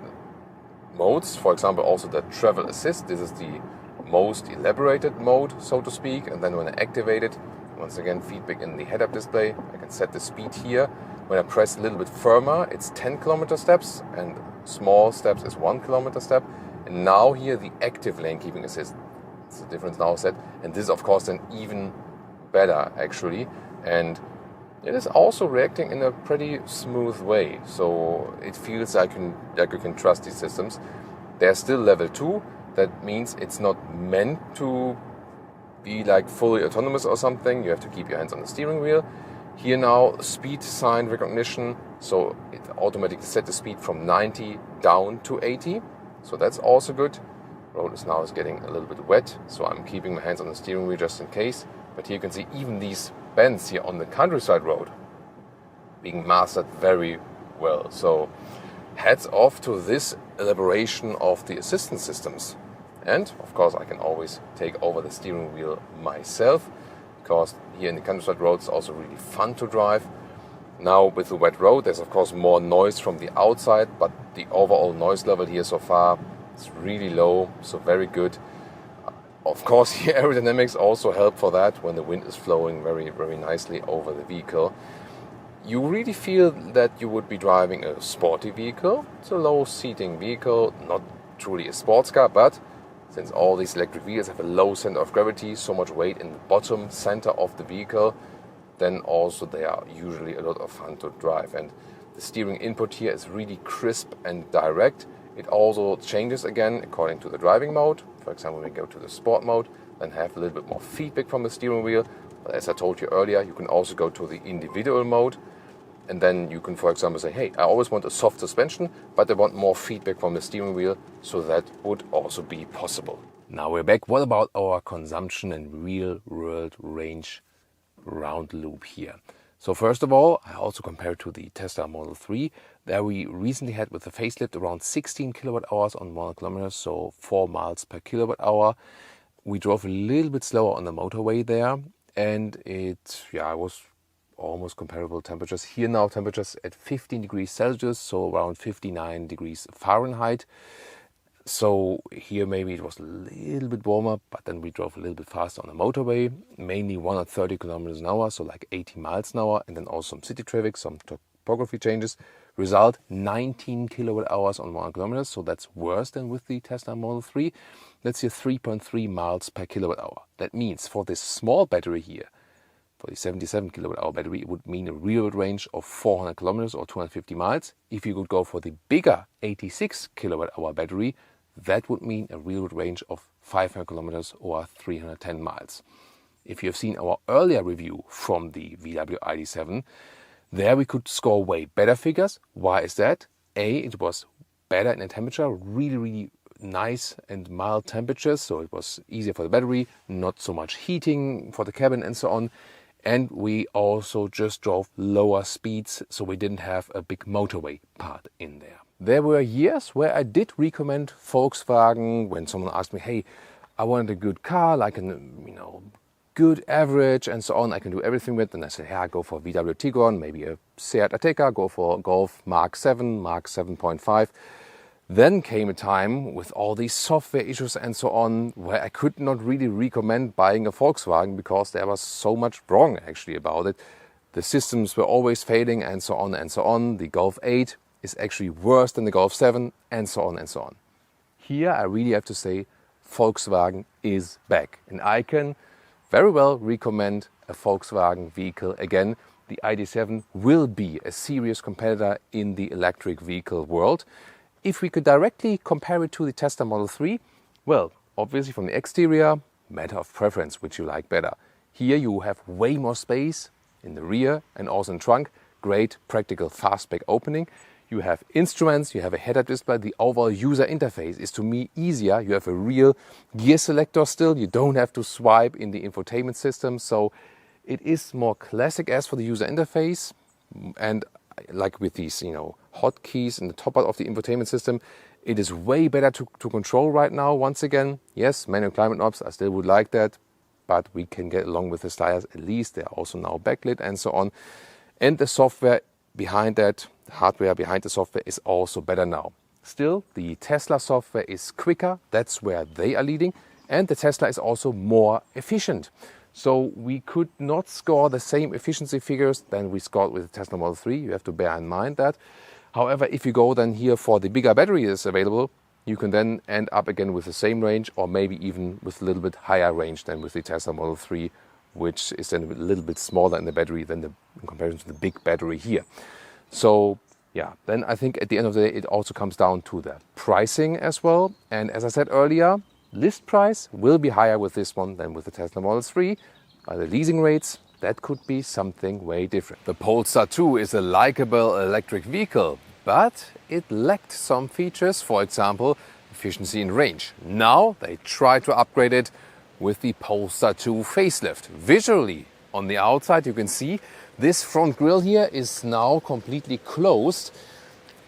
modes. For example, also the travel assist. This is the most elaborated mode, so to speak. And then when I activate it, once again, feedback in the head-up display. I can set the speed here. When I press a little bit firmer, it's 10 kilometer steps, and small steps is 1 kilometer step. And now here, the active lane keeping assist. It's the difference now set. And this is, of course, then even better, actually. And It is also reacting in a pretty smooth way, so it feels like you can trust these systems. They're still level 2, that means it's not meant to be like fully autonomous or something. You have to keep your hands on the steering wheel. Here now, speed sign recognition, so it automatically set the speed from 90 down to 80, so that's also good. Road is getting a little bit wet, so I'm keeping my hands on the steering wheel just in case. But here you can see even these bends here on the countryside road being mastered very well. So hats off to this elaboration of the assistance systems. And of course I can always take over the steering wheel myself, because here in the countryside road it's also really fun to drive. Now with the wet road there's of course more noise from the outside, but the overall noise level here so far is really low, so very good. Of course here aerodynamics also help for that when the wind is flowing very, very nicely over the vehicle. You really feel that you would be driving a sporty vehicle. It's a low seating vehicle, not truly a sports car, but since all these electric vehicles have a low center of gravity, so much weight in the bottom center of the vehicle, then also they are usually a lot of fun to drive. And the steering input here is really crisp and direct. It also changes again according to the driving mode. For example, when we go to the sport mode, then have a little bit more feedback from the steering wheel. But as I told you earlier, you can also go to the individual mode. And then you can, for example, say, hey, I always want a soft suspension, but I want more feedback from the steering wheel, so that would also be possible. Now we're back. What about our consumption and real-world range round loop here? So first of all, I also compare it to the Tesla Model 3. There we recently had with the facelift around 16 kilowatt hours on 1 kilometer, so 4 miles per kilowatt hour. We drove a little bit slower on the motorway there, and it was almost comparable temperatures. Here now temperatures at 15 degrees Celsius, so around 59 degrees Fahrenheit. So here maybe it was a little bit warmer, but then we drove a little bit faster on the motorway, mainly 130 kilometers an hour, so like 80 miles an hour, and then also some city traffic, some topography changes. Result 19 kilowatt hours on 1 kilometer, so that's worse than with the Tesla Model 3. That's here 3.3 miles per kilowatt hour. That means for this small battery here, for the 77 kilowatt hour battery, it would mean a real range of 400 kilometers or 250 miles. If you could go for the bigger 86 kilowatt hour battery, that would mean a real range of 500 kilometers or 310 miles. If you have seen our earlier review from the VW ID7, there we could score way better figures. Why is that? It was better in the temperature, really nice and mild temperatures, so it was easier for the battery, not so much heating for the cabin and so on. And we also just drove lower speeds, so we didn't have a big motorway part in there. There were years where I did recommend Volkswagen when someone asked me, hey, I wanted a good car, like a good average and so on, I can do everything with. And I said, yeah, go for VW Tiguan, maybe a Seat Ateca, go for Golf Mark 7, Mark 7.5. Then came a time with all these software issues and so on, where I could not really recommend buying a Volkswagen because there was so much wrong actually about it. The systems were always failing and so on and so on. The Golf 8 is actually worse than the Golf 7 and so on and so on. Here I really have to say Volkswagen is back, and I can very well recommend a Volkswagen vehicle again. The ID7 will be a serious competitor in the electric vehicle world. If we could directly compare it to the Tesla Model 3, well, obviously from the exterior, matter of preference, which you like better. Here you have way more space in the rear and also in the trunk. Great practical fastback opening. You have instruments, you have a head-up display. The overall user interface is to me easier. You have a real gear selector still. You don't have to swipe in the infotainment system. So it is more classic as for the user interface. And like with these, hotkeys in the top part of the infotainment system, it is way better to control right now. Once again, yes, manual climate knobs, I still would like that, but we can get along with the sliders. At least they are also now backlit and so on. And the software behind that, the hardware behind the software is also better now. Still, the Tesla software is quicker. That's where they are leading. And the Tesla is also more efficient. So we could not score the same efficiency figures than we scored with the Tesla Model 3. You have to bear in mind that. However, if you go then here for the bigger battery that's available, you can then end up again with the same range or maybe even with a little bit higher range than with the Tesla Model 3 which is then a little bit smaller in the battery than in comparison to the big battery here. So yeah, then I think at the end of the day, it also comes down to the pricing as well. And as I said earlier, list price will be higher with this one than with the Tesla Model 3. By the leasing rates, that could be something way different. The Polestar 2 is a likable electric vehicle, but it lacked some features, for example, efficiency and range. Now they try to upgrade it with the Polestar 2 facelift. Visually, on the outside, you can see this front grille here is now completely closed.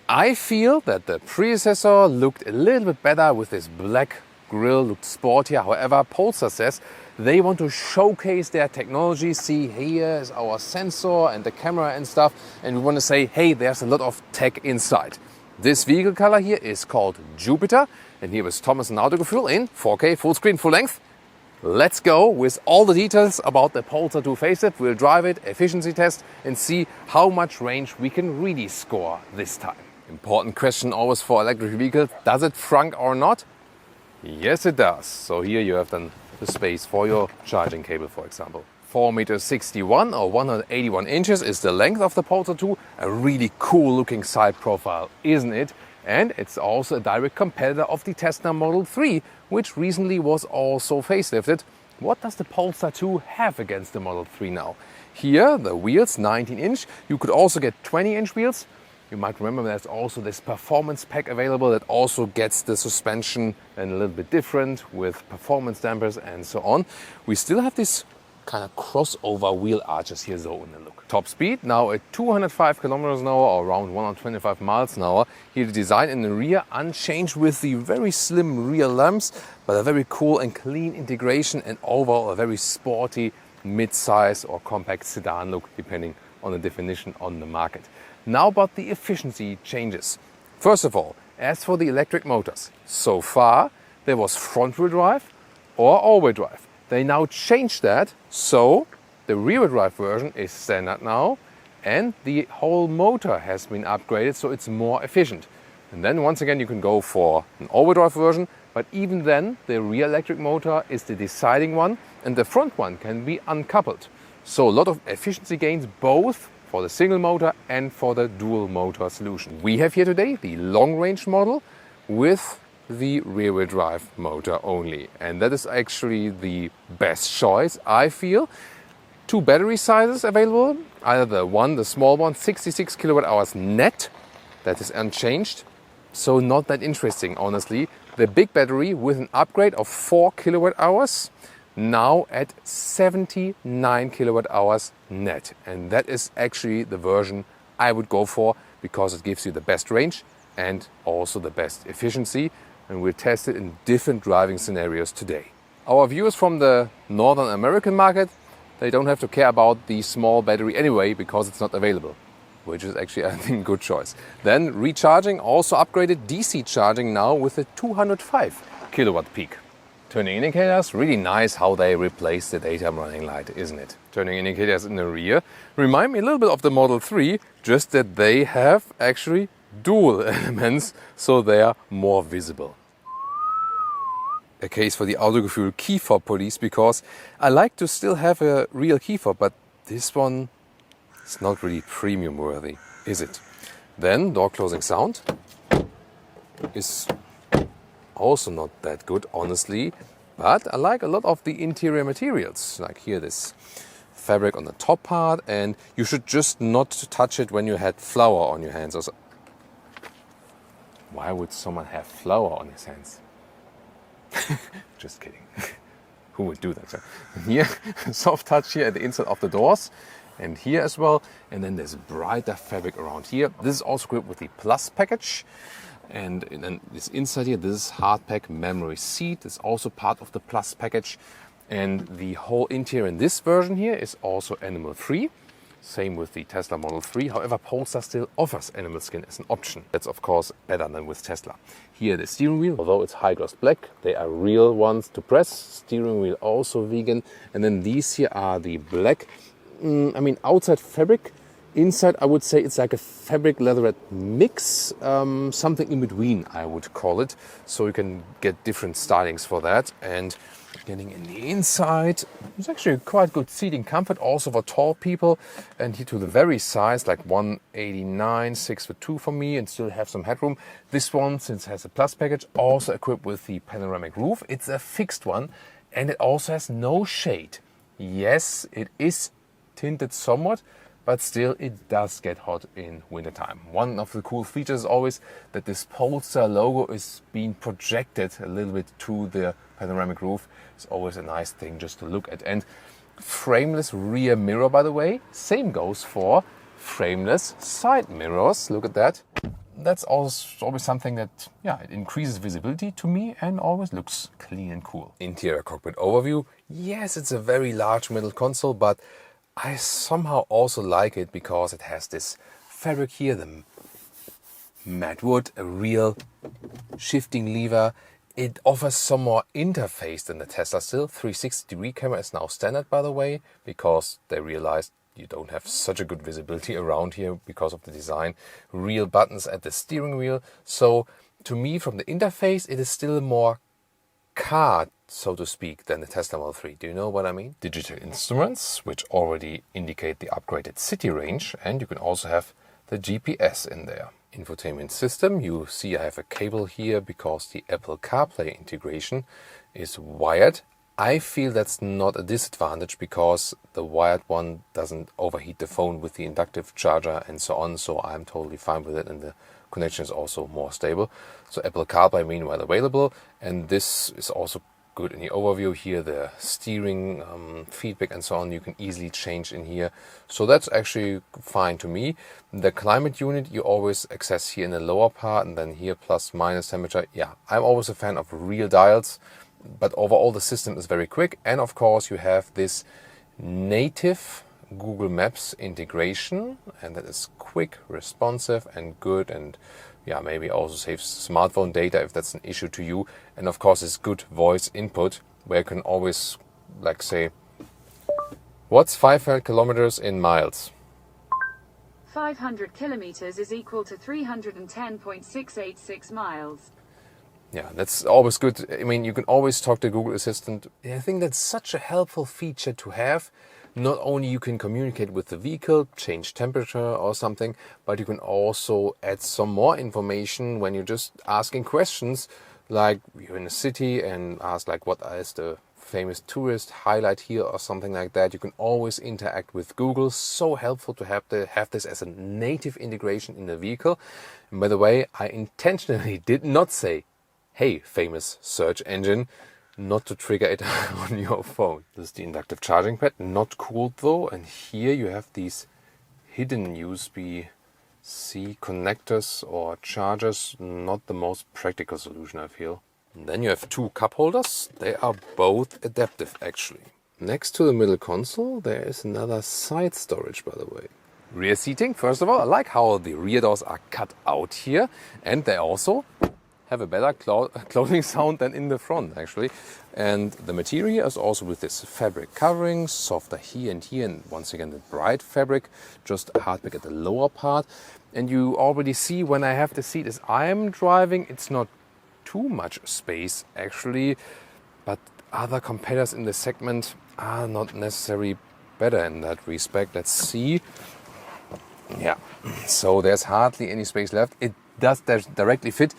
I feel that the predecessor looked a little bit better with this black grille, looked sportier. However, Polestar says they want to showcase their technology. See, here is our sensor and the camera and stuff. And we want to say, hey, there's a lot of tech inside. This vehicle color here is called Jupiter. And here is Thomas and Autogefühl in 4K, full screen, full length. Let's go with all the details about the Polestar 2 facelift. We'll drive it, efficiency test, and see how much range we can really score this time. Important question always for electric vehicles, does it frunk or not? Yes, it does. So here you have then the space for your charging cable, for example. 4.61 m or 181 inches is the length of the Polestar 2. A really cool looking side profile, isn't it? And it's also a direct competitor of the Tesla Model 3, which recently was also facelifted. What does the Polestar 2 have against the Model 3 now? Here, the wheels, 19-inch. You could also get 20-inch wheels. You might remember there's also this performance pack available that also gets the suspension and a little bit different with performance dampers and so on. We still have this kind of crossover wheel arches here though in the look. Top speed now at 205 kilometers an hour or around 125 miles an hour. Here the design in the rear unchanged with the very slim rear lamps, but a very cool and clean integration and overall a very sporty mid-size or compact sedan look depending on the definition on the market. Now about the efficiency changes. First of all, as for the electric motors, so far there was front-wheel drive or all-wheel drive. They now changed that, so the rear-wheel drive version is standard now and the whole motor has been upgraded so it's more efficient. And then once again you can go for an all-wheel drive version, but even then the rear electric motor is the deciding one and the front one can be uncoupled. So a lot of efficiency gains both for the single motor and for the dual motor solution. We have here today the long range model with the rear-wheel drive motor only. And that is actually the best choice, I feel. Two battery sizes available, either the small one, 66 kilowatt hours net, that is unchanged. So not that interesting, honestly. The big battery with an upgrade of 4 kilowatt hours, now at 79 kilowatt hours net. And that is actually the version I would go for because it gives you the best range and also the best efficiency. And we'll test it in different driving scenarios today. Our viewers from the Northern American market, they don't have to care about the small battery anyway because it's not available, which is actually, I think, a good choice. Then recharging, also upgraded DC charging now with a 205 kilowatt peak. Turning indicators, really nice how they replace the daytime running light, isn't it? Turning indicators in the rear remind me a little bit of the Model 3, just that they have actually dual elements, so they are more visible. A case for the Autogefühl key fob police, because I like to still have a real key fob, but this one is not really premium worthy, is it? Then door closing sound is also not that good, honestly, but I like a lot of the interior materials, like here this fabric on the top part, and you should just not touch it when you had flour on your hands. Also, why would someone have flour on his hands? Just kidding. Who would do that? So here, soft touch here at the inside of the doors and here as well. And then there's brighter fabric around here. This is also equipped with the Plus package. And then this inside here, this is hardpack memory seat. It's also part of the Plus package. And the whole interior in this version here is also animal free. Same with the Tesla Model 3. However, Polestar still offers animal skin as an option. That's of course better than with Tesla. Here the steering wheel, although it's high gloss black, they are real ones to press. Steering wheel also vegan. And then these here are the black, outside fabric. Inside I would say it's like a fabric leatherette mix, something in between I would call it. So you can get different stylings for that. And Getting in the inside, it's actually quite good seating comfort also for tall people, and here to the very size, like 189, 6'2" for me, and still have some headroom. This one, since it has a plus package, also equipped with the panoramic roof. It's a fixed one, and it also has no shade. Yes, it is tinted somewhat, but still it does get hot in wintertime. One of the cool features is always that this Polestar logo is being projected a little bit to the panoramic roof. It's always a nice thing just to look at. And frameless rear mirror, by the way, same goes for frameless side mirrors. Look at that. That's also always something that, yeah, it increases visibility to me and always looks clean and cool. Interior cockpit overview. Yes, it's a very large middle console, but I somehow also like it because it has this fabric here, the matte wood, a real shifting lever. It offers some more interface than the Tesla still. 360-degree camera is now standard, by the way, because they realized you don't have such a good visibility around here because of the design. Real buttons at the steering wheel. So to me, from the interface, it is still more car, so to speak, than the Tesla Model 3. Do you know what I mean? Digital instruments, which already indicate the upgraded city range, and you can also have the GPS in there. Infotainment system, you see I have a cable here because the Apple CarPlay integration is wired. I feel that's not a disadvantage because the wired one doesn't overheat the phone with the inductive charger and so on, so I'm totally fine with it, and the connection is also more stable. So Apple CarPlay meanwhile available, and this is also good in the overview here. The steering feedback and so on you can easily change in here, so that's actually fine to me. The climate unit you always access here in the lower part, and then here plus minus temperature. Yeah, I'm always a fan of real dials, but overall the system is very quick. And of course you have this native Google Maps integration, and that is quick, responsive and good, and yeah, maybe also saves smartphone data if that's an issue to you. And of course it's good voice input where you can always like say, what's 500 kilometers in miles? 500 kilometers is equal to 310.686 miles. Yeah, that's always good. I mean, you can always talk to Google Assistant. I think that's such a helpful feature to have. Not only you can communicate with the vehicle, change temperature or something, but you can also add some more information when you're just asking questions, like you're in a city and ask like, what is the famous tourist highlight here or something like that. You can always interact with Google. So helpful to have this as a native integration in the vehicle. And by the way, I intentionally did not say, hey, famous search engine, not to trigger it on your phone. This is the inductive charging pad, not cooled though. And here you have these hidden USB-C connectors or chargers. Not the most practical solution, I feel. And then you have two cup holders. They are both adaptive actually. Next to the middle console, there is another side storage, by the way. Rear seating, first of all, I like how the rear doors are cut out here, and they also have a better clothing sound than in the front actually. And the material is also with this fabric covering, softer here, and once again the bright fabric, just hardback at the lower part. And you already see when I have the seat as I'm driving, it's not too much space actually, but other competitors in the segment are not necessarily better in that respect. Let's see. Yeah, so there's hardly any space left. It does directly fit.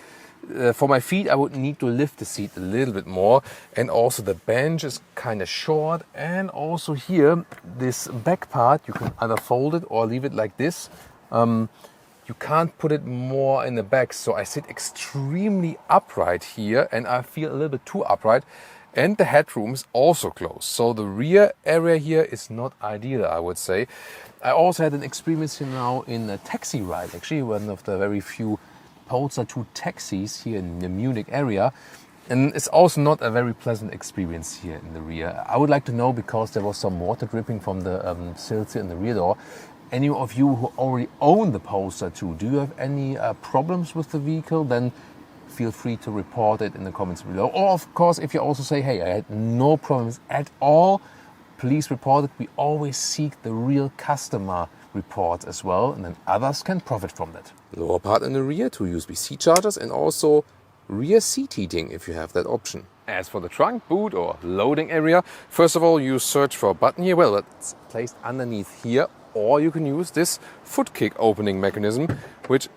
For my feet, I would need to lift the seat a little bit more, and also the bench is kind of short. And also here, this back part, you can either fold it or leave it like this. You can't put it more in the back, so I sit extremely upright here, and I feel a little bit too upright. And the headroom is also closed, so the rear area here is not ideal, I would say. I also had an experience here now in a taxi ride, actually one of the very few Polestar 2 taxis here in the Munich area, and it's also not a very pleasant experience here in the rear. I would like to know, because there was some water dripping from the sills in the rear door. Any of you who already own the Polestar 2, do you have any problems with the vehicle? Then feel free to report it in the comments below. Or of course, if you also say, hey, I had no problems at all, please report it. We always seek the real customer reports as well, and then others can profit from that. Lower part in the rear, two USB-C chargers, and also rear seat heating if you have that option. As for the trunk, boot or loading area, first of all you search for a button here. Well, it's placed underneath here, or you can use this foot kick opening mechanism, which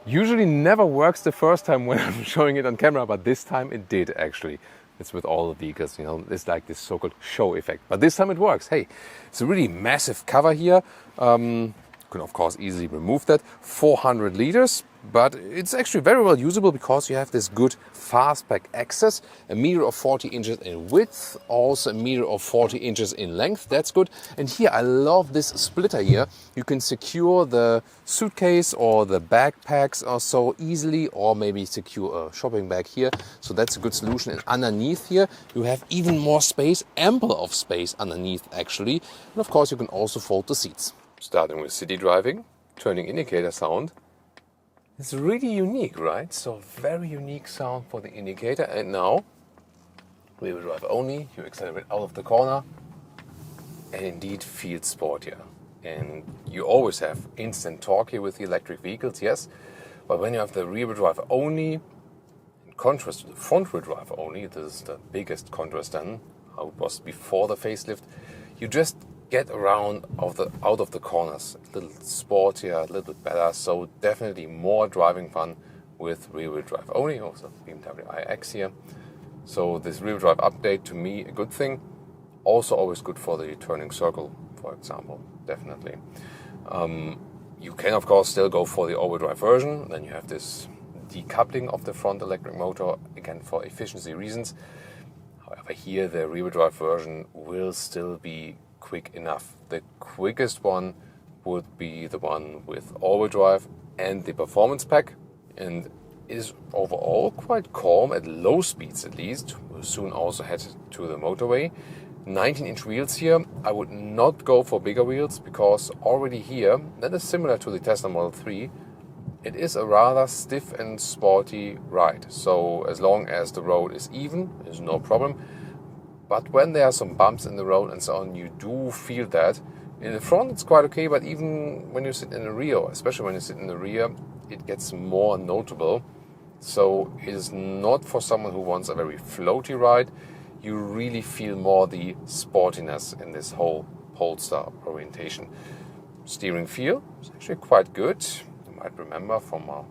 usually never works the first time when I'm showing it on camera, but this time it did actually. It's with all the vehicles, you know, it's like this so-called show effect. But this time it works. Hey, it's a really massive cover here. You can of course easily remove that. 400 liters, but it's actually very well usable because you have this good fastback access. 1 meter of 40 inches in width, also 1 meter of 40 inches in length. That's good. And here I love this splitter here. You can secure the suitcase or the backpacks or so easily, or maybe secure a shopping bag here. So that's a good solution. And underneath here you have even more space, ample of space underneath actually. And of course you can also fold the seats. Starting with city driving, turning indicator sound. It's really unique, right? So very unique sound for the indicator. And now, rear drive only, you accelerate out of the corner and indeed feel sportier. And you always have instant torque here with the electric vehicles, yes. But when you have the rear drive only, in contrast to the front wheel drive only, this is the biggest contrast then, how it was before the facelift, you just get around out of the corners, a little sportier, a little bit better. So definitely more driving fun with rear-wheel drive only. Also BMW iX here. So this rear drive update, to me, a good thing. Also always good for the turning circle, for example, definitely. You can of course still go for the all-wheel drive version. Then you have this decoupling of the front electric motor, again for efficiency reasons. However, here the rear drive version will still be quick enough. The quickest one would be the one with all-wheel drive and the performance pack, and is overall quite calm at low speeds at least. We'll soon also head to the motorway. 19-inch wheels here. I would not go for bigger wheels because already here, that is similar to the Tesla Model 3, it is a rather stiff and sporty ride. So as long as the road is even, there's no problem. But when there are some bumps in the road and so on, you do feel that. In the front it's quite okay, but even when you sit in the rear, especially when you sit in the rear, it gets more notable. So it is not for someone who wants a very floaty ride. You really feel more the sportiness in this whole Polestar orientation. Steering feel is actually quite good. You might remember from our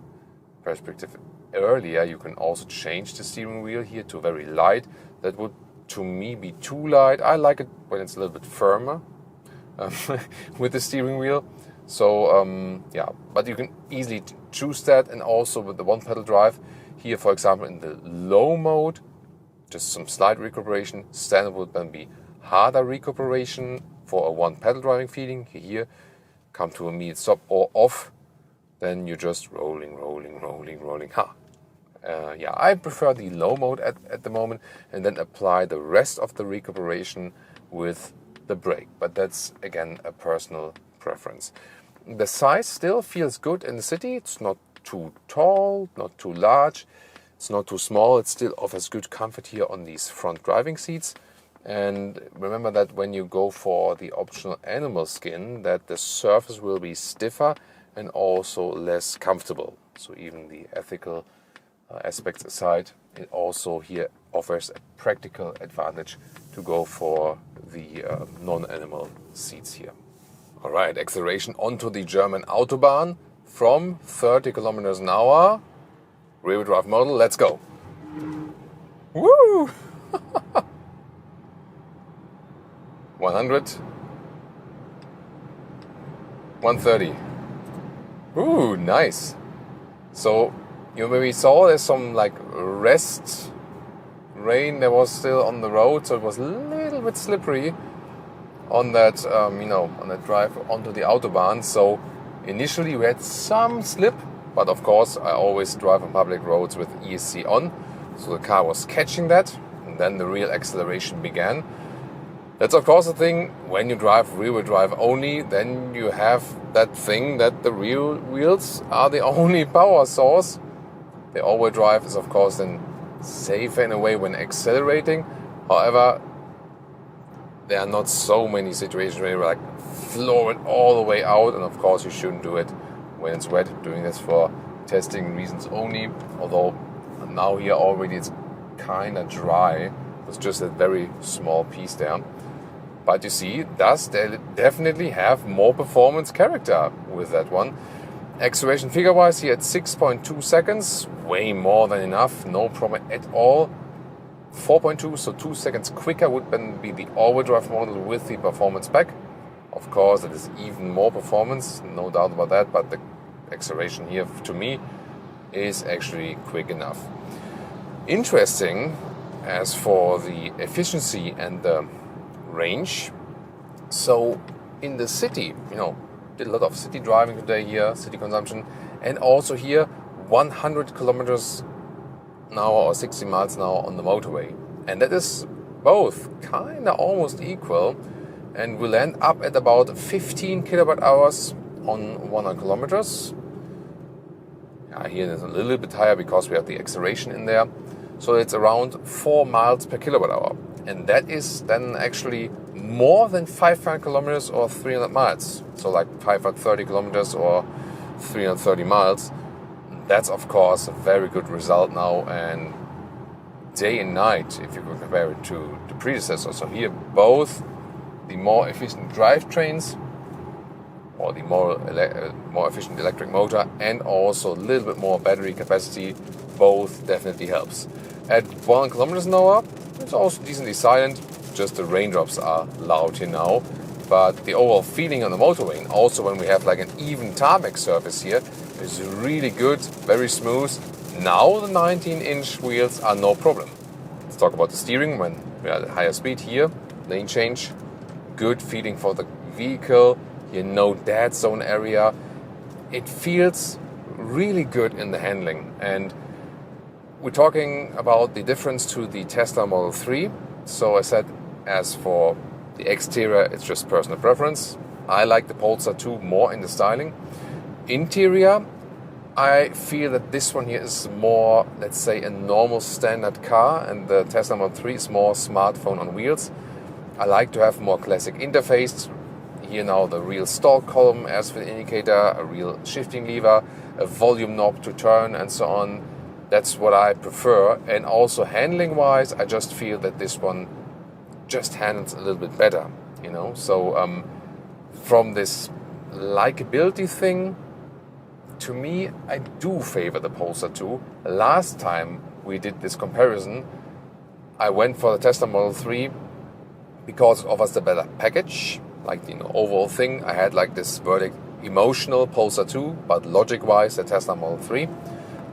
perspective earlier, you can also change the steering wheel here to very light. That would to me be too light. I like it when it's a little bit firmer with the steering wheel. So yeah, but you can easily choose that. And also with the one pedal drive here, for example, in the low mode, just some slight recuperation. Standard would then be harder recuperation for a one pedal driving feeling. Here, come to a immediate stop or off, then you're just rolling. Yeah, I prefer the low mode at the moment, and then apply the rest of the recuperation with the brake. But that's again a personal preference. The size still feels good in the city. It's not too tall, not too large. It's not too small. It still offers good comfort here on these front driving seats. And remember that when you go for the optional animal skin, that the surface will be stiffer and also less comfortable. So even the ethical aspects aside, it also here offers a practical advantage to go for the non-animal seats here. Alright, acceleration onto the German Autobahn from 30 kilometers an hour. Rear drive model, let's go. Woo! 100. 130. Ooh, nice. So you maybe saw there's some like rest rain that was still on the road, so it was a little bit slippery on that, on that drive onto the Autobahn. So initially we had some slip, but of course I always drive on public roads with ESC on, so the car was catching that, and then the real acceleration began. That's of course the thing, when you drive rear-wheel drive only, then you have that thing that the rear wheels are the only power source. The all-wheel drive is of course then safer in a way when accelerating. However, there are not so many situations where you like floor it all the way out, and of course you shouldn't do it when it's wet. Doing this for testing reasons only, although now here already it's kind of dry with just a very small piece there. But you see, it does definitely have more performance character with that one. Acceleration figure-wise here at 6.2 seconds, way more than enough, no problem at all. 4.2, so 2 seconds quicker would then be the all-wheel drive model with the performance pack. Of course, it is even more performance, no doubt about that, but the acceleration here, to me, is actually quick enough. Interesting, as for the efficiency and the range. So, in the city, did a lot of city driving today here, city consumption, and also here, 100 kilometers an hour or 60 miles an hour on the motorway. And that is both kind of almost equal, and we'll end up at about 15 kilowatt hours on 100 kilometers. Here it's a little bit higher because we have the acceleration in there. So it's around 4 miles per kilowatt hour. And that is then actually more than 500 kilometers or 300 miles. So like 530 kilometers or 330 miles. That's of course a very good result now, and day and night if you compare it to the predecessor. So here both the more efficient drivetrains or the more efficient electric motor and also a little bit more battery capacity, both definitely helps. At 100 kilometers an hour, it's also decently silent, just the raindrops are loud here now. But the overall feeling on the motorway, and also when we have like an even tarmac surface here, is really good, very smooth. Now the 19-inch wheels are no problem. Let's talk about the steering when we are at higher speed here. Lane change, good feeling for the vehicle. No dead zone area. It feels really good in the handling. And we're talking about the difference to the Tesla Model 3. So I said, as for the exterior, it's just personal preference. I like the Polestar 2 more in the styling. Interior, I feel that this one here is more, let's say, a normal standard car, and the Tesla Model 3 is more smartphone on wheels. I like to have more classic interface. Here now the real stall column as for the indicator, a real shifting lever, a volume knob to turn and so on. That's what I prefer. And also handling wise, I just feel that this one just handles a little bit better, So from this likability thing, to me, I do favor the Polestar 2. Last time we did this comparison, I went for the Tesla Model 3 because it offers the better package. Like the overall thing, I had like this verdict emotional Polestar 2, but logic-wise, the Tesla Model 3.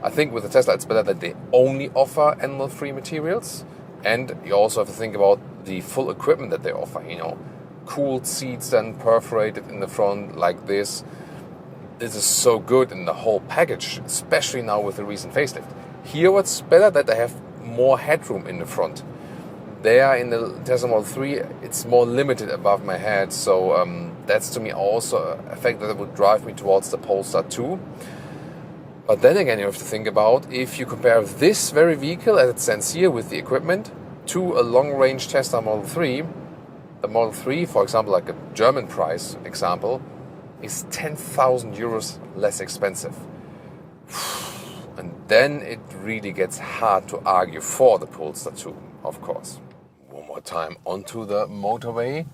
I think with the Tesla, it's better that they only offer animal-free materials, and you also have to think about the full equipment that they offer. Cooled seats then perforated in the front like this. This is so good in the whole package, especially now with the recent facelift. Here, what's better that they have more headroom in the front. There in the Tesla Model 3, it's more limited above my head, so that's to me also a fact that would drive me towards the Polestar 2. But then again, you have to think about, if you compare this very vehicle as it stands here with the equipment to a long-range Tesla Model 3, the Model 3, for example, like a German price example, is 10,000 euros less expensive. And then it really gets hard to argue for the Polestar 2, of course. One more time onto the motorway.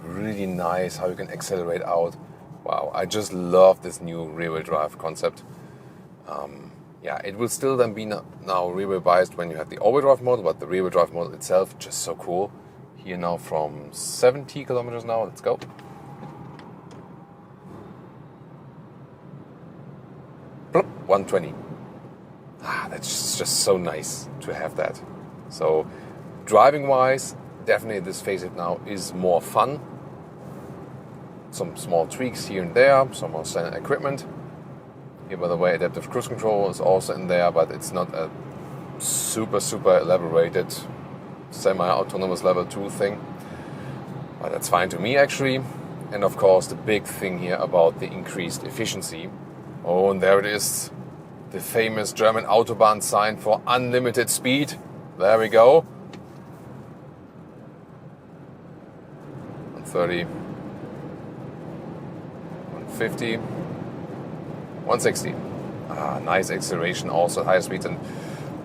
Really nice how you can accelerate out. Wow, I just love this new rear-wheel drive concept. It will still then be now rear-wheel biased when you have the all-wheel drive model, but the rear-wheel drive model itself, just so cool. Here now from 70 kilometers an hour, let's go. Plop, 120. That's just so nice to have that. So, driving-wise, definitely this facelift now is more fun. Some small tweaks here and there, some more standard equipment. Here, by the way, adaptive cruise control is also in there, but it's not a super elaborated semi-autonomous level 2 thing. But that's fine to me, actually. And of course, the big thing here about the increased efficiency. Oh, and there it is. The famous German Autobahn sign for unlimited speed. There we go. 130, 150, 160. Nice acceleration also at higher speeds. And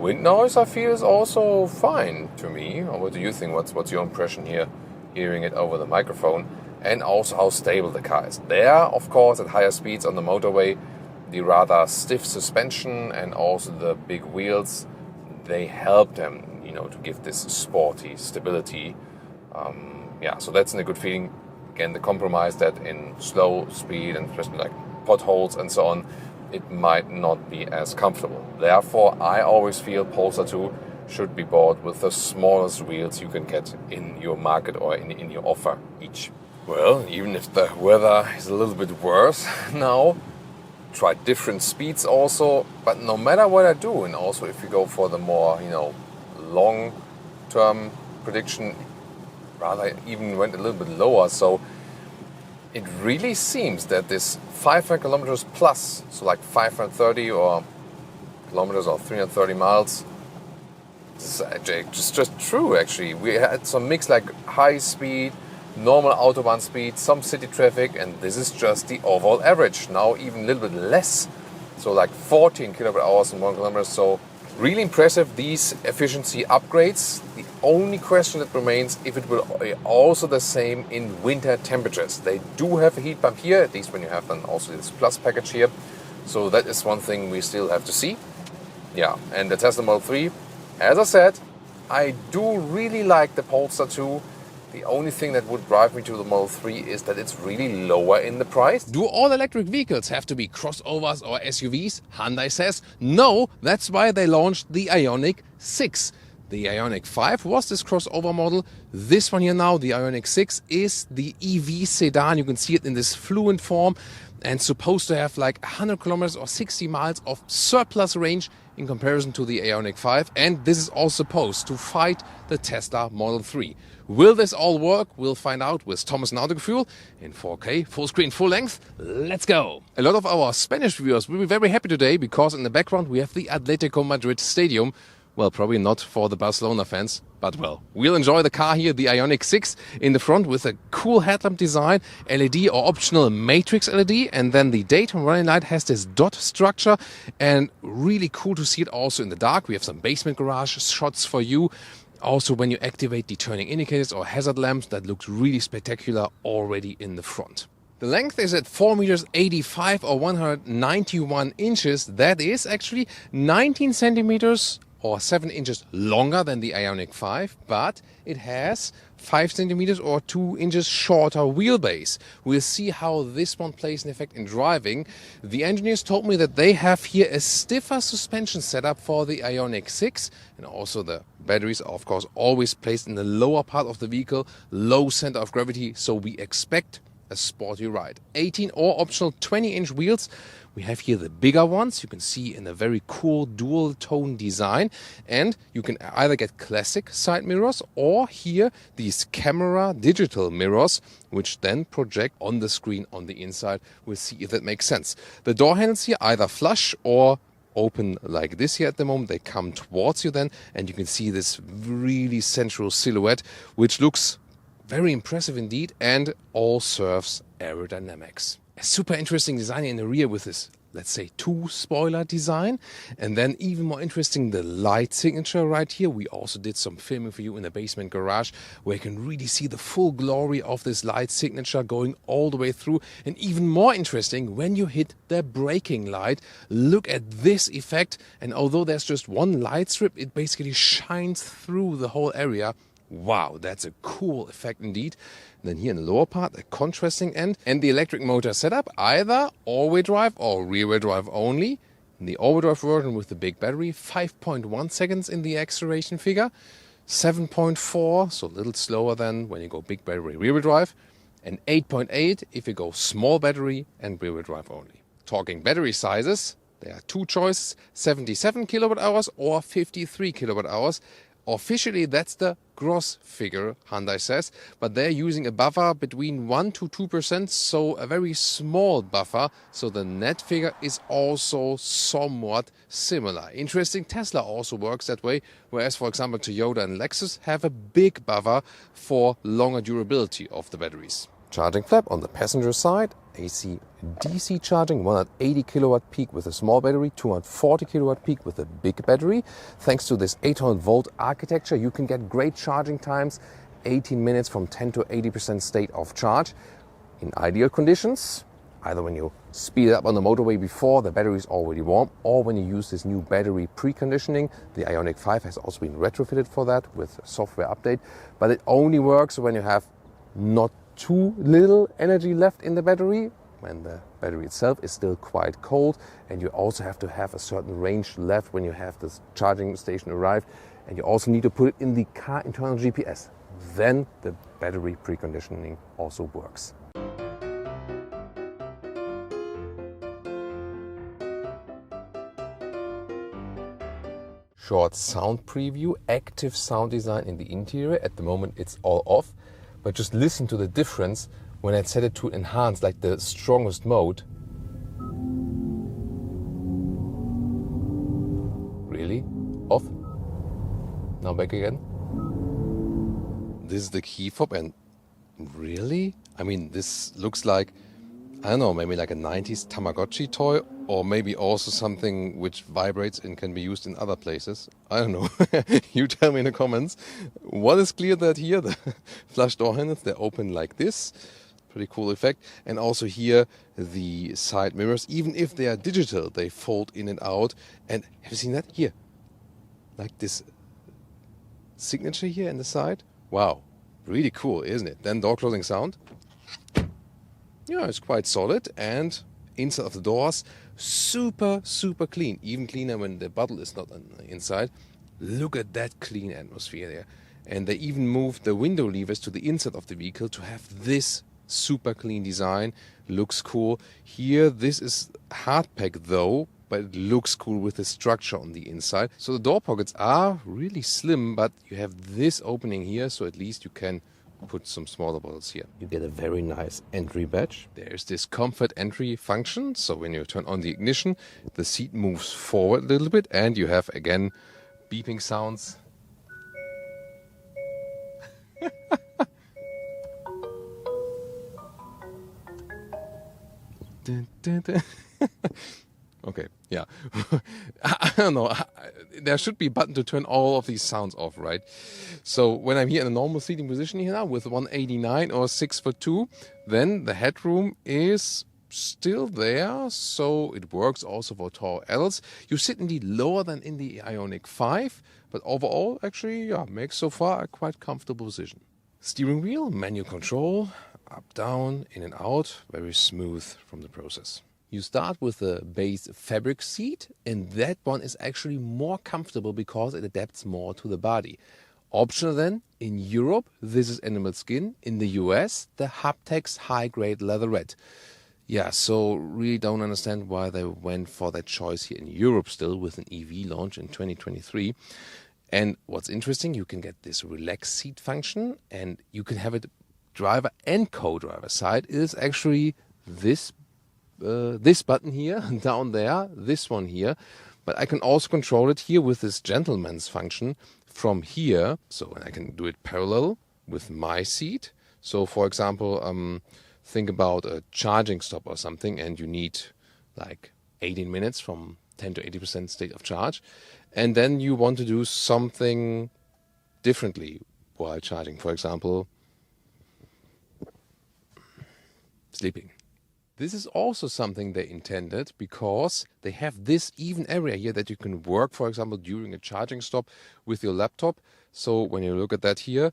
Wind noise, I feel, is also fine to me. Or what do you think? What's your impression here, hearing it over the microphone? And also how stable the car is. There, of course, at higher speeds on the motorway, the rather stiff suspension and also the big wheels, they help them, to give this sporty stability. So that's a good feeling. Again, the compromise that in slow speed and especially like potholes and so on, it might not be as comfortable. Therefore, I always feel Polestar 2 should be bought with the smallest wheels you can get in your market or in your offer each. Well, even if the weather is a little bit worse now, try different speeds also, but no matter what I do, and also if you go for the more, long-term prediction, rather even went a little bit lower, so it really seems that this 500 kilometers plus, so like 530 or kilometers or 330 miles, this is just true actually. We had some mix like high speed, normal autobahn speed, some city traffic, and this is just the overall average. Now even a little bit less, so like 14 kilowatt hours in 1 kilometer. So really impressive, these efficiency upgrades. The only question that remains, if it will be also the same in winter temperatures. They do have a heat pump here, at least when you have then also this plus package here. So that is one thing we still have to see. Yeah, and the Tesla Model 3, as I said, I do really like the Polestar 2. The only thing that would drive me to the Model 3 is that it's really lower in the price. Do all electric vehicles have to be crossovers or SUVs? Hyundai says no, that's why they launched the Ioniq 6. The Ioniq 5 was this crossover model. This one here now, the Ioniq 6, is the EV sedan. You can see it in this fluent form and supposed to have like 100 kilometers or 60 miles of surplus range in comparison to the Ioniq 5. And this is all supposed to fight the Tesla Model 3. Will this all work? We'll find out with Thomas and Autogefühl in 4K, full screen, full length. Let's go! A lot of our Spanish viewers will be very happy today because in the background we have the Atletico Madrid stadium. Well, probably not for the Barcelona fans, but well, we'll enjoy the car here, the Ioniq 6 in the front with a cool headlamp design, LED or optional matrix LED, and then the daytime running light has this dot structure, and really cool to see it also in the dark. We have some basement garage shots for you. Also, when you activate the turning indicators or hazard lamps, that looks really spectacular already in the front. The length is at 4 meters 85 or 191 inches. That is actually 19 centimeters or 7 inches longer than the Ioniq 5, but it has 5 centimeters or 2 inches shorter wheelbase. We'll see how this one plays an effect in driving. The engineers told me that they have here a stiffer suspension setup for the Ioniq 6, and also the batteries are of course always placed in the lower part of the vehicle, low center of gravity, so we expect a sporty ride. 18 or optional 20-inch wheels. We have here the bigger ones, you can see in a very cool dual tone design, and you can either get classic side mirrors or here these camera digital mirrors which then project on the screen on the inside. We'll see if that makes sense. The door handles here either flush or open like this here at the moment. They come towards you then, and you can see this really central silhouette which looks very impressive indeed and all serves aerodynamics. A super interesting design in the rear with this, let's say, 2-spoiler design. And then even more interesting, the light signature right here. We also did some filming for you in the basement garage where you can really see the full glory of this light signature going all the way through. And even more interesting, when you hit the braking light, look at this effect. And although there's just one light strip, it basically shines through the whole area. Wow, that's a cool effect indeed. And then here in the lower part, a contrasting end. And the electric motor setup, either all-wheel drive or rear-wheel drive only. In the all-wheel drive version with the big battery, 5.1 seconds in the acceleration figure. 7.4, so a little slower than when you go big battery rear-wheel drive. And 8.8 if you go small battery and rear-wheel drive only. Talking battery sizes, there are two choices, 77 kilowatt hours or 53 kilowatt hours. Officially, that's the gross figure, Hyundai says, but they're using a buffer between 1 to 2%, so a very small buffer, so the net figure is also somewhat similar. Interesting, Tesla also works that way, whereas, for example, Toyota and Lexus have a big buffer for longer durability of the batteries. Charging flap on the passenger side AC DC charging, 180 kilowatt peak with a small battery, 240 kilowatt peak with a big battery. Thanks to this 800 volt architecture, you can get great charging times, 18 minutes from 10 to 80% state of charge. In ideal conditions, either when you speed it up on the motorway before the battery is already warm, or when you use this new battery preconditioning. The Ioniq 5 has also been retrofitted for that with a software update, but it only works when you have not too little energy left in the battery, when the battery itself is still quite cold, and you also have to have a certain range left when you have this charging station arrive, and you also need to put it in the car internal GPS. Then the battery preconditioning also works. Short sound preview, active sound design in the interior. At the moment it's all off, but just listen to the difference when I set it to enhance, like the strongest mode. Really? Off? Now back again. This is the key fob, and really? I mean, this looks like, I don't know, maybe like a 90s Tamagotchi toy, or maybe also something which vibrates and can be used in other places. I don't know. You tell me in the comments. What is clear that here, the flush door handles, they're open like this. Pretty cool effect. And also here, the side mirrors, even if they are digital, they fold in and out. And have you seen that? Here. Like this signature here in the side. Wow. Really cool, isn't it? Then door closing sound. Yeah, it's quite solid, and inside of the doors, super clean. Even cleaner when the bottle is not on the inside. Look at that clean atmosphere there. And they even moved the window levers to the inside of the vehicle to have this super clean design. Looks cool. Here, this is hard pack though, but it looks cool with the structure on the inside. So the door pockets are really slim, but you have this opening here, so at least you can put some smaller bottles here. You get a very nice entry badge. There's this comfort entry function, so when you turn on the ignition, the seat moves forward a little bit, and you have again beeping sounds. Dun, dun, dun. Okay, yeah. I don't know. There should be a button to turn all of these sounds off, right? So when I'm here in a normal seating position here now with 189 or 6'2", then the headroom is still there, so it works also for tall adults. You sit indeed lower than in the Ioniq 5, but overall, actually, yeah, makes so far a quite comfortable position. Steering wheel, manual control, up, down, in and out, very smooth from the process. You start with a base fabric seat, and that one is actually more comfortable because it adapts more to the body. Optional then, in Europe, this is animal skin. In the US, the Haptex high-grade leatherette. Yeah, so really don't understand why they went for that choice here in Europe still with an EV launch in 2023. And what's interesting, you can get this relax seat function, and you can have it driver and co-driver side. It is actually this button here, down there, this one here. But I can also control it here with this gentleman's function from here. So I can do it parallel with my seat. So for example, think about a charging stop or something, and you need like 18 minutes from 10 to 80% state of charge. And then you want to do something differently while charging. For example, sleeping. This is also something they intended because they have this even area here that you can work, for example, during a charging stop with your laptop. So when you look at that here,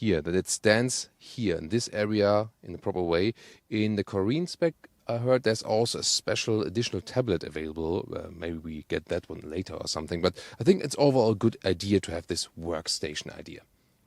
that it stands here in this area in the proper way. In the Korean spec, I heard there's also a special additional tablet available. Maybe we get that one later or something. But I think it's overall a good idea to have this workstation idea.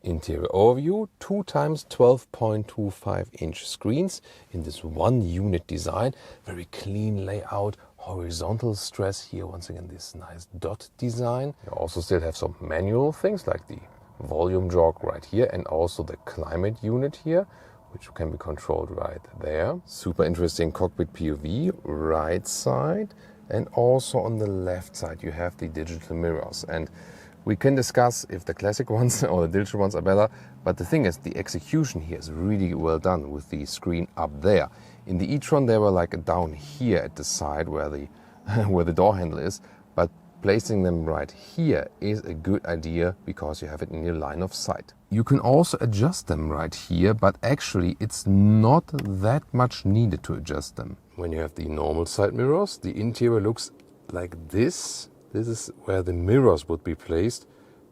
Interior overview, 2x 12.25 inch screens in this one unit design. Very clean layout, horizontal stress here. Once again, this nice dot design. You also still have some manual things like the volume jog right here, and also the climate unit here, which can be controlled right there. Super interesting cockpit POV, right side, and also on the left side you have the digital mirrors. And We can discuss if the classic ones or the digital ones are better, but the thing is, the execution here is really well done with the screen up there. In the e-tron, they were like down here at the side where the where the door handle is, but placing them right here is a good idea because you have it in your line of sight. You can also adjust them right here, but actually it's not that much needed to adjust them. When you have the normal side mirrors, the interior looks like this. This is where the mirrors would be placed,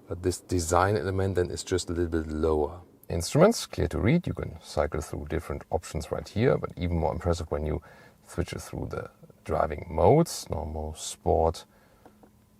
but this design element then is just a little bit lower. Instruments, clear to read. You can cycle through different options right here, but even more impressive when you switch it through the driving modes, normal, sport,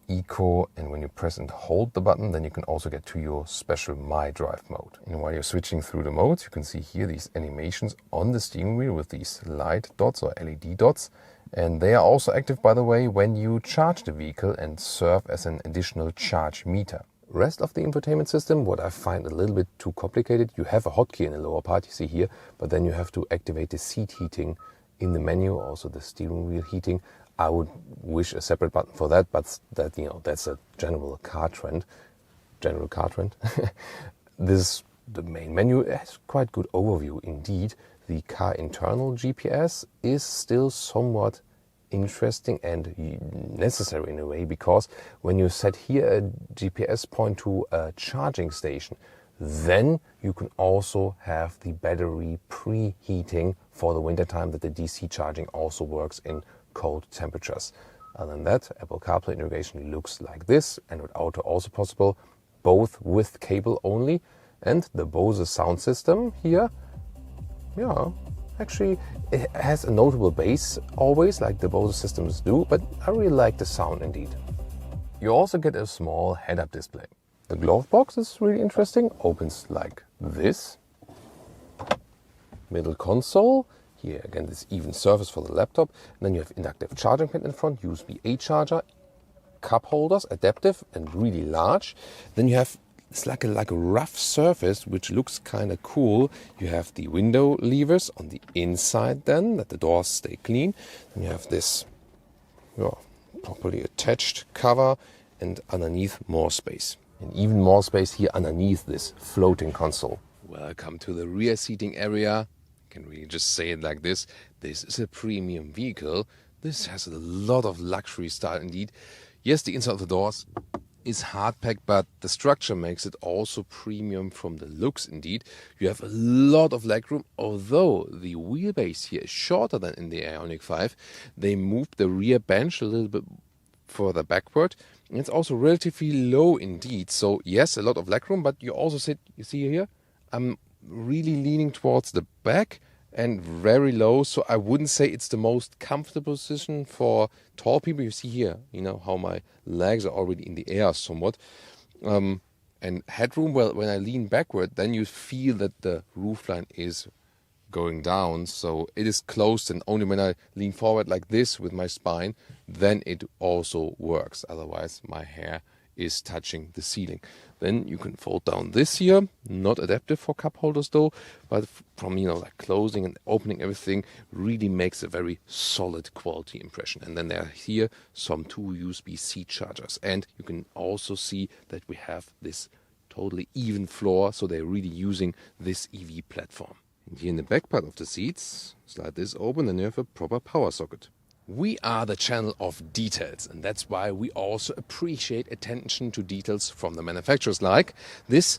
eco, and when you press and hold the button, then you can also get to your special My Drive mode. And while you're switching through the modes, you can see here these animations on the steering wheel with these light dots or LED dots. And they are also active, by the way, when you charge the vehicle and serve as an additional charge meter. Rest of the infotainment system, what I find a little bit too complicated, you have a hotkey in the lower part, you see here, but then you have to activate the seat heating in the menu, also the steering wheel heating. I would wish a separate button for that, but that, you know, that's a general car trend. This, the main menu, has quite good overview indeed. The car internal GPS is still somewhat interesting and necessary in a way, because when you set here a GPS point to a charging station, then you can also have the battery preheating for the winter time, that the DC charging also works in cold temperatures. Other than that, Apple CarPlay integration looks like this, and with Auto also possible, both with cable only. And the Bose sound system here, yeah, actually it has a notable bass always, like the Bose systems do, but I really like the sound indeed. You also get a small head-up display. The glove box is really interesting, opens like this. Middle console, here again this even surface for the laptop. And then you have inductive charging pin in front, USB-A charger, cup holders, adaptive and really large. Then you have, it's like a rough surface, which looks kind of cool. You have the window levers on the inside then, that the doors stay clean. Then you have this properly attached cover, and underneath more space. And even more space here underneath this floating console. Welcome to the rear seating area. Can really just say it like this. This is a premium vehicle. This has a lot of luxury style indeed. Yes, the inside of the doors is hard-packed, but the structure makes it also premium from the looks indeed. You have a lot of legroom, although the wheelbase here is shorter than in the Ioniq 5. They moved the rear bench a little bit further backward. And it's also relatively low indeed. So yes, a lot of legroom, but you also sit, you see here, I'm really leaning towards the back and very low, so I wouldn't say it's the most comfortable position for tall people. You see here, you know, how my legs are already in the air somewhat. And headroom, well, when I lean backward, then you feel that the roofline is going down, so it is closed, and only when I lean forward like this with my spine, then it also works. Otherwise, my hair is touching the ceiling. Then you can fold down this here, not adaptive for cup holders though, but from, you know, like closing and opening everything really makes a very solid quality impression. And then there are here some 2 USB-C chargers, and you can also see that we have this totally even floor, so they're really using this EV platform. And here in the back part of the seats, slide this open and you have a proper power socket. We are the channel of details, and that's why we also appreciate attention to details from the manufacturers, like this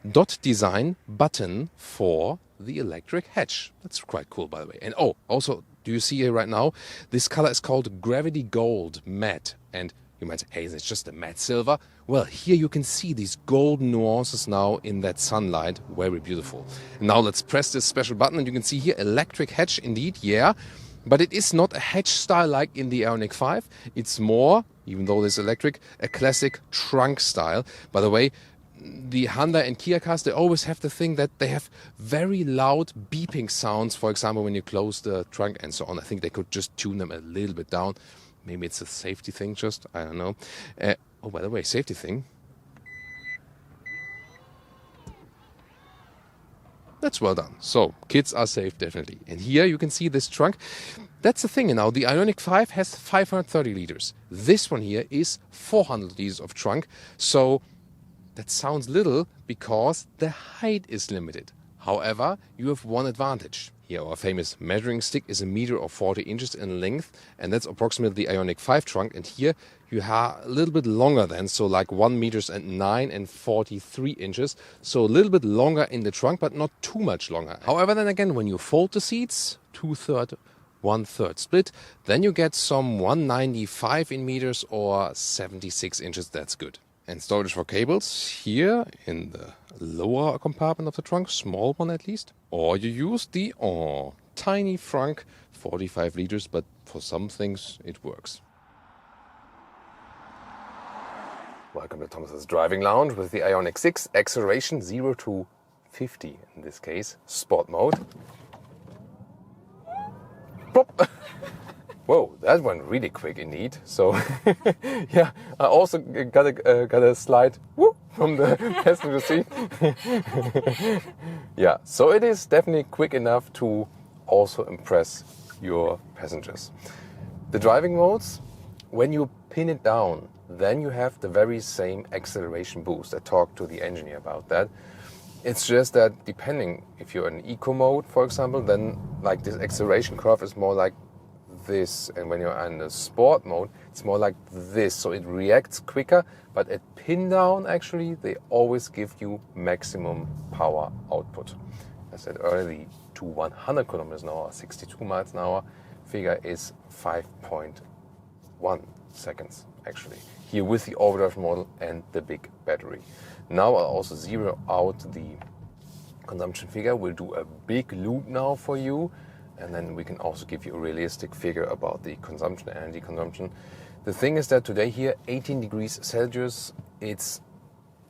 dot design button for the electric hatch. That's quite cool, by the way. And oh, also, do you see here right now, this color is called Gravity Gold Matte. And you might say, hey, it's just a matte silver. Well, here you can see these golden nuances now in that sunlight. Very beautiful. And now let's press this special button, and you can see here electric hatch indeed, yeah. But it is not a hatch style like in the Ioniq 5. It's more, even though it's electric, a classic trunk style. By the way, the Hyundai and Kia cars, they always have the thing that they have very loud beeping sounds, for example, when you close the trunk and so on. I think they could just tune them a little bit down. Maybe it's a safety thing just, I don't know. Oh, by the way, safety thing. That's well done. So, kids are safe, definitely. And here you can see this trunk. That's the thing, the Ioniq 5 has 530 liters. This one here is 400 liters of trunk, so that sounds little because the height is limited. However, you have one advantage. Here our famous measuring stick is 1 meter or 40 inches in length, and that's approximately the Ioniq 5 trunk, and here you have a little bit longer than, so like 1 meters and 9 and 43 inches, so a little bit longer in the trunk, but not too much longer. However, then again, when you fold the seats, 2/3, 1/3 split, then you get some 195 in meters or 76 inches, that's good. And storage for cables here in the lower compartment of the trunk, small one at least. Or you use the tiny frunk, 45 liters, but for some things it works. Welcome to Thomas's driving lounge with the Ioniq 6, acceleration 0 to 50 in this case, sport mode. Plop. Whoa, that went really quick indeed. So, yeah, I also got a slide from the passenger seat. Yeah, so it is definitely quick enough to also impress your passengers. The driving modes, when you pin it down, then you have the very same acceleration boost. I talked to the engineer about that. It's just that depending, if you're in eco mode, for example, then like this acceleration curve is more like this, and when you're in the sport mode, it's more like this, so it reacts quicker, but at pin down, actually, they always give you maximum power output. As I said earlier, to 100 kilometers an hour, 62 miles an hour, figure is 5.1 seconds, actually, here with the overdrive model and the big battery. Now I'll also zero out the consumption figure. We'll do a big loop now for you, and then we can also give you a realistic figure about the consumption, energy consumption. The thing is that today here, 18 degrees Celsius, it's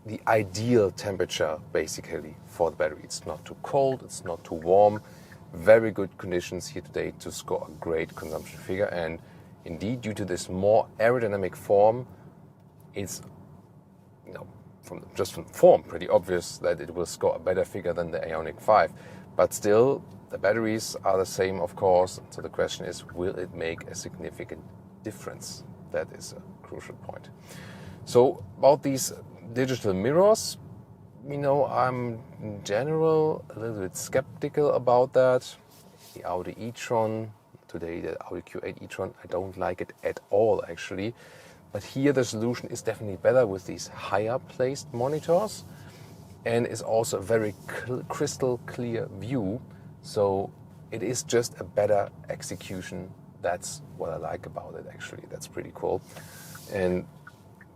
the ideal temperature basically for the battery. It's not too cold, it's not too warm. Very good conditions here today to score a great consumption figure. And indeed, due to this more aerodynamic form, it's from form pretty obvious that it will score a better figure than the Ioniq 5. But still, the batteries are the same, of course, so the question is, will it make a significant difference? That is a crucial point. So about these digital mirrors, I'm in general a little bit skeptical about that. The Audi e-tron, today the Audi Q8 e-tron, I don't like it at all actually. But here the solution is definitely better with these higher placed monitors, and is also a very crystal clear view. So it is just a better execution. That's what I like about it actually. That's pretty cool. And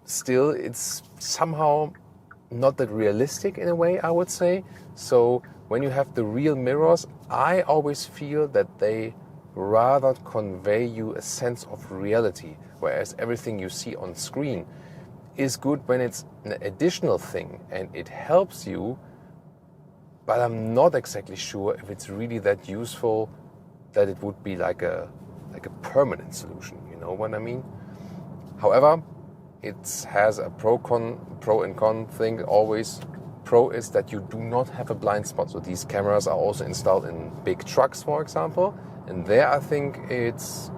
still it's somehow not that realistic in a way, I would say. So when you have the real mirrors, I always feel that they rather convey you a sense of reality, whereas everything you see on screen is good when it's an additional thing and it helps you, but I'm not exactly sure if it's really that useful that it would be like a permanent solution, you know what I mean? However, it has a pro and con thing always. Pro is that you do not have a blind spot, so these cameras are also installed in big trucks, for example, and there I think it's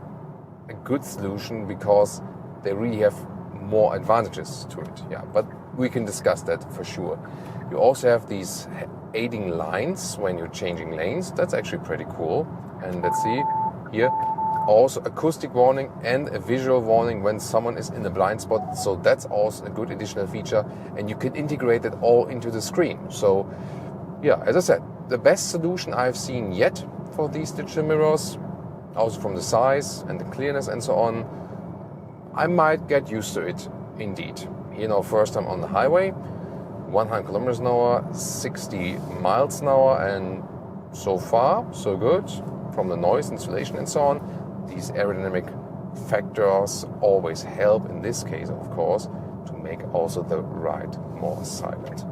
a good solution because they really have more advantages to it. Yeah, but we can discuss that for sure. You also have these aiding lines when you're changing lanes. That's actually pretty cool. And let's see here, also acoustic warning and a visual warning when someone is in the blind spot. So that's also a good additional feature, and you can integrate it all into the screen. So yeah, as I said, the best solution I've seen yet for these digital mirrors, also from the size and the clearness and so on. I might get used to it indeed. First I'm on the highway, 100 kilometers an hour, 60 miles an hour, and so far so good from the noise insulation and so on. These aerodynamic factors always help in this case, of course, to make also the ride more silent.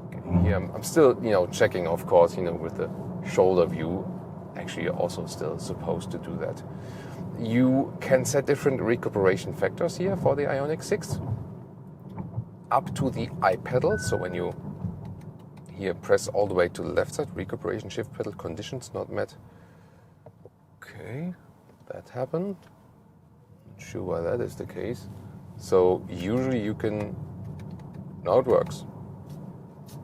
Okay, here I'm still checking, of course, with the shoulder view. Actually, you're also still supposed to do that. You can set different recuperation factors here for the Ioniq 6 up to the I pedal. So when you here press all the way to the left side, recuperation shift pedal conditions not met. Okay, that happened. Not sure why that is the case. So usually you can... Now it works.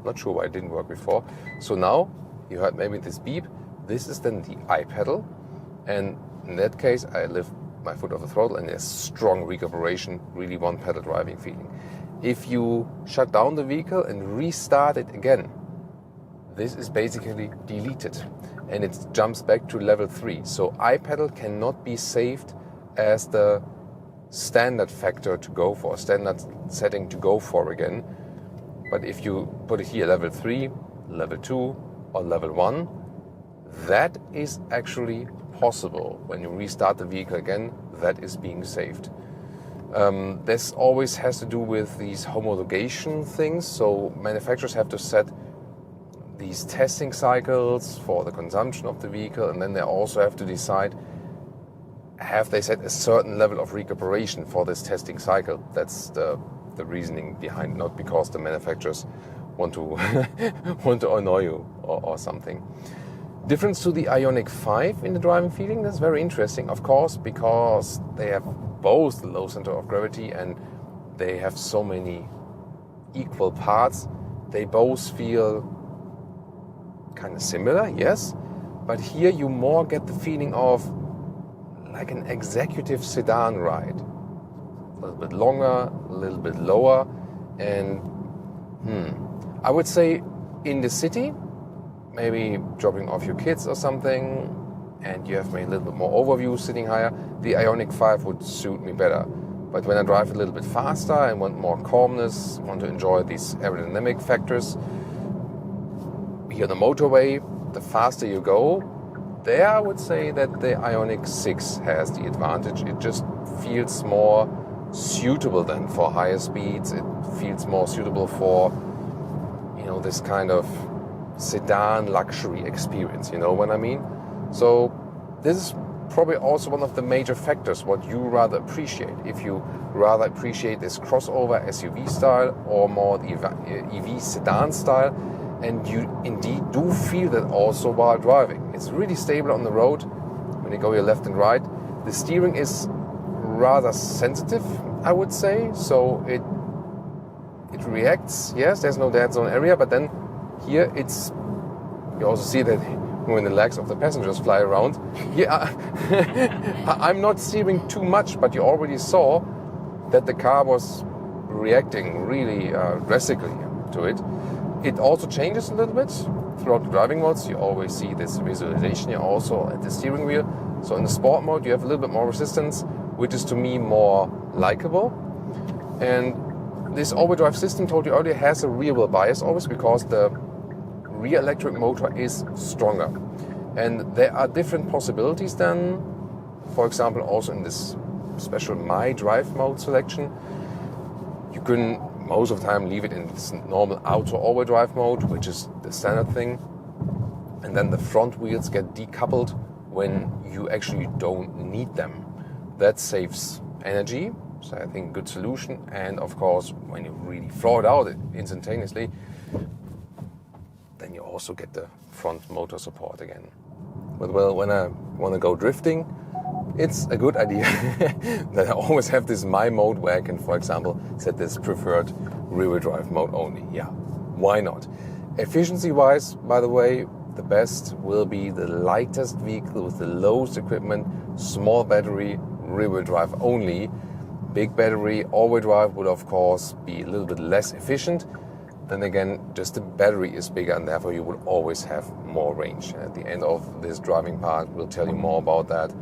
Not sure why it didn't work before. So now you heard maybe this beep. This is then the I pedal. And in that case, I lift my foot off the throttle and there's strong recuperation, really one pedal driving feeling. If you shut down the vehicle and restart it again, this is basically deleted and it jumps back to level 3. So I pedal cannot be saved as the standard factor to go for, standard setting to go for again. But if you put it here, level 3, level 2 or level 1, that is actually possible. When you restart the vehicle again, that is being saved. This always has to do with these homologation things. So manufacturers have to set these testing cycles for the consumption of the vehicle, and then they also have to decide, have they set a certain level of recuperation for this testing cycle? That's the reasoning behind, not because the manufacturers want to want to annoy you or something. Difference to the Ioniq 5 in the driving feeling, that's very interesting, of course, because they have both the low center of gravity and they have so many equal parts. They both feel kind of similar, yes, but here you more get the feeling of like an executive sedan ride. A little bit longer, a little bit lower, and I would say in the city, maybe dropping off your kids or something, and you have maybe a little bit more overview sitting higher, the Ioniq 5 would suit me better. But when I drive a little bit faster and want more calmness, want to enjoy these aerodynamic factors, here on the motorway, the faster you go, there I would say that the Ioniq 6 has the advantage. It just feels more suitable then for higher speeds. It feels more suitable for, you know, this kind of sedan luxury experience, you know what I mean? So this is probably also one of the major factors what you rather appreciate. If you rather appreciate this crossover SUV style or more the EV sedan style, and you indeed do feel that also while driving. It's really stable on the road when you go your left and right. The steering is rather sensitive, I would say, so it reacts. Yes, there's no dead zone area, but then here it's, you also see that when the legs of the passengers fly around. Yeah, I'm not steering too much, but you already saw that the car was reacting really drastically to it. It also changes a little bit throughout the driving modes. You always see this visualization here also at the steering wheel. So in the sport mode, you have a little bit more resistance, which is to me more likable. And this all-wheel drive system, told you earlier, has a rear wheel bias always because the rear electric motor is stronger. And there are different possibilities then. For example, also in this special My Drive mode selection, you can most of the time leave it in this normal auto all-wheel drive mode, which is the standard thing. And then the front wheels get decoupled when you actually don't need them. That saves energy, so I think good solution. And of course, when you really floor it out instantaneously, then you also get the front motor support again. But well, when I want to go drifting, it's a good idea that I always have this My mode where I can, for example, set this preferred rear-wheel drive mode only. Yeah, why not? Efficiency-wise, by the way, the best will be the lightest vehicle with the lowest equipment, small battery, rear-wheel drive only. Big battery, all-wheel drive would of course be a little bit less efficient. Then again, just the battery is bigger and therefore you will always have more range. At the end of this driving part, we'll tell you more about that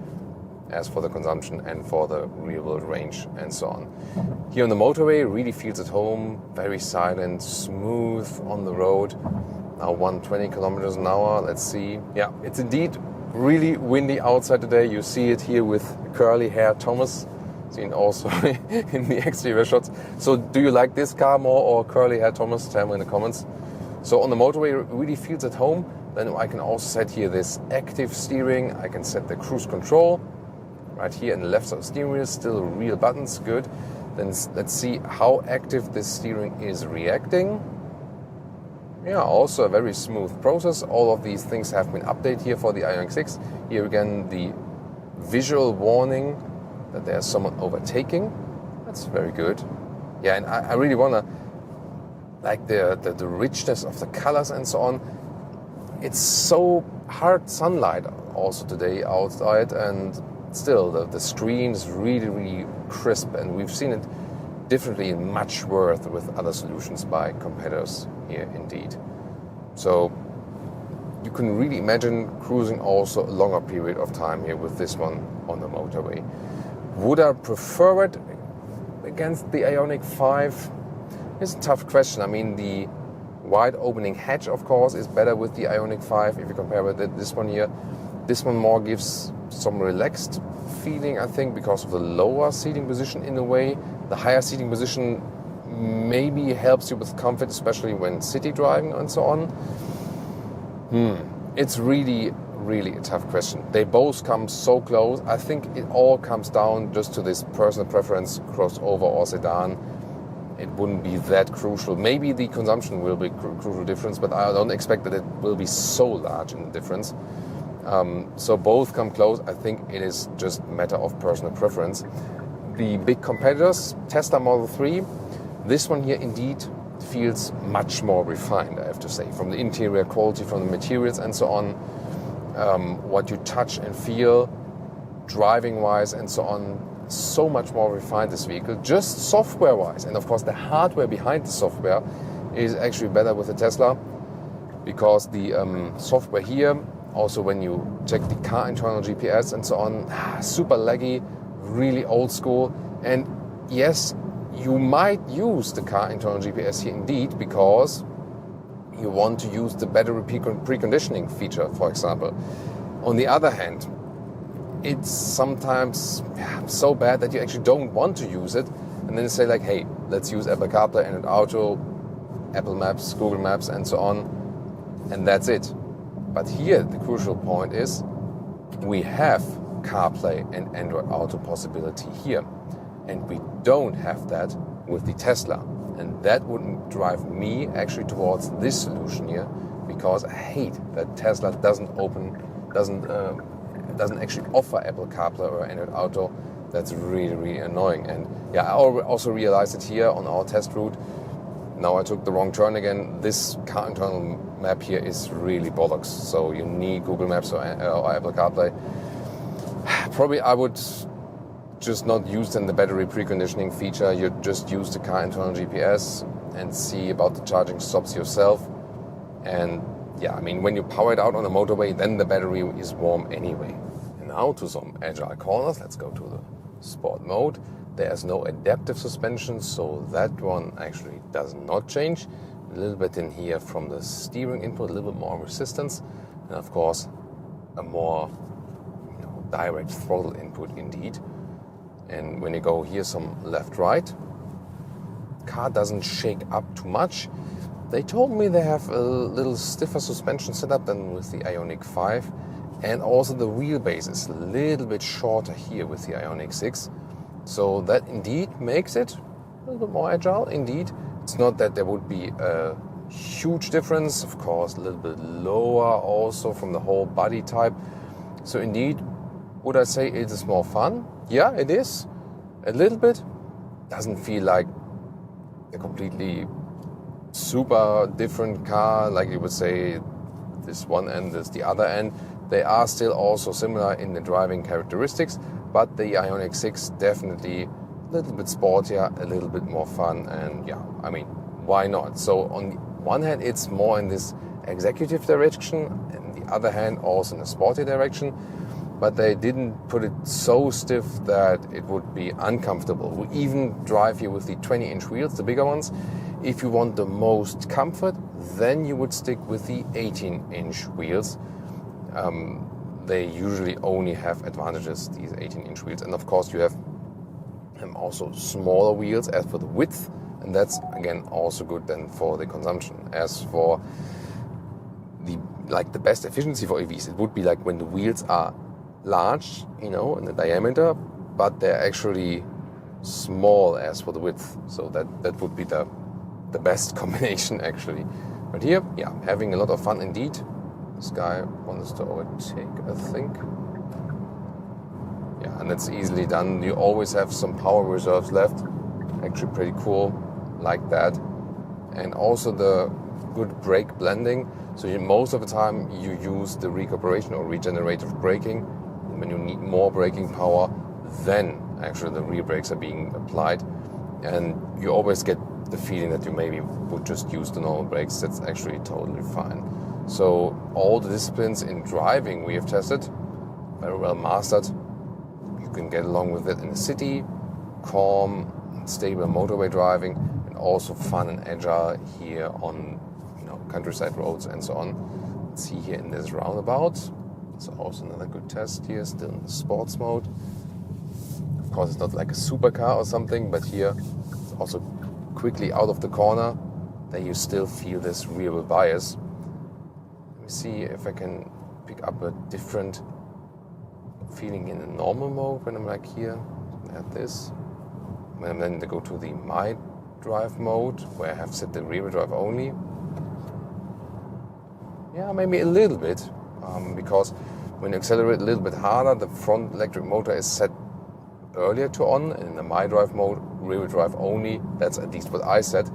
as for the consumption and for the real-world range and so on. Here on the motorway, really feels at home, very silent, smooth on the road. Now 120 kilometers an hour, let's see. Yeah, it's indeed really windy outside today. You see it here with curly hair Thomas, seen also in the exterior shots. So do you like this car more or curly hair Thomas? Tell me in the comments. So on the motorway, it really feels at home. Then I can also set here this active steering. I can set the cruise control. Right here in the left side of the steering wheel, still real buttons, good. Then let's see how active this steering is reacting. Yeah, also a very smooth process. All of these things have been updated here for the Ioniq 6. Here again, the visual warning that there's someone overtaking. That's very good. Yeah, and I really wanna like the richness of the colors and so on. It's so hard sunlight also today outside, and still the screen is really crisp, and we've seen it differently and much worse with other solutions by competitors here indeed. So you can really imagine cruising also a longer period of time here with this one on the motorway. Would I prefer it against the Ioniq 5? It's a tough question. I mean, the wide opening hatch, of course, is better with the Ioniq 5 if you compare with this one here. This one more gives some relaxed feeling, I think, because of the lower seating position in a way. The higher seating position maybe helps you with comfort, especially when city driving and so on. It's really a tough question. They both come so close. I think it all comes down just to this personal preference, crossover or sedan. It wouldn't be that crucial. Maybe the consumption will be crucial difference, but I don't expect that it will be so large in the difference. So both come close. I think it is just a matter of personal preference. The big competitors, Tesla Model 3, this one here indeed feels much more refined, I have to say, from the interior quality, from the materials and so on, what you touch and feel, driving-wise and so on, so much more refined, this vehicle, just software-wise. And of course the hardware behind the software is actually better with the Tesla, because the software here, also when you check the car internal GPS and so on, super laggy, really old school. And yes, you might use the car internal GPS here indeed, because you want to use the battery preconditioning feature, for example. On the other hand, it's sometimes so bad that you actually don't want to use it, and then you say like, hey, let's use Apple CarPlay, Android Auto, Apple Maps, Google Maps and so on, and that's it. But here the crucial point is we have CarPlay and Android Auto possibility here, and we don't have that with the Tesla, and that wouldn't drive me actually towards this solution here, because I hate that Tesla doesn't actually offer Apple CarPlay or Android Auto. That's really annoying. And yeah, I also realized it here on our test route. Now I took the wrong turn again. This car internal map here is really bollocks. So you need Google Maps or Apple CarPlay. Probably I would just not use then the battery preconditioning feature. You just use the car internal GPS and see about the charging stops yourself. And yeah, I mean, when you power it out on the motorway, then the battery is warm anyway. And now to some agile corners. Let's go to the sport mode. There's no adaptive suspension, so that one actually does not change. A little bit in here from the steering input, a little bit more resistance, and of course a more direct throttle input indeed. And when you go here some left-right, car doesn't shake up too much. They told me they have a little stiffer suspension setup than with the Ioniq 5, and also the wheelbase is a little bit shorter here with the Ioniq 6. So that indeed makes it a little bit more agile, indeed. It's not that there would be a huge difference, of course, a little bit lower also from the whole body type. So indeed, would I say it is more fun? Yeah, it is. A little bit. Doesn't feel like a completely super different car, like you would say this one end is the other end. They are still also similar in the driving characteristics, but the Ioniq 6 definitely a little bit sportier, a little bit more fun, and yeah, I mean, why not? So on one hand, it's more in this executive direction, and the other hand, also in a sporty direction, but they didn't put it so stiff that it would be uncomfortable. We even drive here with the 20-inch wheels, the bigger ones. If you want the most comfort, then you would stick with the 18-inch wheels. They usually only have advantages, these 18-inch wheels. And of course you have also smaller wheels as for the width, and that's again also good then for the consumption. As for the best efficiency for EVs, it would be like when the wheels are large, in the diameter, but they're actually small as for the width. So that would be the best combination actually. But here, yeah, having a lot of fun indeed. This guy wants to overtake, I think. Yeah, and that's easily done. You always have some power reserves left. Actually pretty cool, like that. And also the good brake blending. So most of the time you use the recuperation or regenerative braking. When you need more braking power, then actually the rear brakes are being applied. And you always get the feeling that you maybe would just use the normal brakes. That's actually totally fine. So all the disciplines in driving we have tested, very well mastered. You can get along with it in the city, calm, stable motorway driving, and also fun and agile here on countryside roads and so on. Let's see here in this roundabout. It's also another good test here, still in the sports mode. Of course, it's not like a supercar or something, but here it's also quickly out of the corner. There you still feel this rear wheel bias. Let me see if I can pick up a different feeling in the normal mode when I'm like here at this. When I'm then to go to the My Drive mode, where I have set the rear wheel drive only. Yeah, maybe a little bit, because when you accelerate a little bit harder, the front electric motor is set earlier to on. In the My Drive mode, rear wheel drive only. That's at least what I said.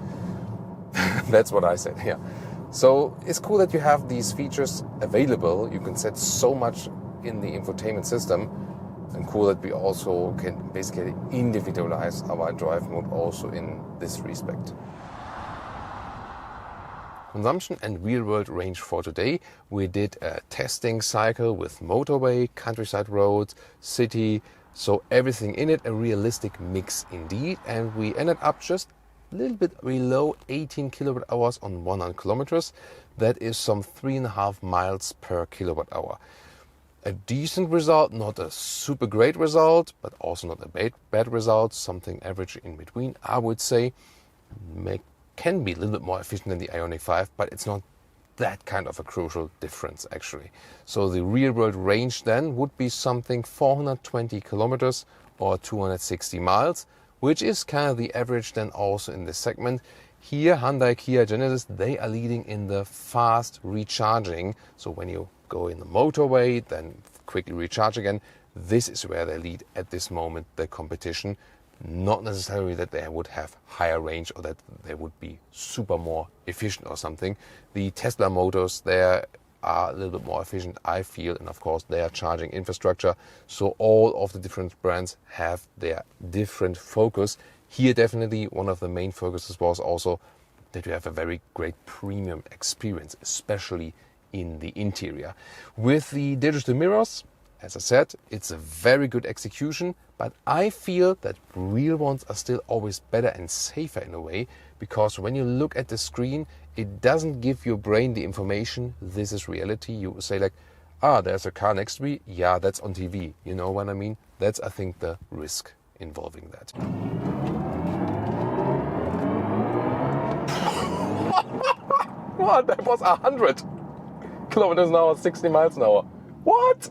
That's what I said, yeah. So it's cool that you have these features available. You can set so much in the infotainment system. And cool that we also can basically individualize our drive mode also in this respect. Consumption and real-world range for today. We did a testing cycle with motorway, countryside roads, city, so everything in it, a realistic mix indeed. And we ended up just a little bit below 18 kilowatt hours on 100 kilometers. That is some 3.5 miles per kilowatt hour. A decent result, not a super great result, but also not a bad result, something average in between, I would say. Can be a little bit more efficient than the Ioniq 5, but it's not that kind of a crucial difference actually. So the real world range then would be something 420 kilometers or 260 miles, which is kind of the average then also in this segment. Here, Hyundai, Kia, Genesis, they are leading in the fast recharging. So when you go in the motorway, then quickly recharge again, this is where they lead at this moment, the competition. Not necessarily that they would have higher range or that they would be super more efficient or something. The Tesla motors there are a little bit more efficient, I feel, and of course their charging infrastructure. So all of the different brands have their different focus. Here definitely one of the main focuses was also that you have a very great premium experience, especially in the interior. With the digital mirrors, as I said, it's a very good execution, but I feel that real ones are still always better and safer in a way, because when you look at the screen, it doesn't give your brain the information, this is reality. You say like, there's a car next to me, yeah, that's on TV. You know what I mean? That's, I think, the risk involving that. What? That was 100 kilometers an hour, 60 miles an hour. What?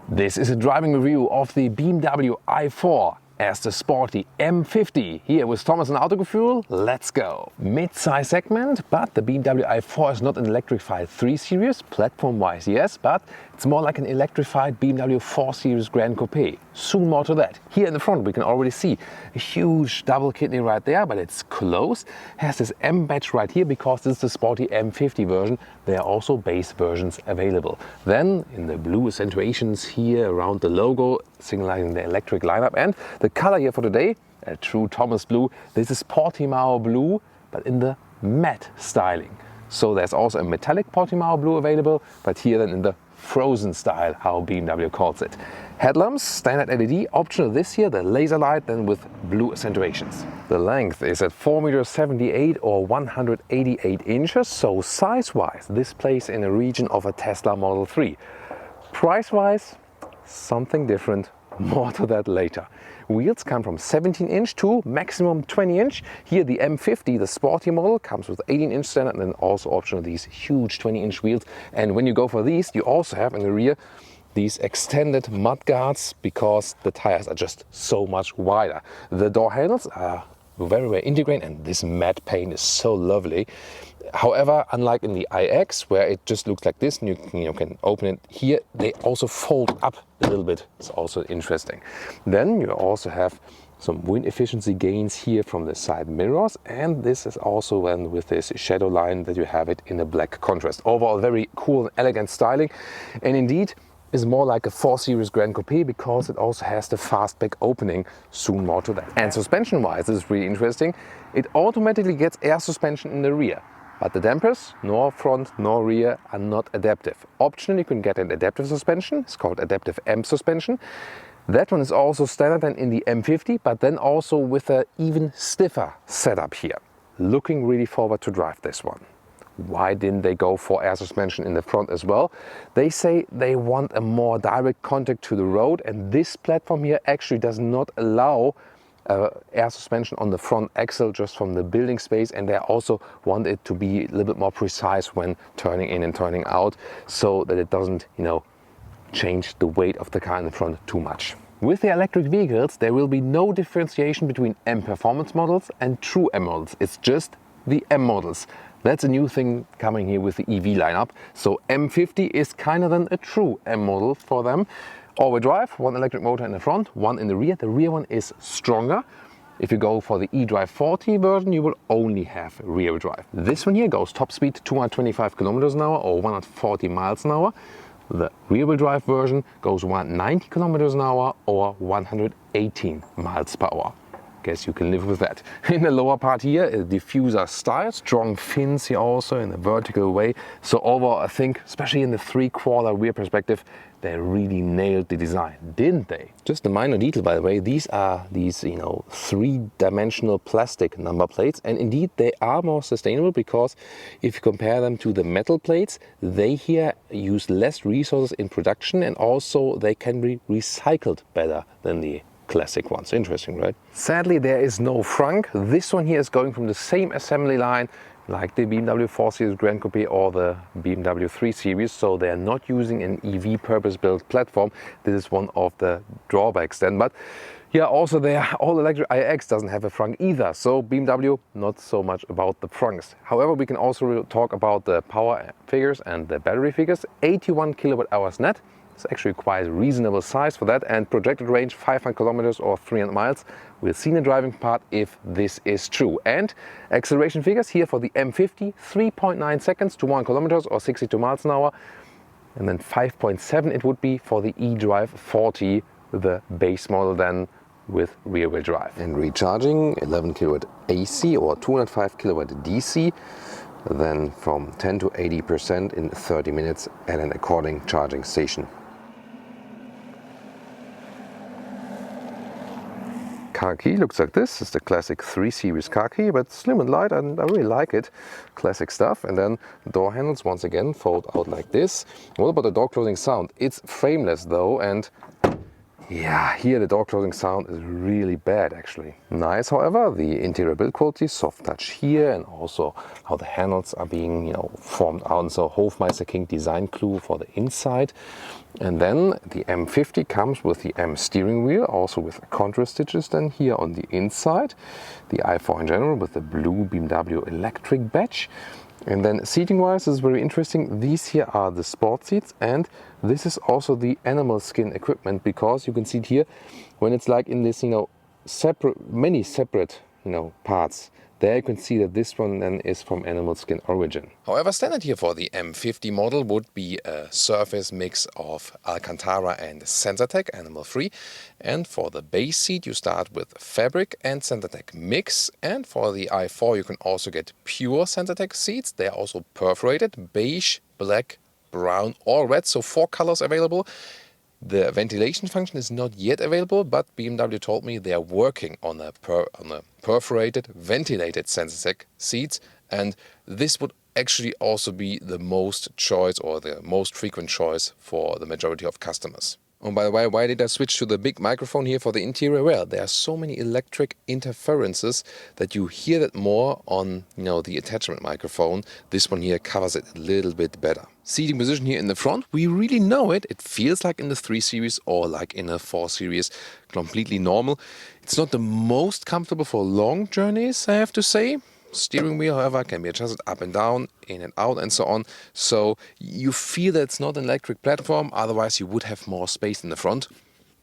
This is a driving review of the BMW i4 as the sporty M50. Here with Thomas and Autogefühl, let's go. Mid-size segment, but the BMW i4 is not an electrified 3 Series, platform-wise yes, but it's more like an electrified BMW 4 Series Grand Coupe. Soon more to that. Here in the front we can already see a huge double kidney right there, but it's closed. Has this M badge right here because this is the sporty M50 version. There are also base versions available. Then in the blue accentuations here around the logo, signalizing the electric lineup, and the color here for today, a true Thomas blue. This is Portimao blue, but in the matte styling. So there's also a metallic Portimao blue available, but here then in the frozen style, how BMW calls it. Headlamps, standard LED, optional this year, the laser light then with blue accentuations. The length is at 4.78 meters or 188 inches, so size-wise this plays in a region of a Tesla Model 3. Price-wise, something different, more to that later. Wheels come from 17-inch to maximum 20-inch. Here the M50, the sporty model, comes with 18-inch standard and then also optional these huge 20-inch wheels. And when you go for these, you also have in the rear these extended mud guards because the tires are just so much wider. The door handles are very, very integrated, and this matte paint is so lovely. However, unlike in the iX, where it just looks like this, and you can open it here, they also fold up a little bit. It's also interesting. Then you also have some wind efficiency gains here from the side mirrors, and this is also then with this shadow line that you have it in a black contrast. Overall, very cool and elegant styling, and indeed is more like a 4 Series Grand Coupe because it also has the fastback opening. Soon more to that. And suspension-wise, this is really interesting. It automatically gets air suspension in the rear, but the dampers, nor front nor rear, are not adaptive. Optionally, you can get an adaptive suspension. It's called adaptive M suspension. That one is also standard and in the M50, but then also with an even stiffer setup here. Looking really forward to drive this one. Why didn't they go for air suspension in the front as well? They say they want a more direct contact to the road, and this platform here actually does not allow air suspension on the front axle just from the building space, and they also want it to be a little bit more precise when turning in and turning out, so that it doesn't, change the weight of the car in the front too much. With the electric vehicles, there will be no differentiation between M performance models and true M models. It's just the M models. That's a new thing coming here with the EV lineup. So M50 is kind of then a true M model for them. All-wheel drive, one electric motor in the front, one in the rear. The rear one is stronger. If you go for the eDrive 40 version, you will only have rear drive. This one here goes top speed 225 kilometers an hour or 140 miles an hour. The rear-wheel drive version goes 190 kilometers an hour or 118 miles per hour. Guess you can live with that. In the lower part here, a diffuser style, strong fins here also in a vertical way. So overall, I think, especially in the 3/4 rear perspective, they really nailed the design, didn't they? Just a minor detail, by the way, these are these, 3-dimensional plastic number plates, and indeed they are more sustainable because if you compare them to the metal plates, they here use less resources in production, and also they can be recycled better than the classic ones. Interesting, right? Sadly, there is no frunk. This one here is going from the same assembly line like the BMW 4 Series Grand Coupe or the BMW 3 Series, so they are not using an EV purpose-built platform. This is one of the drawbacks then. But yeah, also their all-electric iX doesn't have a frunk either, so BMW not so much about the frunks. However, we can also talk about the power figures and the battery figures. 81 kilowatt hours net. It's actually quite a reasonable size for that, and projected range 500 kilometers or 300 miles. We'll see in the driving part if this is true. And acceleration figures here for the M50, 3.9 seconds to 1 kilometers or 62 miles an hour. And then 5.7 it would be for the eDrive 40, the base model then with rear-wheel drive. And recharging 11 kilowatt AC or 205 kilowatt DC. Then from 10 to 80% in 30 minutes at an according charging station. Car key looks like this. It's the classic 3 Series car key, but slim and light, and I really like it. Classic stuff. And then door handles once again fold out like this. What about the door closing sound? It's frameless though, and yeah, here the door closing sound is really bad actually. Nice, however, the interior build quality, soft touch here, and also how the handles are being, formed out. So Hofmeister King design clue for the inside. And then the M50 comes with the M steering wheel, also with contrast stitches then here on the inside. The i4 in general with the blue BMW electric badge. And then seating wise is very interesting. These here are the sport seats, and this is also the animal skin equipment, because you can see it here when it's like in this, many separate, parts. There you can see that this one then is from animal skin origin. However, standard here for the M50 model would be a surface mix of Alcantara and Sensatec, animal free. And for the base seat you start with fabric and Sensatec mix. And for the i4 you can also get pure Sensatec seats. They are also perforated, beige, black, brown or red, so 4 colors available. The ventilation function is not yet available, but BMW told me they are working on a perforated, ventilated Sensatec seats, and this would actually also be the most choice or the most frequent choice for the majority of customers. Oh, by the way, why did I switch to the big microphone here for the interior? Well, there are so many electric interferences that you hear that more on, the attachment microphone. This one here covers it a little bit better. Seating position here in the front, we really know it. It feels like in the 3 Series or like in a 4 Series, completely normal. It's not the most comfortable for long journeys, I have to say. Steering wheel, however, can be adjusted up and down, in and out, and so on. So you feel that it's not an electric platform, otherwise you would have more space in the front.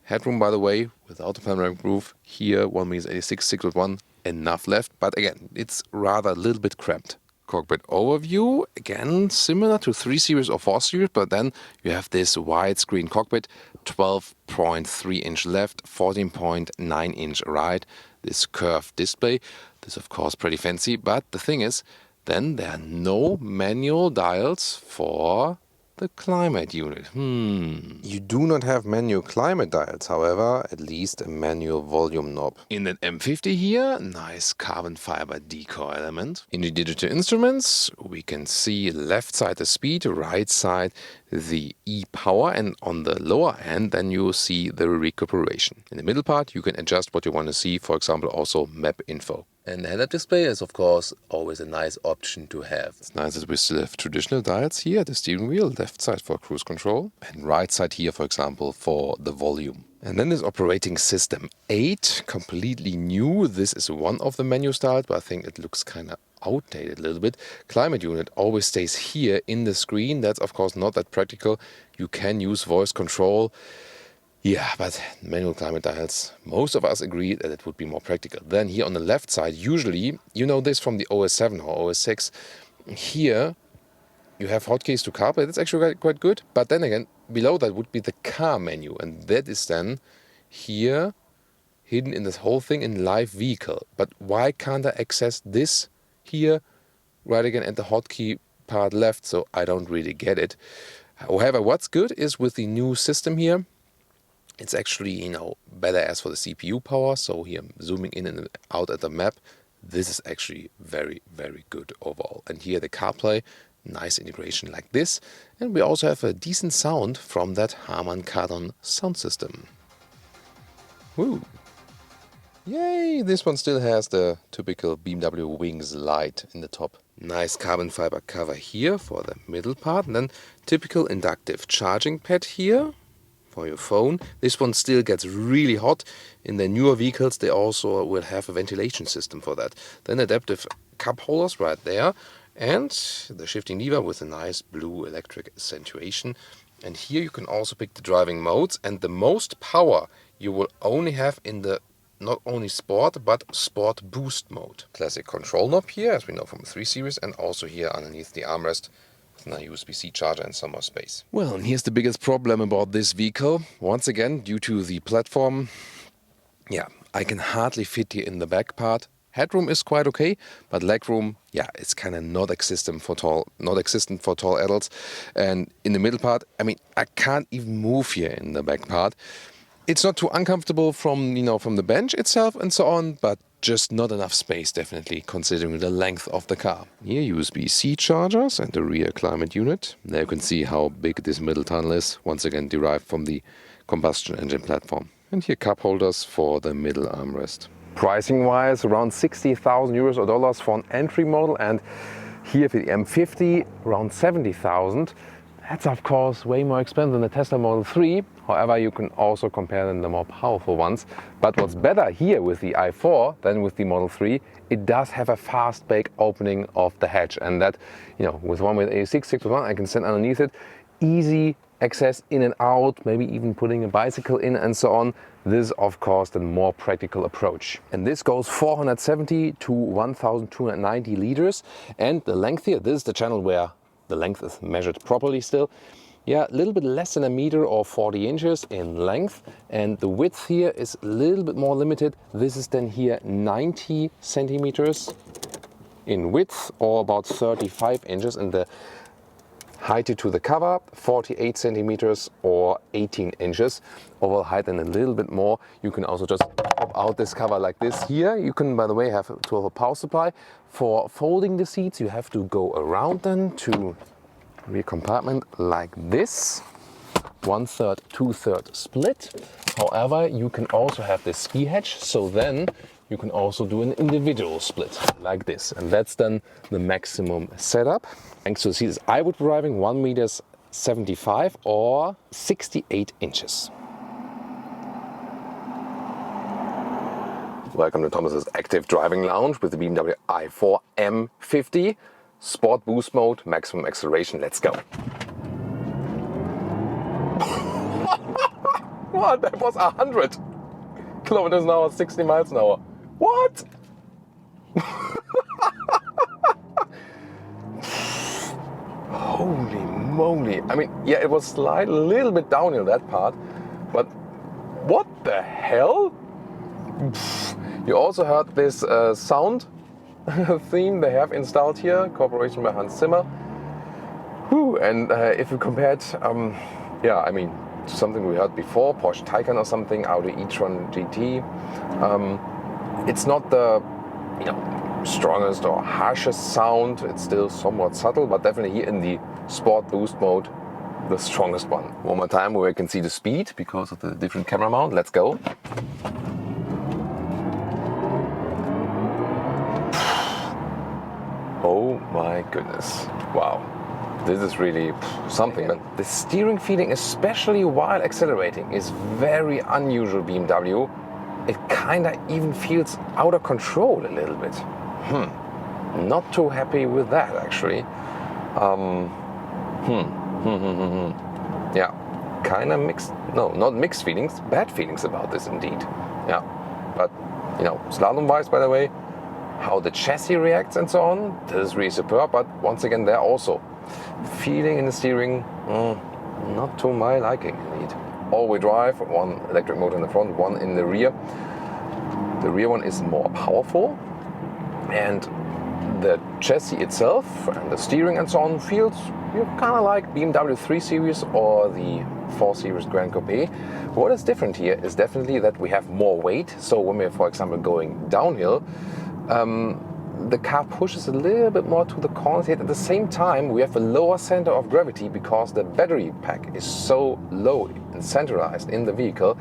Headroom, by the way, without a panoramic roof, here 1.86 6.1, enough left, but again, it's rather a little bit cramped. Cockpit overview, again, similar to 3 Series or 4 Series, but then you have this widescreen cockpit, 12.3 inch left, 14.9 inch right, this curved display. This, of course, pretty fancy, but the thing is, then there are no manual dials for the climate unit. You do not have manual climate dials, however, at least a manual volume knob. In that M50 here, nice carbon fiber decal element. In the digital instruments, we can see left side the speed, right side the e-power, and on the lower end then you see the recuperation. In the middle part you can adjust what you want to see, for example also map info. And the head-up display is of course always a nice option to have. It's nice that we still have traditional dials here at the steering wheel, left side for cruise control and right side here for example for the volume. And then there's operating system 8, completely new. This is one of the menu styles, but I think it looks kind of outdated a little bit. Climate unit always stays here in the screen. That's of course not that practical. You can use voice control. Yeah, but manual climate dials, most of us agree that it would be more practical. Then here on the left side, usually, you know this from the OS 7 or OS 6, here you have hotkeys to CarPlay. That's actually quite good. But then again, below that would be the car menu. And that is then here, hidden in this whole thing in live vehicle. But why can't I access this here, right again at the hotkey part left? So I don't really get it. However, what's good is with the new system here, it's actually, better as for the CPU power. So here, zooming in and out at the map, this is actually very, very good overall. And here the CarPlay, nice integration like this. And we also have a decent sound from that Harman Kardon sound system. Woo! Yay! This one still has the typical BMW wings light in the top. Nice carbon fiber cover here for the middle part. And then typical inductive charging pad here for your phone. This one still gets really hot. In the newer vehicles they also will have a ventilation system for that. Then adaptive cup holders right there. And the shifting lever with a nice blue electric accentuation. And here you can also pick the driving modes. And the most power you will only have in the not only Sport, but Sport Boost mode. Classic control knob here, as we know from the 3 Series, and also here underneath the armrest with a USB-C charger and some more space. Well, and here's the biggest problem about this vehicle. Once again, due to the platform, I can hardly fit here in the back part. Headroom is quite okay, but legroom, it's kind of not existent for tall adults. And in the middle part, I can't even move here in the back part. It's not too uncomfortable from the bench itself and so on, but just not enough space, definitely, considering the length of the car. Here, USB-C chargers and the rear climate unit. There you can see how big this middle tunnel is, once again derived from the combustion engine platform. And here cup holders for the middle armrest. Pricing-wise, around 60,000 euros or dollars for an entry model, and here for the M50, around 70,000. That's of course way more expensive than the Tesla Model 3. However, you can also compare them to the more powerful ones. But what's better here with the i4 than with the Model 3, it does have a fast bake opening of the hatch. And that, with 1.86 6.1, I can stand underneath it. Easy access in and out, maybe even putting a bicycle in and so on. This is of course the more practical approach. And this goes 470 to 1290 liters. And the length here, this is the channel where the length is measured properly still. A little bit less than a meter or 40 inches in length. And the width here is a little bit more limited. This is then here 90 centimeters in width or about 35 inches. And the height to the cover, 48 centimeters or 18 inches. Overall height and a little bit more. You can also just pop out this cover like this. Here you can, by the way, have a 12-volt power supply. For folding the seats, you have to go around then to rear compartment like this. 1/3, 2/3 split. However, you can also have this ski hatch, so then you can also do an individual split like this. And that's then the maximum setup. Thanks to the seats, I would be driving 1.75 meters or 68 inches. Welcome to Thomas's Active Driving Lounge with the BMW i4 M50. Sport boost mode, maximum acceleration, let's go. What? That was 100 kilometers an hour, 60 miles an hour. What? Holy moly. I mean, yeah, it was a little bit downhill, that part, but what the hell? You also heard this sound theme they have installed here, cooperation by Hans Zimmer. Whew. And if you compare it, yeah, I mean, to something we heard before, Porsche Taycan or something, Audi e-tron GT, it's not the, you know, strongest or harshest sound. It's still somewhat subtle, but definitely here in the sport boost mode, the strongest one. One more time where you can see the speed because of the different camera mount. Let's go. Oh my goodness. Wow. This is really something. But the steering feeling, especially while accelerating, is very unusual BMW. It kinda even feels out of control a little bit. Not too happy with that, actually. Yeah, kinda mixed, no, not mixed feelings, bad feelings about this indeed. Yeah, but, you know, slalom-wise, by the way, how the chassis reacts and so on, this is really superb, but once again, there also feeling in the steering, not to my liking indeed. All-wheel drive, one electric motor in the front, one in the rear. The rear one is more powerful, and the chassis itself and the steering and so on feels kind of like BMW 3 Series or the 4 Series Grand Coupe. What is different here is definitely that we have more weight. So when we're, for example, going downhill, the car pushes a little bit more to the corners, yet at the same time we have a lower center of gravity because the battery pack is so low and centralized in the vehicle,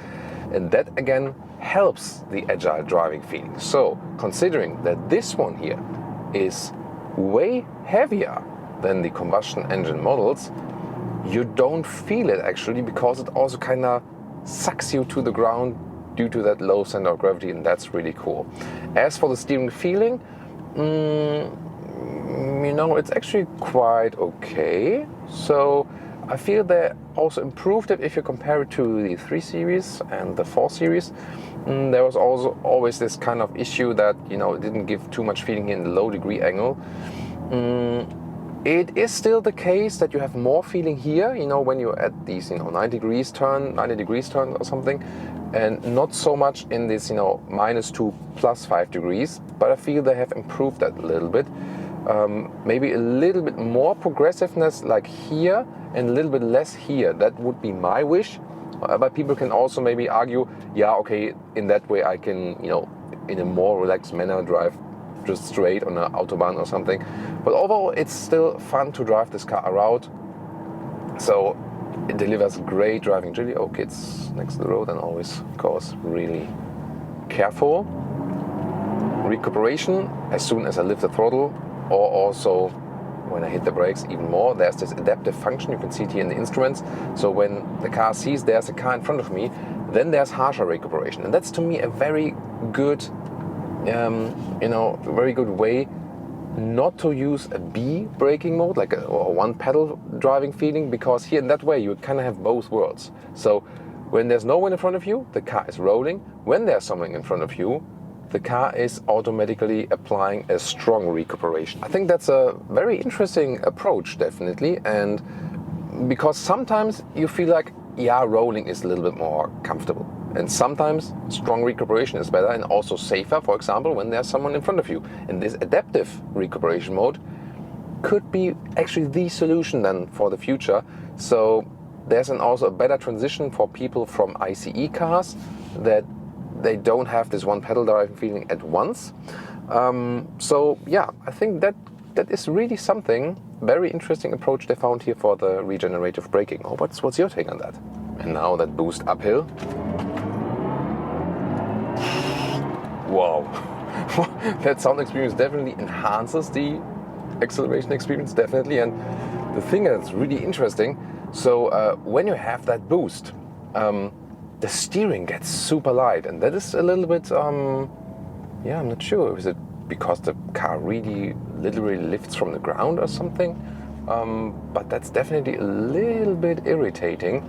and that again helps the agile driving feeling. So considering that this one here is way heavier than the combustion engine models, you don't feel it actually, because it also kind of sucks you to the ground due to that low center of gravity, and that's really cool. As for the steering feeling, you know, it's actually quite okay. So I feel they also improved it if you compare it to the 3 Series and the 4 Series. There was also always this kind of issue that, you know, it didn't give too much feeling in the low degree angle. It is still the case that you have more feeling here, you know, when you're at these, you know, 90 degrees turn or something, and not so much in this, you know, -2 +5 degrees. But I feel they have improved that a little bit. Maybe a little bit more progressiveness like here and a little bit less here. That would be my wish. But people can also maybe argue, yeah, okay, in that way I can, you know, in a more relaxed manner drive just straight on an Autobahn or something. But overall, it's still fun to drive this car around. So it delivers great driving agility. Oh, kids next to the road, and always, of course, really careful. Recuperation as soon as I lift the throttle, or also when I hit the brakes even more. There's this adaptive function, you can see it here in the instruments. So when the car sees there's a car in front of me, then there's harsher recuperation. And that's to me a very good, you know, very good way not to use a B braking mode, like a one pedal driving feeling, because here in that way you kind of have both worlds. So when there's no one in front of you, the car is rolling. When there's someone in front of you, the car is automatically applying a strong recuperation. I think that's a very interesting approach, definitely, and because sometimes you feel like, yeah, rolling is a little bit more comfortable, and sometimes strong recuperation is better and also safer, for example, when there's someone in front of you. And this adaptive recuperation mode could be actually the solution then for the future. So there's also a better transition for people from ICE cars, that they don't have this one pedal driving feeling at once. So yeah, I think that is really something very interesting approach they found here for the regenerative braking. Oh, what's your take on that? And now that boost uphill. Wow. That sound experience definitely enhances the acceleration experience, definitely. And the thing that's really interesting, so when you have that boost, the steering gets super light, and that is a little bit, yeah, I'm not sure. Is it because the car really literally lifts from the ground or something? But that's definitely a little bit irritating.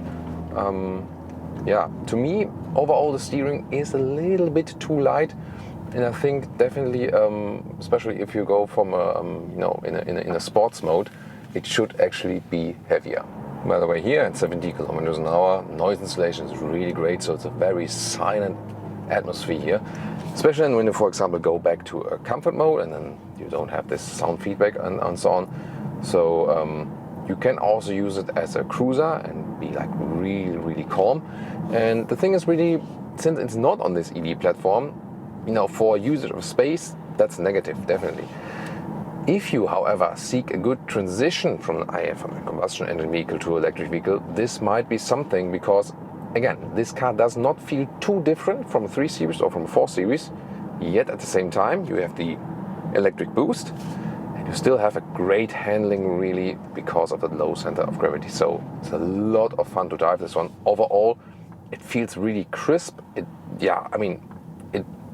Yeah, to me, overall the steering is a little bit too light. And I think definitely, especially if you go from in a sports mode, it should actually be heavier. By the way, here at 70 kilometers an hour, noise insulation is really great, so it's a very silent atmosphere here. Especially when you, for example, go back to a comfort mode and then you don't have this sound feedback and so on. So you can also use it as a cruiser and be like really, really calm. And the thing is really, since it's not on this EV platform, for usage of space, that's negative, definitely. If you, however, seek a good transition from a combustion engine vehicle to electric vehicle, this might be something because, again, this car does not feel too different from a 3 Series or from a 4 Series, yet at the same time you have the electric boost and you still have a great handling really because of the low center of gravity. So it's a lot of fun to drive this one. Overall, it feels really crisp. It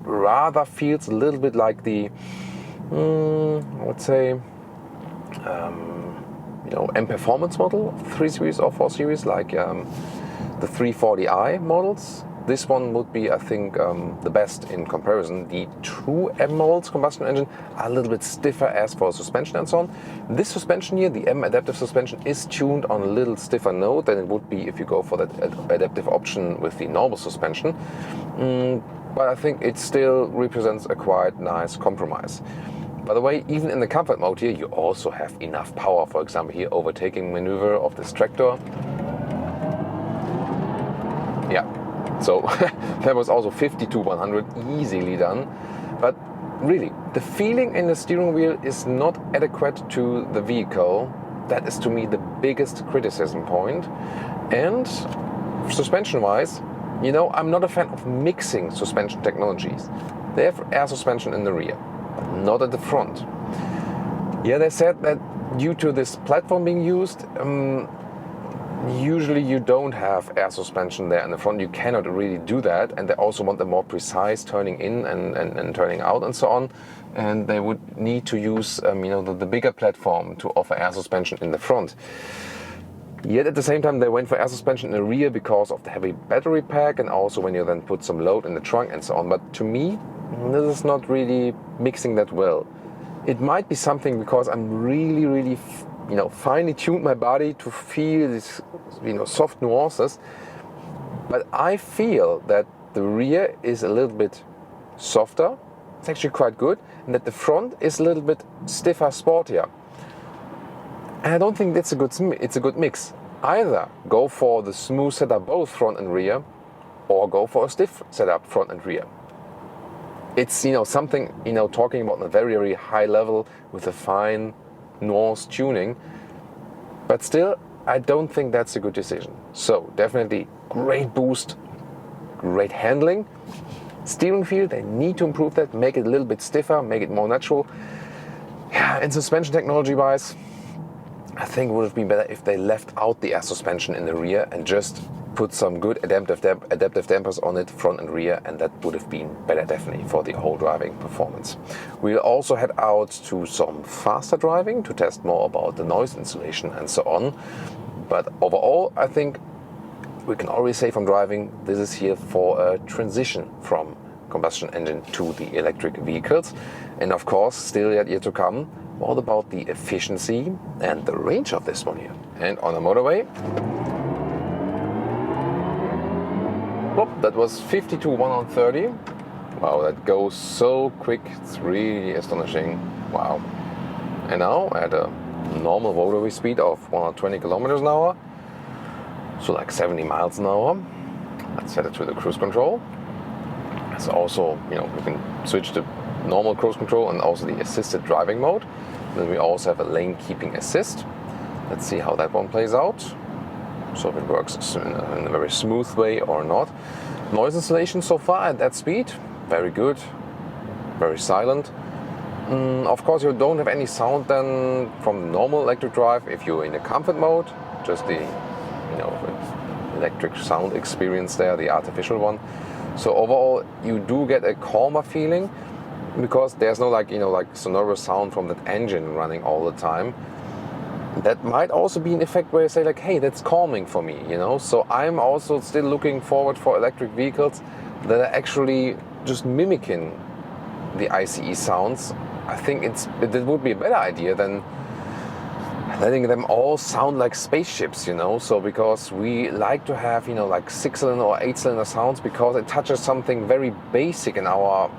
rather feels a little bit like the, I would say, M Performance model of 3 Series or 4 Series, like the 340i models. This one would be, I think, the best in comparison. The true M models combustion engine are a little bit stiffer as for suspension and so on. This suspension here, the M adaptive suspension, is tuned on a little stiffer note than it would be if you go for that adaptive option with the normal suspension. But I think it still represents a quite nice compromise. By the way, even in the comfort mode here, you also have enough power. For example, here, overtaking maneuver of this tractor. Yeah, so that was also 50 to 100, easily done. But really, the feeling in the steering wheel is not adequate to the vehicle. That is, to me, the biggest criticism point. And suspension-wise, I'm not a fan of mixing suspension technologies. They have air suspension in the rear, but not at the front. Yeah, they said that due to this platform being used, usually you don't have air suspension there in the front. You cannot really do that. And they also want a more precise turning in and turning out and so on. And they would need to use the bigger platform to offer air suspension in the front. Yet at the same time, they went for air suspension in the rear because of the heavy battery pack and also when you then put some load in the trunk and so on. But to me, this is not really mixing that well. It might be something because I'm really, really, finely tuned my body to feel these, soft nuances. But I feel that the rear is a little bit softer. It's actually quite good. And that the front is a little bit stiffer, sportier. And I don't think it's a good mix. Either go for the smooth setup both front and rear, or go for a stiff setup front and rear. It's something talking about a very, very high level with a fine nuance tuning. But still, I don't think that's a good decision. So definitely great boost, great handling. Steering feel, they need to improve that, make it a little bit stiffer, make it more natural. Yeah, and suspension technology wise, I think it would have been better if they left out the air suspension in the rear and just put some good adaptive dampers on it, front and rear, and that would have been better definitely for the whole driving performance. We'll also head out to some faster driving to test more about the noise insulation and so on. But overall, I think we can already say from driving, this is here for a transition from combustion engine to the electric vehicles. And of course, still yet to come, all about the efficiency and the range of this one here. And on a motorway, that was 50 to 130. Wow, that goes so quick, it's really astonishing. Wow. And now at a normal motorway speed of 120 kilometers an hour, so like 70 miles an hour, let's set it to the cruise control. So also, you can switch to normal cruise control and also the assisted driving mode. Then we also have a lane keeping assist. Let's see how that one plays out. So if it works in a very smooth way or not. Noise insulation so far at that speed, very good, very silent. Of course, you don't have any sound then from the normal electric drive if you're in the comfort mode, just the electric sound experience there, the artificial one. So overall, you do get a calmer feeling because there's no like sonorous sound from that engine running all the time. That might also be an effect where you say like, hey, that's calming for me, So I'm also still looking forward for electric vehicles that are actually just mimicking the ICE sounds. I think it would be a better idea than letting them all sound like spaceships, So because we like to have, like 6-cylinder or 8-cylinder sounds because it touches something very basic in our,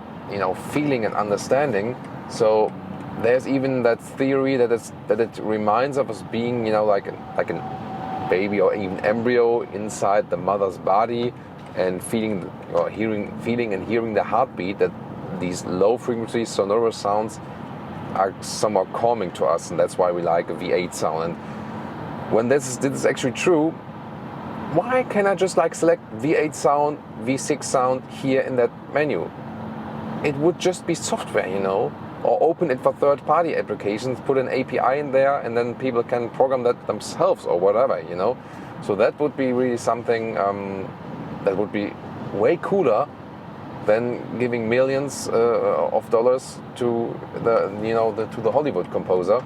feeling and understanding. So there's even that theory that it reminds of us being, like a baby or even embryo inside the mother's body and feeling and hearing the heartbeat, that these low frequency sonorous sounds are somewhat calming to us, and that's why we like a V8 sound. And when this is actually true, why can't I just select V8 sound, V6 sound here in that menu? It would just be software, or open it for third-party applications, put an API in there, and then people can program that themselves or whatever, So that would be really something that would be way cooler than giving millions of dollars to the Hollywood composer,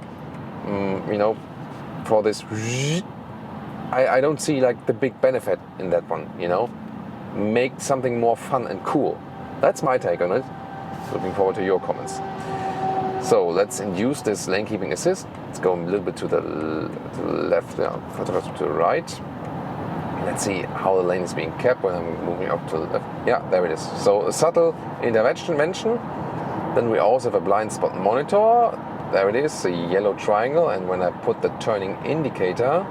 for this. I don't see the big benefit in that one, Make something more fun and cool. That's my take on it. Looking forward to your comments. So let's induce this lane keeping assist. Let's go a little bit to the left, to the right. Let's see how the lane is being kept when I'm moving up to the left. Yeah, there it is. So a subtle intervention. Then we also have a blind spot monitor. There it is, a yellow triangle. And when I put the turning indicator,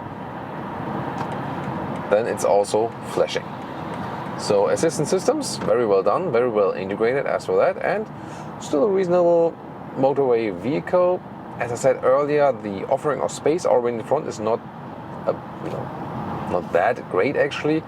then it's also flashing. So assistance systems, very well done, very well integrated as for that. And still a reasonable motorway vehicle. As I said earlier, the offering of space already in the front is not that great actually.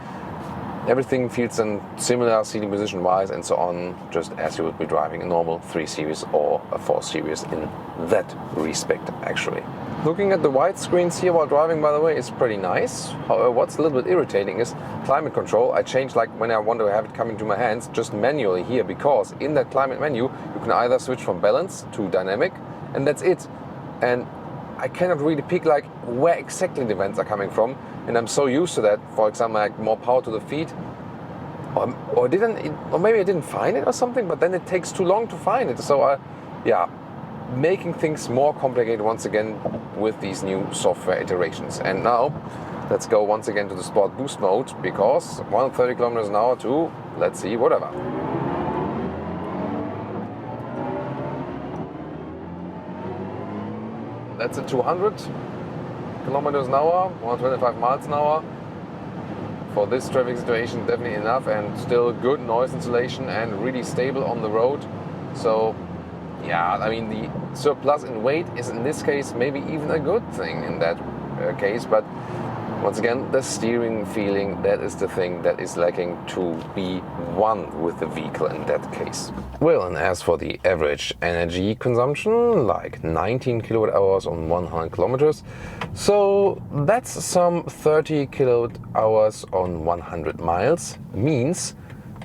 Everything feels then similar seating position wise and so on, just as you would be driving a normal 3 Series or a 4 Series in that respect actually. Looking at the widescreens here while driving, by the way, is pretty nice. However, what's a little bit irritating is climate control. I changed when I want to have it coming to my hands just manually here, because in that climate menu you can either switch from balance to dynamic and that's it. And I cannot really pick where exactly the vents are coming from, and I'm so used to that. For example, more power to the feet, or maybe I didn't find it or something. But then it takes too long to find it. So making things more complicated once again with these new software iterations. And now let's go once again to the Sport Boost mode, because 130 kilometers an hour to, let's see, whatever. That's a 200 kilometers an hour, 125 miles an hour. For this traffic situation, definitely enough, and still good noise insulation and really stable on the road. So yeah, I mean, the surplus in weight is in this case maybe even a good thing in that case, but once again, the steering feeling, that is the thing that is lacking to be one with the vehicle in that case. Well, and as for the average energy consumption, like 19 kilowatt hours on 100 kilometers, so that's some 30 kilowatt hours on 100 miles, means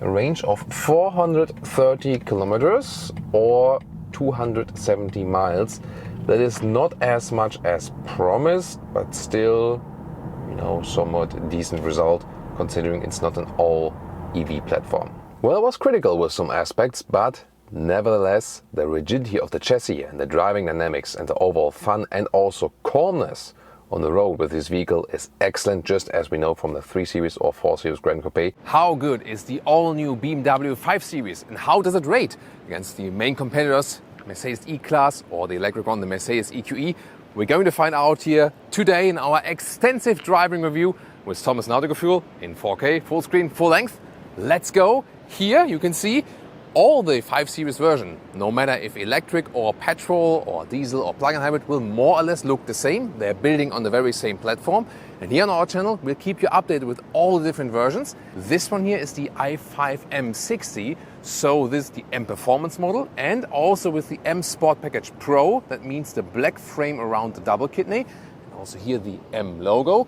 a range of 430 kilometers or 270 miles. That is not as much as promised, but still, somewhat decent result considering it's not an all EV platform. Well, it was critical with some aspects, but nevertheless, the rigidity of the chassis and the driving dynamics and the overall fun and also calmness on the road with this vehicle is excellent, just as we know from the 3 Series or 4 Series Grand Coupe. How good is the all-new BMW 5 Series, and how does it rate against the main competitors, Mercedes E-Class or the electric one, the Mercedes EQE? We're going to find out here today in our extensive driving review with Thomas Autogefühl in 4K, full screen, full length. Let's go. Here you can see all the 5 Series version, no matter if electric or petrol or diesel or plug-in hybrid, will more or less look the same. They're building on the very same platform. And here on our channel, we'll keep you updated with all the different versions. This one here is the i5 M60. So this is the M Performance model, and also with the M Sport Package Pro. That means the black frame around the double kidney. And also here the M logo.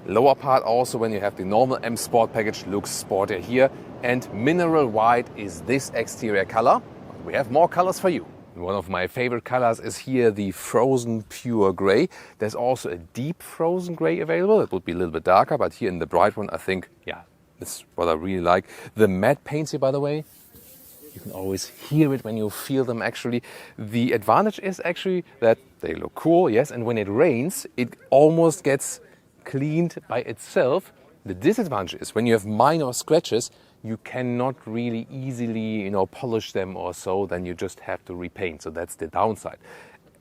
Lower part also, when you have the normal M Sport package, looks sportier here. And mineral white is this exterior color. We have more colors for you. One of my favorite colors is here the frozen pure gray. There's also a deep frozen gray available. It would be a little bit darker, but here in the bright one, I think, yeah, this is what I really like. The matte paints here, by the way, you can always hear it when you feel them actually. The advantage is actually that they look cool, yes, and when it rains, it almost gets cleaned by itself. The disadvantage is when you have minor scratches, you cannot really easily, polish them or so, then you just have to repaint. So that's the downside.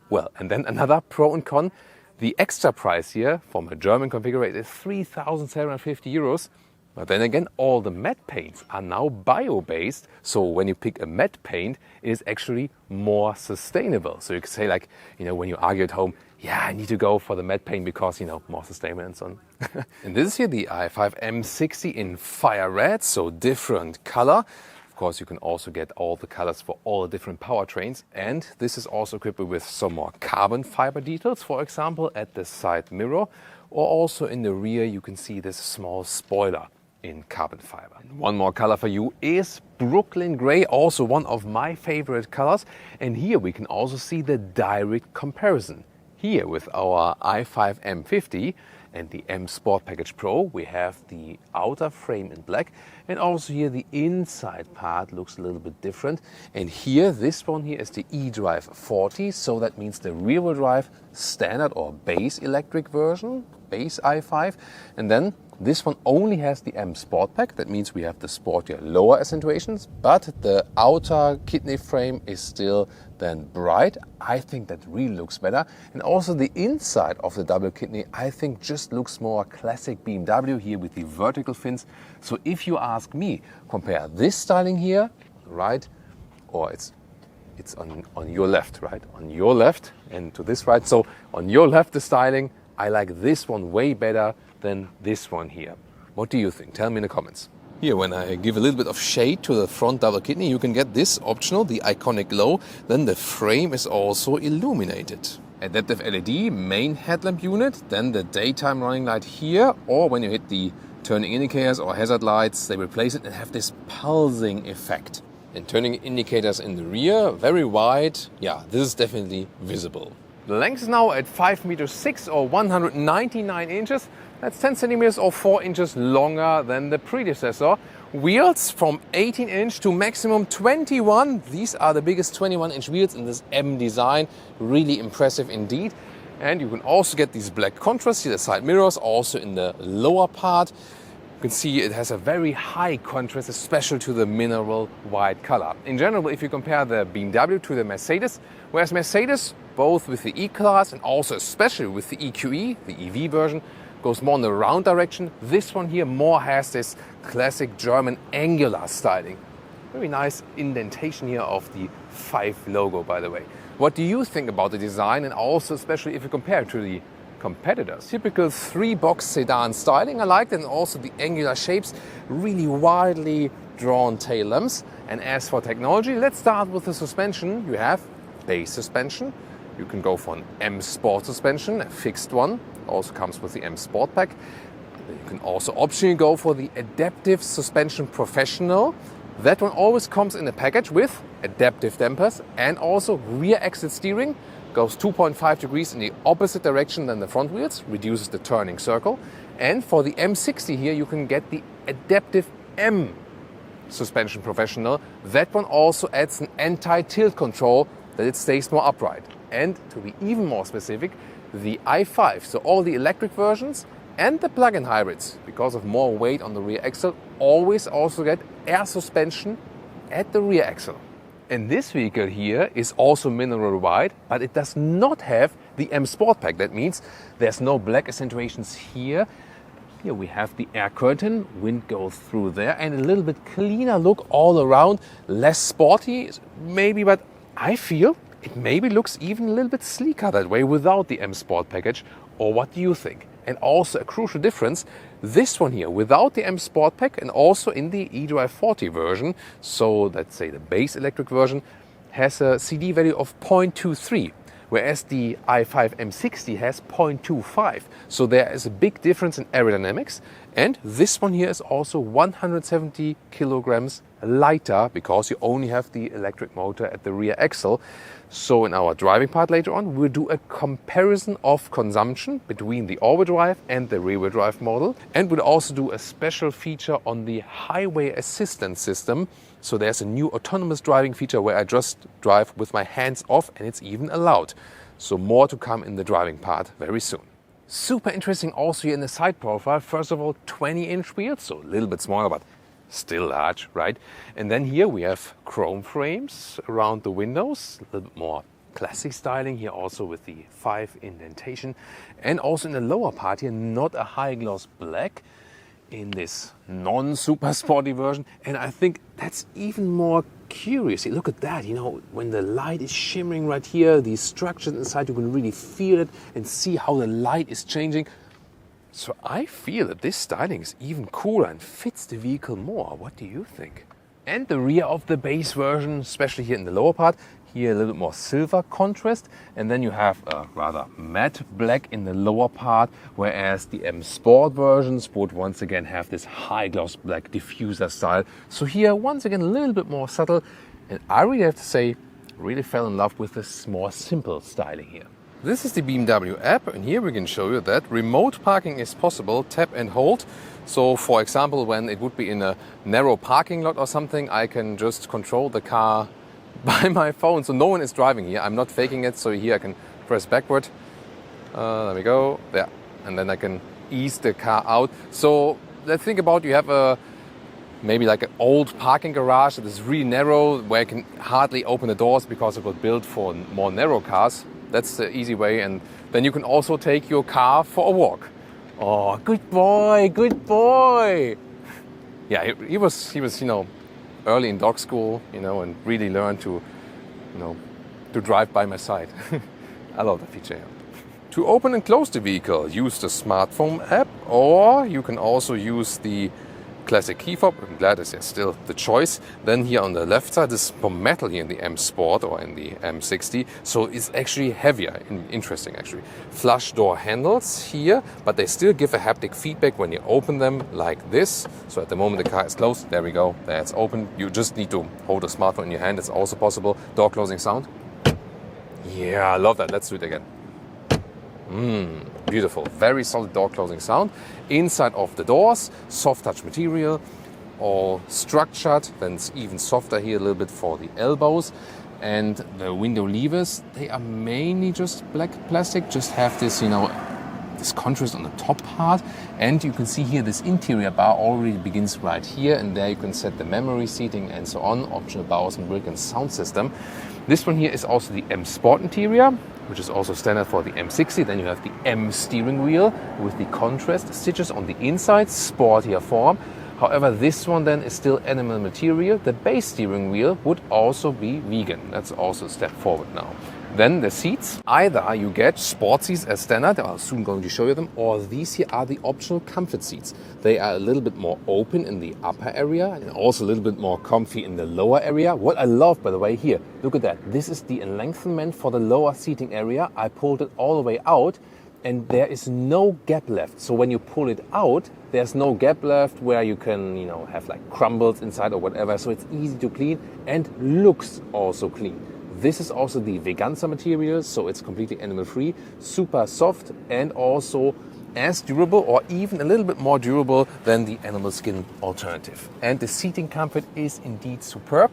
Well, and then another pro and con, the extra price here from a German configurator is 3,750 euros. But then again, all the matte paints are now bio-based. So when you pick a matte paint, it is actually more sustainable. So you can say like, when you argue at home, yeah, I need to go for the matte paint because, more sustainable and so on. And this is here the i5 M60 in fire red, so different color. Of course, you can also get all the colors for all the different powertrains. And this is also equipped with some more carbon fiber details, for example, at the side mirror. Or also in the rear, you can see this small spoiler in carbon fiber. And one more color for you is Brooklyn Gray, also one of my favorite colors. And here we can also see the direct comparison. Here with our i5 M50 and the M Sport Package Pro, we have the outer frame in black, and also here the inside part looks a little bit different. And here, this one here is the eDrive 40, so that means the rear-wheel drive standard or base electric version, base i5. And then this one only has the M Sport Pack. That means we have the sportier lower accentuations, but the outer kidney frame is still then bright. I think that really looks better. And also the inside of the double kidney, I think just looks more classic BMW here with the vertical fins. So if you ask me, compare this styling here, right, or it's on your left, right, on your left and to this right. So on your left, the styling, I like this one way better than this one here. What do you think? Tell me in the comments. Here, when I give a little bit of shade to the front double kidney, you can get this optional, the iconic glow. Then the frame is also illuminated. Adaptive LED main headlamp unit, then the daytime running light here, or when you hit the turning indicators or hazard lights, they replace it and have this pulsing effect. And turning indicators in the rear, very wide. Yeah, this is definitely visible. The length is now at 5 meters 6 or 199 inches. That's 10 centimeters or 4 inches longer than the predecessor. Wheels from 18 inch to maximum 21. These are the biggest 21-inch wheels in this M design. Really impressive indeed. And you can also get these black contrasts here, the side mirrors, also in the lower part. You can see it has a very high contrast, especially to the mineral white color. In general, if you compare the BMW to the Mercedes, whereas Mercedes, both with the E-Class and also especially with the EQE, the EV version, goes more in the round direction. This one here more has this classic German angular styling. Very nice indentation here of the 5 logo, by the way. What do you think about the design, and also especially if you compare it to the competitors? Typical 3-box sedan styling I liked, and also the angular shapes, really widely drawn tail lamps. And as for technology, let's start with the suspension. You have base suspension. You can go for an M Sport suspension, a fixed one. Also comes with the M Sport Pack. You can also optionally go for the Adaptive Suspension Professional. That one always comes in a package with adaptive dampers and also rear exit steering. Goes 2.5 degrees in the opposite direction than the front wheels, reduces the turning circle. And for the M60 here, you can get the Adaptive M Suspension Professional. That one also adds an anti-tilt control that it stays more upright. And to be even more specific, the i5, so all the electric versions and the plug-in hybrids, because of more weight on the rear axle, always also get air suspension at the rear axle. And this vehicle here is also mineral white, but it does not have the M Sport Pack. That means there's no black accentuations here. Here we have the air curtain, wind goes through there, and a little bit cleaner look all around, less sporty maybe, but I feel it maybe looks even a little bit sleeker that way without the M Sport package. Or what do you think? And also a crucial difference, this one here without the M Sport pack and also in the eDrive 40 version, so let's say the base electric version, has a CD value of 0.23. Whereas the i5 M60 has 0.25. So there is a big difference in aerodynamics. And this one here is also 170 kilograms lighter because you only have the electric motor at the rear axle. So in our driving part later on, we'll do a comparison of consumption between the all-wheel drive and the rear-wheel drive model. And we'll also do a special feature on the highway assistance system. So there's a new autonomous driving feature where I just drive with my hands off and it's even allowed. So more to come in the driving part very soon. Super interesting also here in the side profile. First of all, 20-inch wheels, so a little bit smaller, but still large, right? And then here we have chrome frames around the windows, a little bit more classic styling here also with the 5 indentation. And also in the lower part here, not a high gloss black in this non-super sporty version. And I think that's even more curious. Look at that, you know, when the light is shimmering right here, these structures inside, you can really feel it and see how the light is changing. So I feel that this styling is even cooler and fits the vehicle more. What do you think? And the rear of the base version, especially here in the lower part, here a little bit more silver contrast, and then you have a rather matte black in the lower part, whereas the M Sport versions would once again have this high gloss black diffuser style. So here once again a little bit more subtle, and I really have to say, really fell in love with this more simple styling here. This is the BMW app, and here we can show you that remote parking is possible, tap and hold. So for example, when it would be in a narrow parking lot or something, I can just control the car by my phone. So no one is driving here. I'm not faking it. So here I can press backward. There we go. There. And then I can ease the car out. So let's think about you have a maybe like an old parking garage that is really narrow where you can hardly open the doors because it was built for more narrow cars. That's the easy way. And then you can also take your car for a walk. Oh, good boy, good boy. Yeah, he was, you know, early in dog school, you know, and really learned to, you know, to drive by my side. I love that feature. To open and close the vehicle, use the smartphone app, or you can also use the classic key fob. I'm glad it's still the choice. Then here on the left side, this is more metal here in the M Sport or in the M60. So it's actually heavier, interesting actually. Flush door handles here, but they still give a haptic feedback when you open them like this. So at the moment the car is closed, there we go, there it's open. You just need to hold a smartphone in your hand, it's also possible. Door closing sound. Yeah, I love that, let's do it again. Beautiful, very solid door closing sound. Inside of the doors, soft touch material, all structured. Then it's even softer here a little bit for the elbows. And the window levers, they are mainly just black plastic, just have this, you know, this contrast on the top part. And you can see here this interior bar already begins right here, and there you can set the memory seating and so on, optional Bowers & Wilkins sound system. This one here is also the M Sport interior, which is also standard for the M60. Then you have the M steering wheel with the contrast stitches on the inside, sportier form. However, this one then is still animal material. The base steering wheel would also be vegan. That's also a step forward now. Then the seats, either you get sport seats as standard, I'm soon going to show you them, or these here are the optional comfort seats. They are a little bit more open in the upper area and also a little bit more comfy in the lower area. What I love, by the way, here, look at that. This is the lengthenment for the lower seating area. I pulled it all the way out and there is no gap left. So when you pull it out, there's no gap left where you can, you know, have like crumbles inside or whatever. So it's easy to clean and looks also clean. This is also the Veganza material, so it's completely animal-free, super soft, and also as durable or even a little bit more durable than the animal skin alternative. And the seating comfort is indeed superb.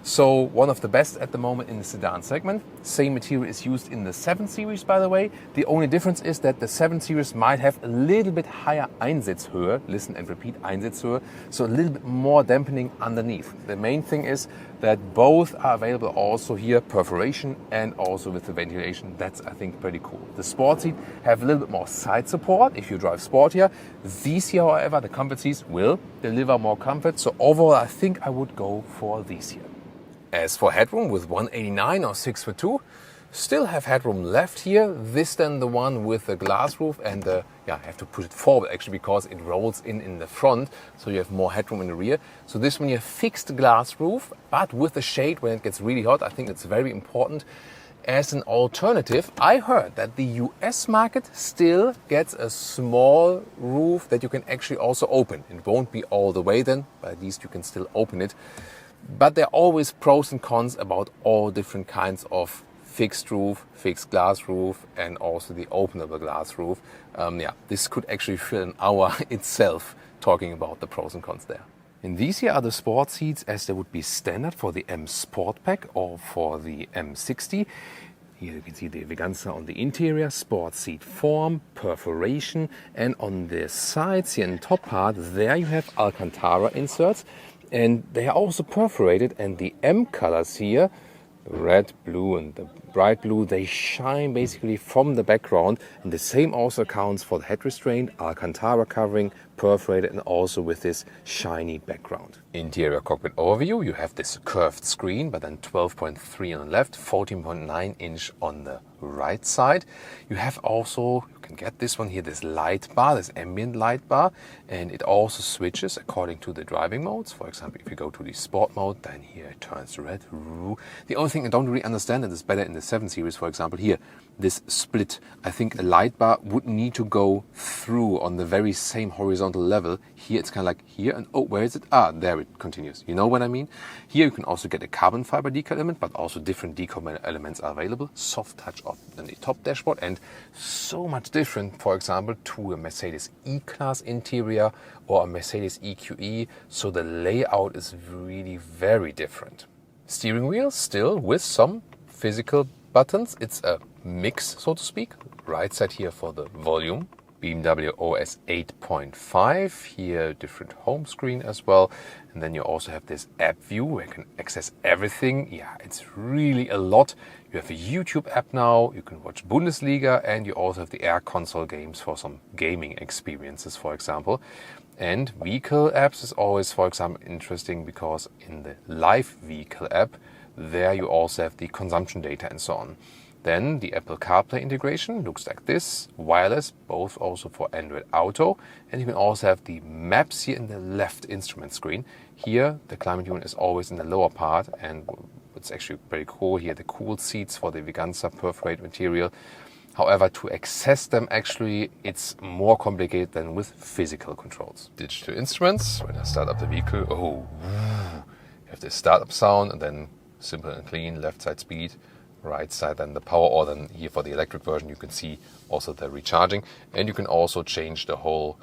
So one of the best at the moment in the sedan segment. Same material is used in the 7 Series, by the way. The only difference is that the 7 Series might have a little bit higher Einsitzhöhe, listen and repeat, Einsitzhöhe, so a little bit more dampening underneath. The main thing is that both are available also here, perforation and also with the ventilation. That's, I think, pretty cool. The sport seat have a little bit more side support if you drive sport here. These here, however, the comfort seats will deliver more comfort. So overall, I think I would go for these here. As for headroom with 189 or 6'2", still have headroom left here. This then the one with the glass roof and I have to push it forward actually because it rolls in the front, so you have more headroom in the rear. So this one you have fixed glass roof, but with the shade when it gets really hot. I think it's very important. As an alternative, I heard that the US market still gets a small roof that you can actually also open. It won't be all the way then, but at least you can still open it. But there are always pros and cons about all different kinds of fixed roof, fixed glass roof, and also the openable glass roof. This could actually fill an hour itself talking about the pros and cons there. And these here are the sport seats as they would be standard for the M Sport Pack or for the M60. Here you can see the Veganza on the interior, sport seat form, perforation, and on the sides here in the top part, there you have Alcantara inserts. And they are also perforated, and the M colors here, red, blue and the bright blue, they shine basically from the background. And the same also accounts for the head restraint, Alcantara covering, perforated, and also with this shiny background. Interior cockpit overview, you have this curved screen, but then 12.3 on the left, 14.9 inch on the right side. You have also, you can get this one here, this light bar, this ambient light bar, and it also switches according to the driving modes. For example, if you go to the sport mode, then here it turns red. The only thing I don't really understand, and it's better in the 7 Series, for example, here, this split. I think a light bar would need to go through on the very same horizontal level. Here it's kind of like here, and oh, where is it? Ah, there it continues. You know what I mean? Here you can also get a carbon fiber decal element, but also different decal elements are available. Soft touch on the top dashboard, and so much different, for example, to a Mercedes E-Class interior or a Mercedes EQE. So the layout is really very different. Steering wheel still with some physical buttons. It's a mix, so to speak. Right side here for the volume. BMW OS 8.5. Here, different home screen as well. And then you also have this app view where you can access everything. Yeah, it's really a lot. You have a YouTube app now. You can watch Bundesliga, and you also have the Air Console games for some gaming experiences, for example. And vehicle apps is always, for example, interesting because in the live vehicle app, there you also have the consumption data and so on. Then the Apple CarPlay integration looks like this, wireless, both also for Android Auto. And you can also have the maps here in the left instrument screen. Here, the climate unit is always in the lower part, and it's actually pretty cool here, the cool seats for the Veganza perforated material. However, to access them, actually, it's more complicated than with physical controls. Digital instruments, when I start up the vehicle, you have the startup sound, and then simple and clean, left side speed, right side then the power, or then here for the electric version you can see also the recharging. And you can also change the whole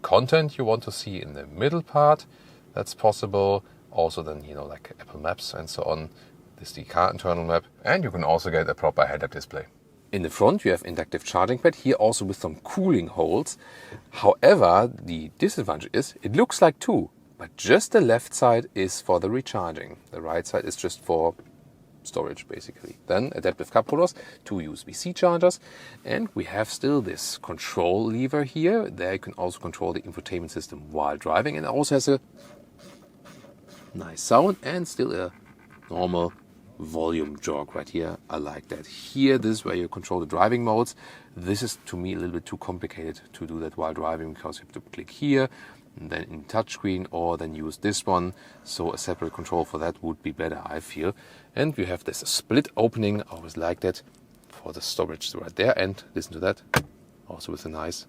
content you want to see in the middle part. That's possible. Also then, like Apple Maps and so on. This is the car internal map. And you can also get a proper head-up display. In the front you have inductive charging pad, here also with some cooling holes. However, the disadvantage is it looks like two, but just the left side is for the recharging. The right side is just for storage, basically. Then adaptive cup holders, 2 USB-C chargers, and we have still this control lever here. There you can also control the infotainment system while driving, and it also has a nice sound and still a normal volume jog right here. I like that. Here, this is where you control the driving modes. This is, to me, a little bit too complicated to do that while driving because you have to click here and then in touchscreen, or then use this one. So a separate control for that would be better, I feel. And we have this split opening. I always like that for the storage right there. And listen to that, also with a nice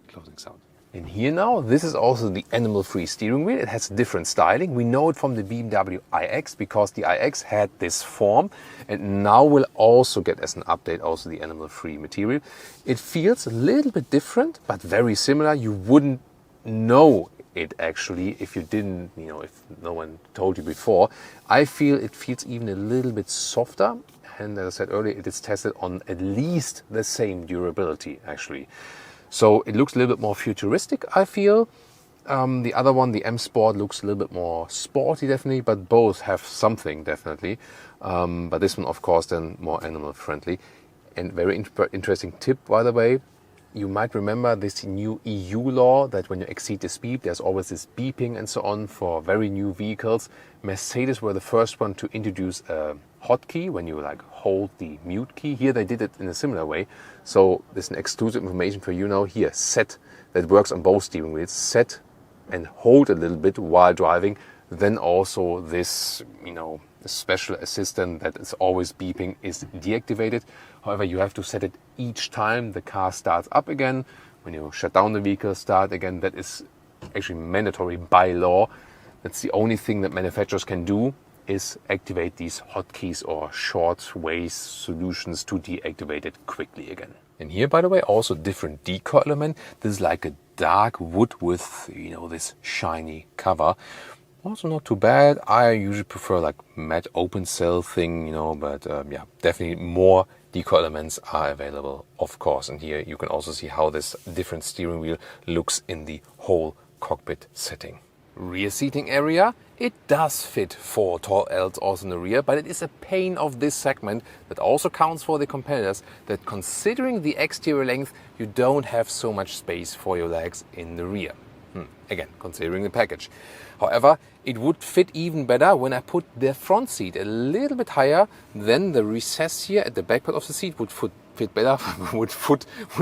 closing sound. And here now, this is also the animal-free steering wheel. It has different styling. We know it from the BMW iX because the iX had this form, and now will also get as an update also the animal-free material. It feels a little bit different, but very similar. You wouldn't know it actually, if you didn't, if no one told you before, I feel it feels even a little bit softer. And as I said earlier, it is tested on at least the same durability, actually. So it looks a little bit more futuristic, I feel. The other one, the M Sport, looks a little bit more sporty, definitely, but both have something, definitely. But this one, of course, then more animal friendly. And very interesting tip, by the way. You might remember this new EU law that when you exceed the speed, there's always this beeping and so on for very new vehicles. Mercedes were the first one to introduce a hotkey when you hold the mute key. Here they did it in a similar way. So there's an exclusive information for you now. Here, set, that works on both steering wheels. Set and hold a little bit while driving. Then also this, special assistant that is always beeping is deactivated. However, you have to set it each time the car starts up again. When you shut down the vehicle, start again, that is actually mandatory by law. That's the only thing that manufacturers can do, is activate these hotkeys or short ways solutions to deactivate it quickly again. And here, by the way, also different decor element. This is like a dark wood with, this shiny cover. Also not too bad. I usually prefer matte open cell thing, but yeah, definitely more decor elements are available, of course. And here you can also see how this different steering wheel looks in the whole cockpit setting. Rear seating area. It does fit 4 tall Ls also in the rear, but it is a pain of this segment that also counts for the competitors, that considering the exterior length, you don't have so much space for your legs in the rear. Again, considering the package. However, it would fit even better when I put the front seat a little bit higher. Then the recess here at the back part of the seat would fit better. would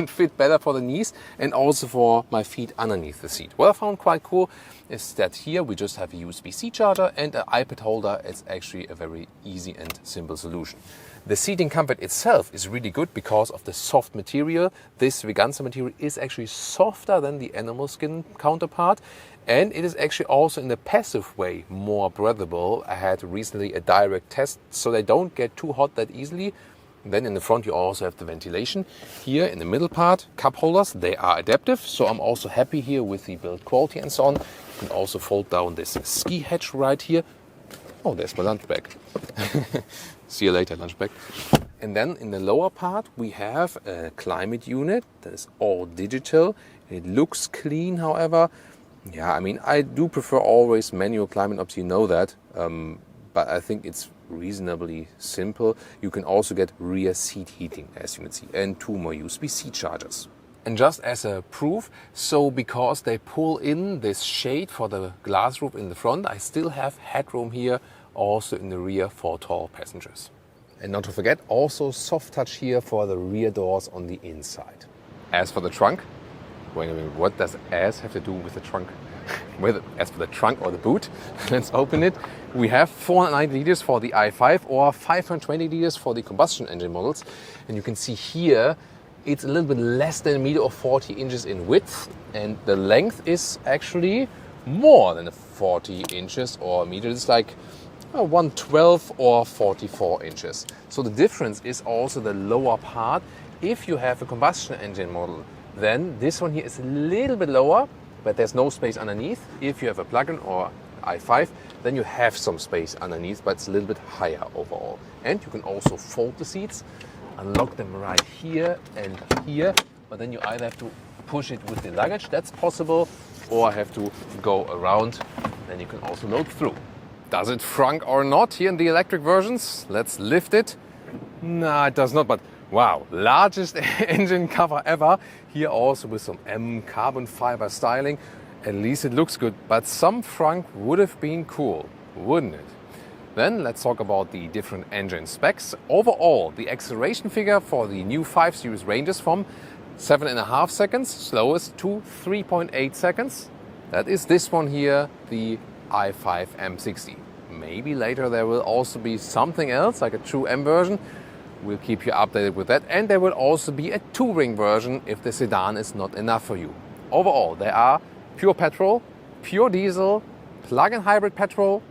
fit better for the knees and also for my feet underneath the seat. What I found quite cool is that here we just have a USB-C charger and an iPad holder. It's actually a very easy and simple solution. The seating comfort itself is really good because of the soft material. This Veganza material is actually softer than the animal skin counterpart, and it is actually also in the passive way more breathable. I had recently a direct test, so they don't get too hot that easily. Then in the front you also have the ventilation. Here in the middle part, cup holders, they are adaptive, so I'm also happy here with the build quality and so on. You can also fold down this ski hatch right here. Oh, there's my lunch bag. See you later, lunch bag. And then in the lower part we have a climate unit that is all digital. It looks clean, however. Yeah, I do prefer always manual climate knobs, you know that. But I think it's reasonably simple. You can also get rear seat heating, as you can see, and 2 more USB-C chargers. And just as a proof, so because they pull in this shade for the glass roof in the front, I still have headroom here, also in the rear for tall passengers. And not to forget, also soft touch here for the rear doors on the inside. As for the trunk, wait a minute, what does as have to do with the trunk? As for the trunk or the boot, let's open it. We have 490 liters for the i5 or 520 liters for the combustion engine models. And you can see here, it's a little bit less than a meter or 40 inches in width. And the length is actually more than 40 inches or a meter. It's like 112 or 44 inches. So the difference is also the lower part. If you have a combustion engine model, then this one here is a little bit lower, but there's no space underneath. If you have a plug-in or i5, then you have some space underneath, but it's a little bit higher overall. And you can also fold the seats, unlock them right here and here, but then you either have to push it with the luggage, that's possible, or have to go around, then you can also load through. Does it frunk or not here in the electric versions? Let's lift it. No, it does not, but wow, largest engine cover ever. Here also with some M carbon fiber styling. At least it looks good, but some frunk would have been cool, wouldn't it? Then let's talk about the different engine specs. Overall, the acceleration figure for the new 5 Series ranges from 7.5 seconds, slowest, to 3.8 seconds. That is this one here, the i5 M60. Maybe later there will also be something else, like a true M version. We'll keep you updated with that. And there will also be a 2-ring version if the sedan is not enough for you. Overall, there are pure petrol, pure diesel, plug-in hybrid petrol,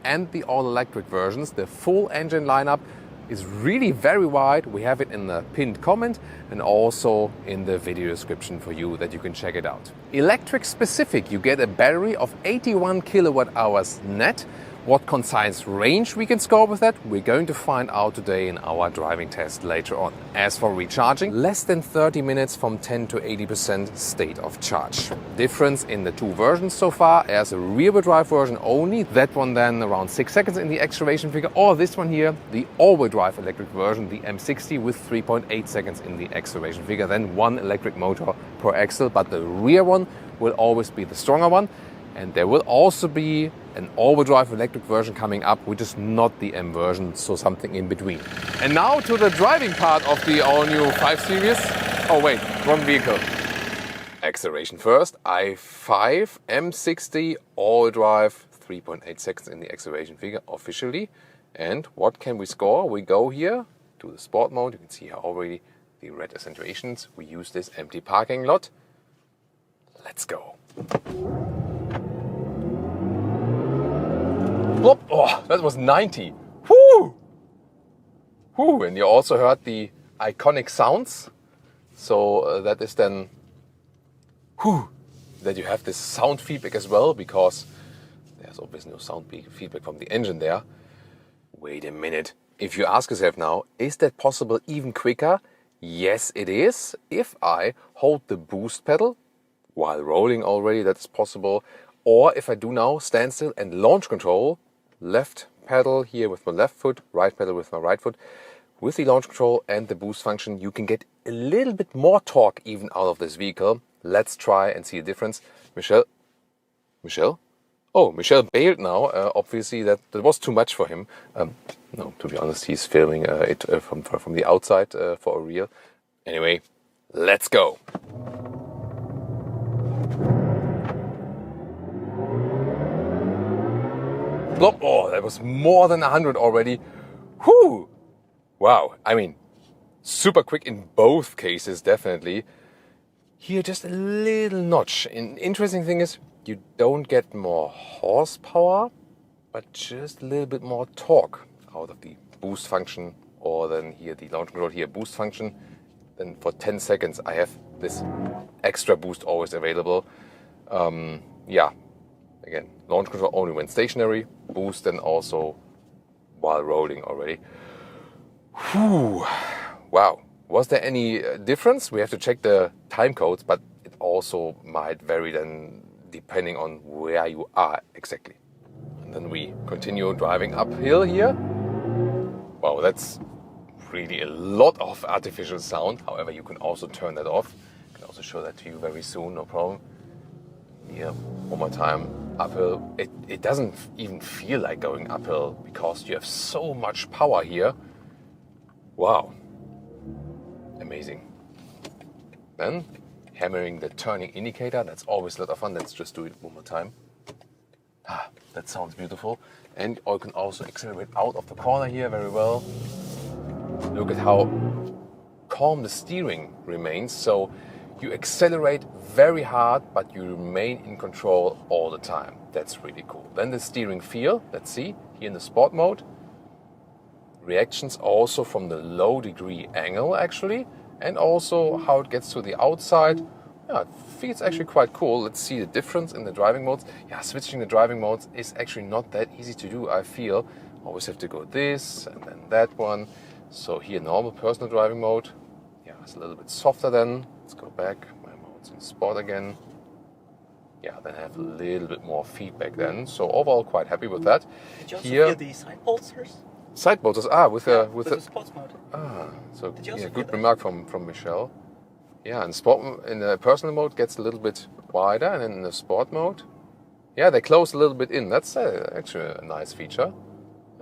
and the all-electric versions. The full engine lineup is really very wide. We have it in the pinned comment and also in the video description for you that you can check it out. Electric specific, you get a battery of 81 kilowatt hours net. What concise range we can score with that, we're going to find out today in our driving test later on. As for recharging, less than 30 minutes from 10 to 80% state of charge. Difference in the two versions so far, as a rear-wheel drive version only, that one then around 6 seconds in the acceleration figure, or this one here, the all-wheel drive electric version, the M60 with 3.8 seconds in the acceleration figure, then one electric motor per axle, but the rear one will always be the stronger one. And there will also be an all-wheel drive electric version coming up, which is not the M version, so something in between. And now to the driving part of the all-new 5 Series. Oh wait, wrong vehicle. Acceleration first, i5 M60 all-wheel drive, 3.8 seconds in the acceleration figure officially. And what can we score? We go here to the sport mode. You can see here already the red accentuations. We use this empty parking lot. Let's go. Plop. Oh, that was 90. Whoo! Whoo! And you also heard the iconic sounds. So that is then, whoo, that you have this sound feedback as well, because there's obviously no sound feedback from the engine there. Wait a minute. If you ask yourself now, is that possible even quicker? Yes, it is. If I hold the boost pedal while rolling already, that is possible. Or if I do now standstill and launch control, left pedal here with my left foot, right pedal with my right foot, with the launch control and the boost function, you can get a little bit more torque even out of this vehicle. Let's try and see the difference. Michel? Oh, Michel bailed now. Obviously that was too much for him. No, to be honest, he's filming it from the outside for a reel. Anyway, let's go. Oh, that was more than 100 already. Whew! Wow, I mean, super quick in both cases, definitely. Here, just a little notch. An interesting thing is, you don't get more horsepower, but just a little bit more torque out of the boost function, or then here the launch control, here boost function. Then for 10 seconds, I have this extra boost always available. Yeah. Again, launch control only when stationary, boost then also while rolling already. Whew. Wow. Was there any difference? We have to check the time codes, but it also might vary then depending on where you are exactly. And then we continue driving uphill here. Wow, that's really a lot of artificial sound. However, you can also turn that off. I can also show that to you very soon, no problem. Here, one more time. Uphill, it doesn't even feel like going uphill because you have so much power here. Wow. Amazing. Then hammering the turning indicator, that's always a lot of fun. Let's just do it one more time. Ah, that sounds beautiful. And you can also accelerate out of the corner here very well. Look at how calm the steering remains. So you accelerate very hard, but you remain in control all the time. That's really cool. Then the steering feel, let's see, here in the sport mode. Reactions also from the low degree angle actually, and also how it gets to the outside. Yeah, it feels actually quite cool. Let's see the difference in the driving modes. Yeah, switching the driving modes is actually not that easy to do, I feel. Always have to go this and then that one. So here, normal personal driving mode. Yeah, it's a little bit softer then. Let's go back. My mode's in sport again. Yeah, then I have a little bit more feedback then. So overall, quite happy with that. Did you also here, feel the side bolsters? Side bolsters, with the sports mode. So yeah, good that? remark from Michelle. Yeah, in the personal mode gets a little bit wider, and then in the sport mode, yeah, they close a little bit in. That's actually a nice feature.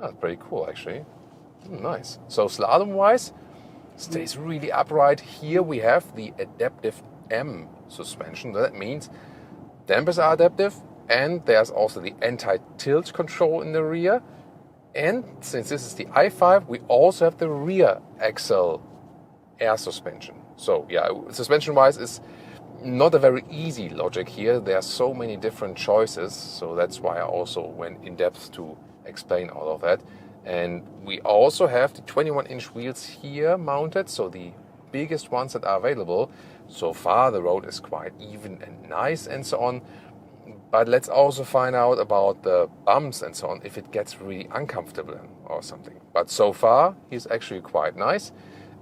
That's pretty cool actually. Nice. So slalom-wise, stays really upright. Here we have the adaptive M suspension. That means dampers are adaptive, and there's also the anti-tilt control in the rear. And since this is the i5, we also have the rear axle air suspension. So yeah, suspension-wise is not a very easy logic here. There are so many different choices, so that's why I also went in depth to explain all of that. And we also have the 21-inch wheels here mounted, so the biggest ones that are available. So far the road is quite even and nice and so on. But let's also find out about the bumps and so on, if it gets really uncomfortable or something. But so far he's actually quite nice,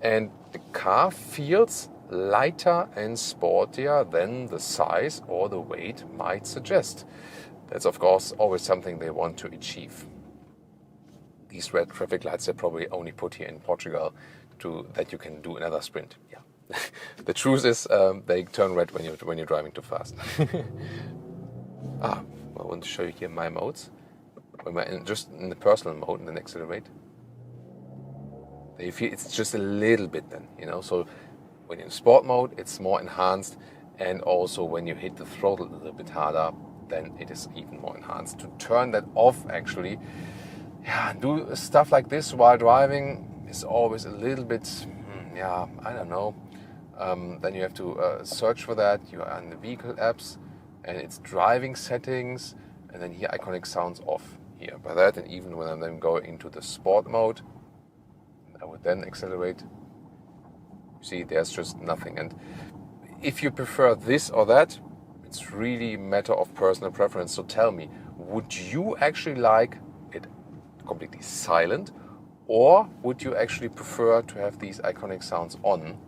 and the car feels lighter and sportier than the size or the weight might suggest. That's of course always something they want to achieve. These red traffic lights are probably only put here in Portugal to that you can do another sprint. Yeah, the truth is they turn red when you're driving too fast. I want to show you here my modes. When we're just in the personal mode and then accelerate, you feel it's just a little bit then, So when you're in sport mode, it's more enhanced, and also when you hit the throttle a little bit harder, then it is even more enhanced. To turn that off, actually, do stuff like this while driving is always a little bit, I don't know. Then you have to search for that. You are in the vehicle apps, and it's driving settings, and then here Ioniq sounds off here. By that, and even when I'm then going into the sport mode, I would then accelerate. You see, there's just nothing. And if you prefer this or that, it's really a matter of personal preference. So tell me, would you actually like it completely silent, or would you actually prefer to have these Ioniq sounds on?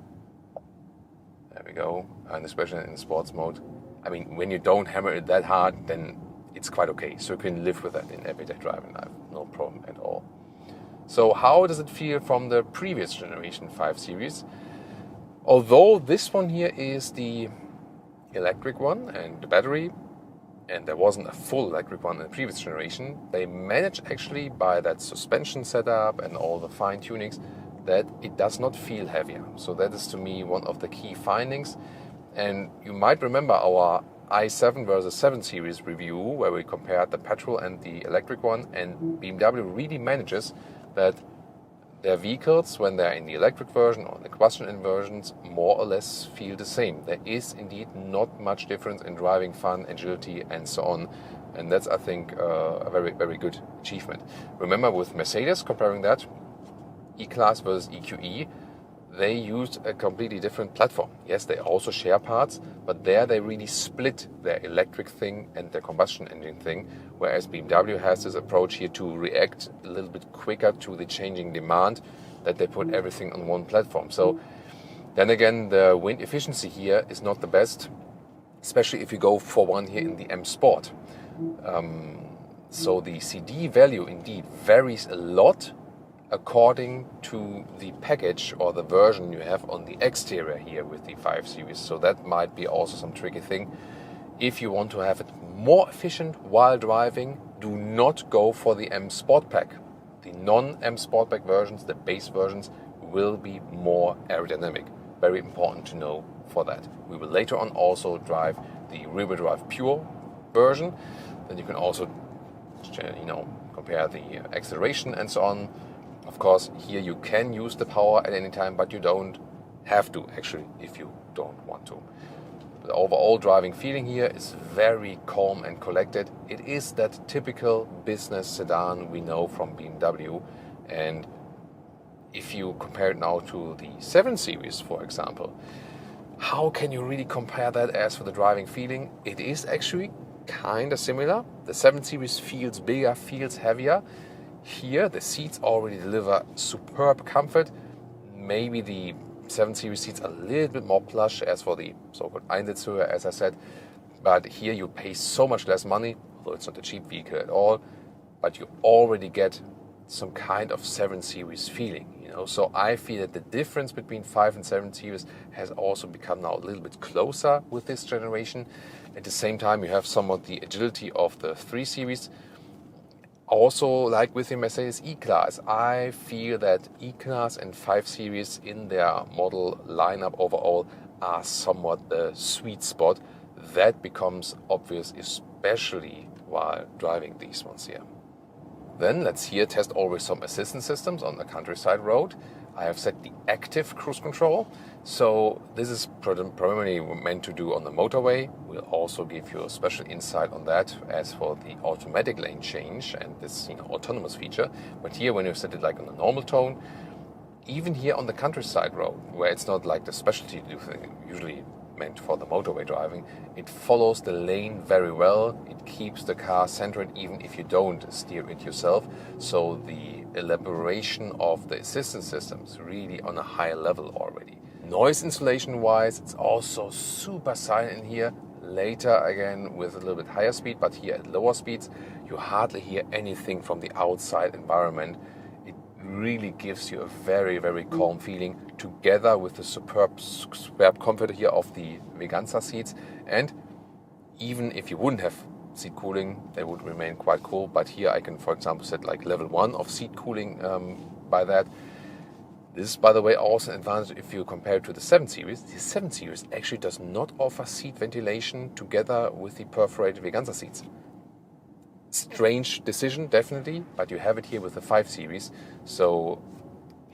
There we go. And especially in sports mode. I mean, when you don't hammer it that hard, then it's quite okay. So you can live with that in everyday driving life. No problem at all. So how does it feel from the previous generation 5 Series? Although this one here is the electric one and the battery, and there wasn't a full electric one in the previous generation, they managed actually by that suspension setup and all the fine tunings that it does not feel heavier. So that is to me one of the key findings. And you might remember our i7 versus 7 Series review where we compared the petrol and the electric one, and BMW really manages that their vehicles, when they're in the electric version or the combustion engine versions, more or less feel the same. There is indeed not much difference in driving fun, agility and so on. And that's, I think, a very, very good achievement. Remember with Mercedes, comparing that, E-Class versus EQE, they used a completely different platform. Yes, they also share parts, but there they really split their electric thing and their combustion engine thing, whereas BMW has this approach here to react a little bit quicker to the changing demand, that they put everything on one platform. So then again, the wind efficiency here is not the best, especially if you go for one here in the M Sport. So the CD value indeed varies a lot according to the package or the version you have on the exterior here with the 5 Series. So that might be also some tricky thing. If you want to have it more efficient while driving, do not go for the M Sport Pack. The non-M Sport Pack versions, the base versions, will be more aerodynamic. Very important to know for that. We will later on also drive the rear-wheel drive pure version. Then you can also compare the acceleration and so on. Of course, here you can use the power at any time, but you don't have to, actually, if you don't want to. The overall driving feeling here is very calm and collected. It is that typical business sedan we know from BMW. And if you compare it now to the 7 Series, for example, how can you really compare that as for the driving feeling? It is actually kind of similar. The 7 Series feels bigger, feels heavier. Here, the seats already deliver superb comfort. Maybe the 7 Series seats a little bit more plush as for the so-called Einsitzhöhe, as I said. But here you pay so much less money, although it's not a cheap vehicle at all. But you already get some kind of 7 Series feeling. So I feel that the difference between 5 and 7 Series has also become now a little bit closer with this generation. At the same time, you have somewhat the agility of the 3 Series. Also, like with the Mercedes E-Class, I feel that E-Class and 5 Series in their model lineup overall are somewhat the sweet spot. That becomes obvious, especially while driving these ones here. Then let's here test always some assistance systems on the countryside road. I have set the active cruise control. So this is primarily meant to do on the motorway. We'll also give you a special insight on that as for the automatic lane change and this autonomous feature. But here, when you set it like on a normal tone, even here on the countryside road, where it's not like the specialty usually meant for the motorway driving, it follows the lane very well. It keeps the car centered even if you don't steer it yourself. So the elaboration of the assistance systems really on a high level already. Noise insulation wise, it's also super silent in here. Later again with a little bit higher speed, but here at lower speeds you hardly hear anything from the outside environment. It really gives you a very, very calm feeling, together with the superb comfort here of the Veganza seats. And even if you wouldn't have seat cooling, they would remain quite cool. But here I can, for example, set like level 1 of seat cooling by that. This is, by the way, also an advantage if you compare it to the 7 Series. The 7 Series actually does not offer seat ventilation together with the perforated Veganza seats. Strange decision, definitely, but you have it here with the 5 Series. So,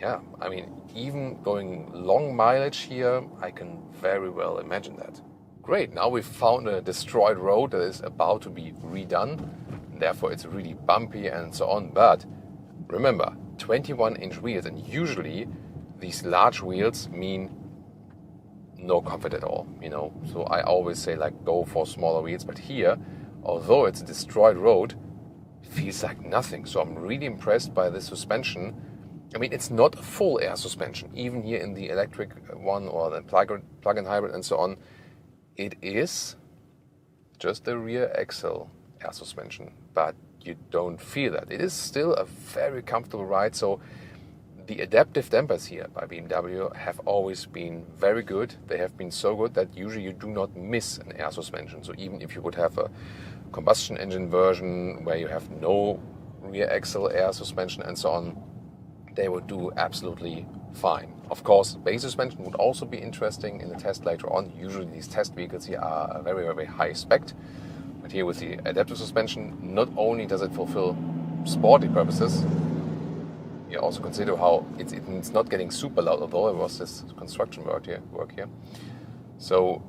yeah, I mean, even going long mileage here, I can very well imagine that. Great, now we've found a destroyed road that is about to be redone. Therefore, it's really bumpy and so on. But remember, 21-inch wheels, and usually these large wheels mean no comfort at all, So I always say like go for smaller wheels, but here, although it's a destroyed road, it feels like nothing. So I'm really impressed by this suspension. I mean, it's not a full air suspension, even here in the electric one or the plug-in hybrid and so on. It is just the rear axle air suspension, but you don't feel that. It is still a very comfortable ride. So the adaptive dampers here by BMW have always been very good. They have been so good that usually you do not miss an air suspension. So even if you would have a combustion engine version where you have no rear axle air suspension and so on, they would do absolutely fine. Of course, base suspension would also be interesting in the test later on. Usually these test vehicles here are very, very high spec. But here with the adaptive suspension, not only does it fulfill sporty purposes, you also consider how it's not getting super loud, although there was this construction work here. So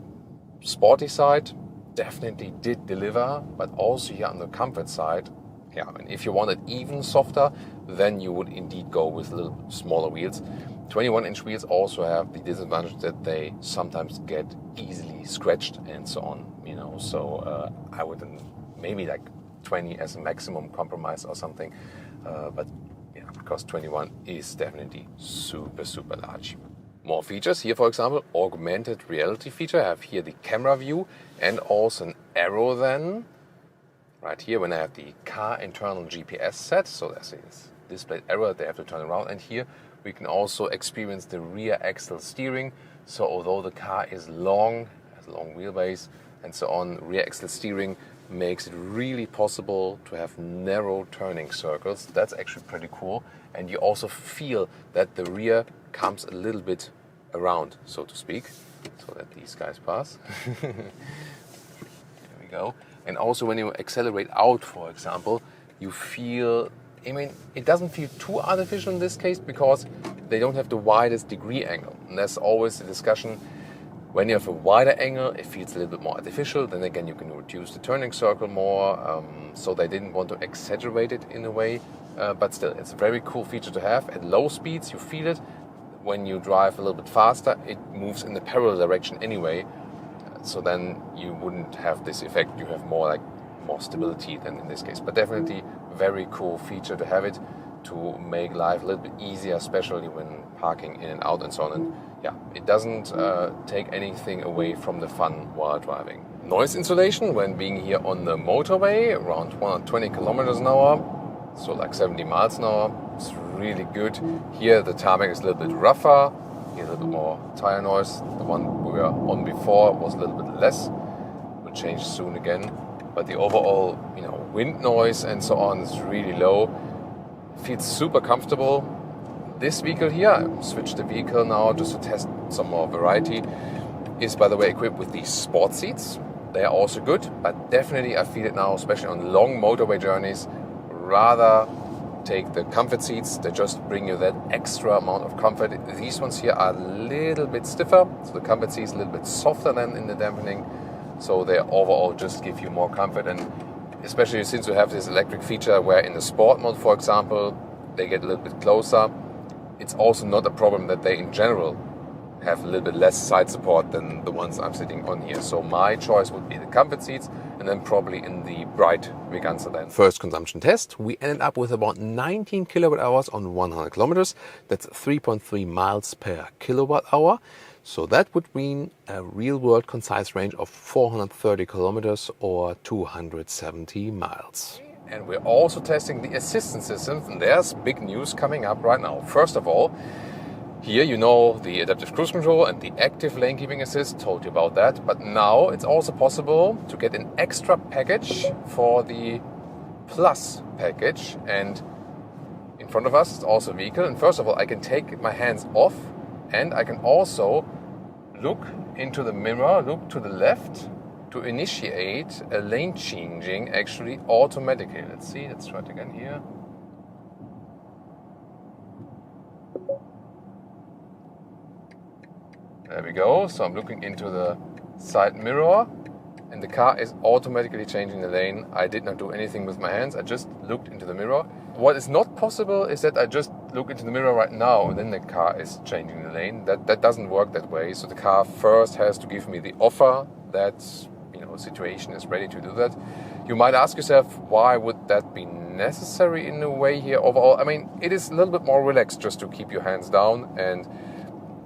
sporty side definitely did deliver, but also here on the comfort side, yeah, and if you want it even softer, then you would indeed go with a little smaller wheels. 21-inch wheels also have the disadvantage that they sometimes get easily scratched and so on, So I would maybe like 20 as a maximum compromise or something, but yeah, because 21 is definitely super, super large. More features here, for example, augmented reality feature. I have here the camera view and also an arrow then. Right here, when I have the car internal GPS set, so there's this displayed arrow, they have to turn around, and here we can also experience the rear axle steering. So although the car is long, has a long wheelbase and so on, rear axle steering makes it really possible to have narrow turning circles. That's actually pretty cool. And you also feel that the rear comes a little bit around, so to speak, so that these guys pass. There we go. And also when you accelerate out, for example, you feel, I mean, it doesn't feel too artificial in this case because they don't have the widest degree angle. And that's always the discussion. When you have a wider angle, it feels a little bit more artificial. Then again, you can reduce the turning circle more. So they didn't want to exaggerate it in a way. But still, it's a very cool feature to have. At low speeds, you feel it. When you drive a little bit faster, it moves in the parallel direction anyway. So then you wouldn't have this effect. You have more stability than in this case. But definitely very cool feature to have it to make life a little bit easier, especially when parking in and out and so on. And yeah, it doesn't take anything away from the fun while driving. Noise insulation when being here on the motorway, around 120 kilometers an hour, so like 70 miles an hour. It's really good. Here the tarmac is a little bit rougher. Here a little bit more tire noise. The one we were on before was a little bit less. Will change soon again. But the overall, wind noise and so on is really low. Feels super comfortable. This vehicle here, I switched the vehicle now just to test some more variety, is by the way equipped with these sport seats. They are also good, but definitely I feel it now, especially on long motorway journeys, rather take the comfort seats. They just bring you that extra amount of comfort. These ones here are a little bit stiffer, so the comfort seats a little bit softer than in the dampening. So they overall just give you more comfort, and especially since you have this electric feature where in the sport mode, for example, they get a little bit closer. It's also not a problem that they in general have a little bit less side support than the ones I'm sitting on here. So my choice would be the comfort seats, and then probably in the bright Veganza then. First consumption test, we ended up with about 19 kilowatt hours on 100 kilometers. That's 3.3 miles per kilowatt hour. So that would mean a real-world concise range of 430 kilometers or 270 miles. And we're also testing the assistance systems, and there's big news coming up right now. First of all, here you know the adaptive cruise control and the active lane keeping assist, told you about that. But now it's also possible to get an extra package for the Plus package. And in front of us is also a vehicle. And first of all, I can take my hands off, and I can also look into the mirror, look to the left to initiate a lane changing actually automatically. Let's see, let's try it again here. There we go. So I'm looking into the side mirror and the car is automatically changing the lane. I did not do anything with my hands. I just looked into the mirror. What is not possible is that I just look into the mirror right now and then the car is changing the lane. That doesn't work that way. So the car first has to give me the offer that situation is ready to do that. You might ask yourself, why would that be necessary in a way here overall? I mean, it is a little bit more relaxed just to keep your hands down, and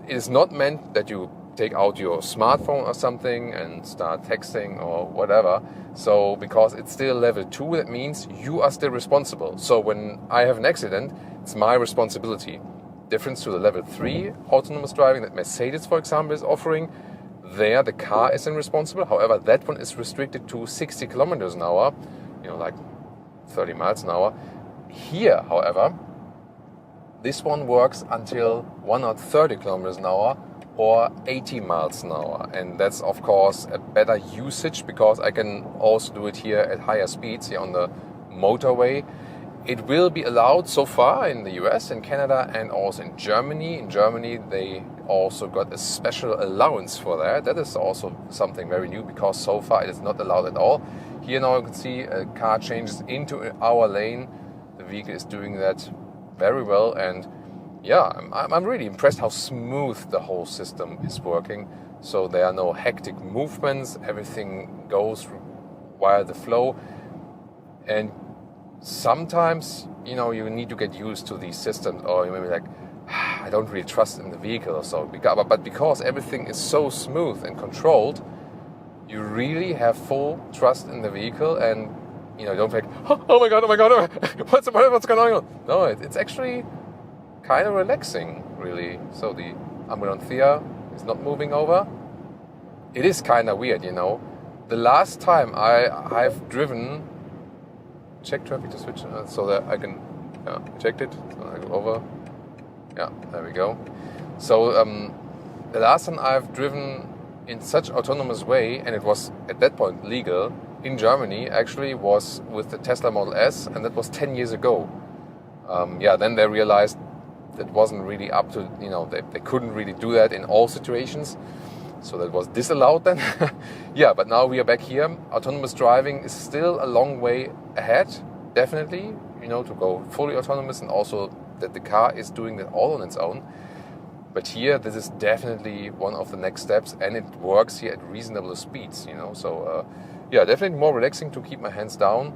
it is not meant that you take out your smartphone or something and start texting or whatever. So because it's still level 2, that means you are still responsible. So when I have an accident, it's my responsibility. Difference to the level 3 autonomous driving that Mercedes, for example, is offering. There the car isn't responsible. However, that one is restricted to 60 kilometers an hour, like 30 miles an hour. Here, however, this one works until 130 kilometers an hour or 80 miles an hour. And that's, of course, a better usage because I can also do it here at higher speeds here on the motorway. It will be allowed so far in the US, in Canada, and also in Germany. In Germany, they also got a special allowance for that. That is also something very new because so far it is not allowed at all. Here now you can see a car changes into our lane. The vehicle is doing that very well, and yeah, I'm really impressed how smooth the whole system is working. So there are no hectic movements. Everything goes via the flow, and sometimes, you need to get used to these systems, or you may be like, I don't really trust in the vehicle or so. But because everything is so smooth and controlled, you really have full trust in the vehicle, and don't think, oh my god, what's going on? No, it's actually kind of relaxing, really. So the ambulancia is not moving over. It is kind of weird, The last time I've driven. Check traffic to switch so that I can check it. So I go over. Yeah, there we go. So the last time I've driven in such autonomous way, and it was at that point legal in Germany, actually was with the Tesla Model S, and that was 10 years ago. Then they realized that wasn't really up to, they couldn't really do that in all situations. So that was disallowed then. But now we are back here. Autonomous driving is still a long way ahead, definitely, to go fully autonomous, and also that the car is doing that all on its own. But here, this is definitely one of the next steps, and it works here at reasonable speeds, So, definitely more relaxing to keep my hands down,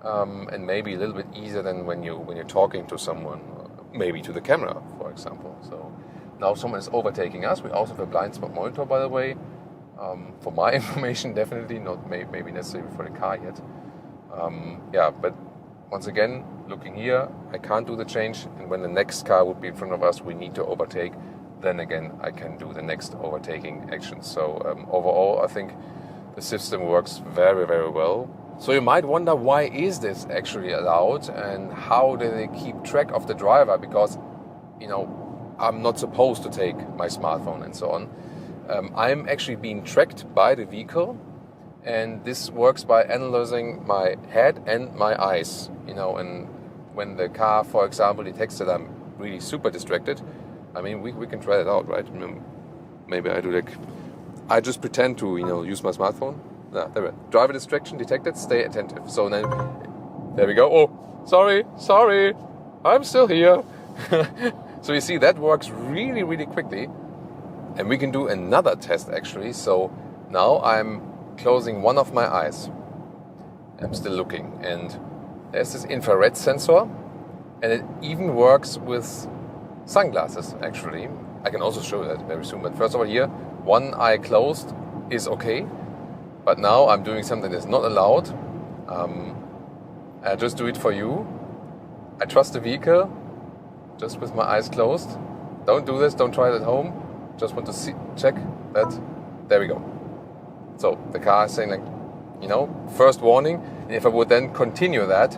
and maybe a little bit easier than when you're talking to someone, maybe to the camera, for example. So. Now someone is overtaking us. We also have a blind spot monitor, by the way. For my information, definitely not maybe necessary for the car yet. But once again, looking here, I can't do the change. And when the next car would be in front of us, we need to overtake. Then again, I can do the next overtaking action. So overall, I think the system works very, very well. So you might wonder, why is this actually allowed? And how do they keep track of the driver? Because, I'm not supposed to take my smartphone and so on. I'm actually being tracked by the vehicle, and this works by analyzing my head and my eyes, and when the car, for example, detects that I'm really super distracted, I mean, we can try it out, right? Maybe I do like, I just pretend to, use my smartphone. There we go. Driver distraction detected, stay attentive. So then, there we go. Oh, sorry, I'm still here. So you see, that works really, really quickly. And we can do another test actually. So now I'm closing one of my eyes. I'm still looking. And there's this infrared sensor. And it even works with sunglasses actually. I can also show that very soon. But first of all here, one eye closed is okay. But now I'm doing something that's not allowed. I just do it for you. I trust the vehicle, just with my eyes closed. Don't do this, don't try it at home. Just want to check that. There we go. So the car is saying like, first warning. And if I would then continue that,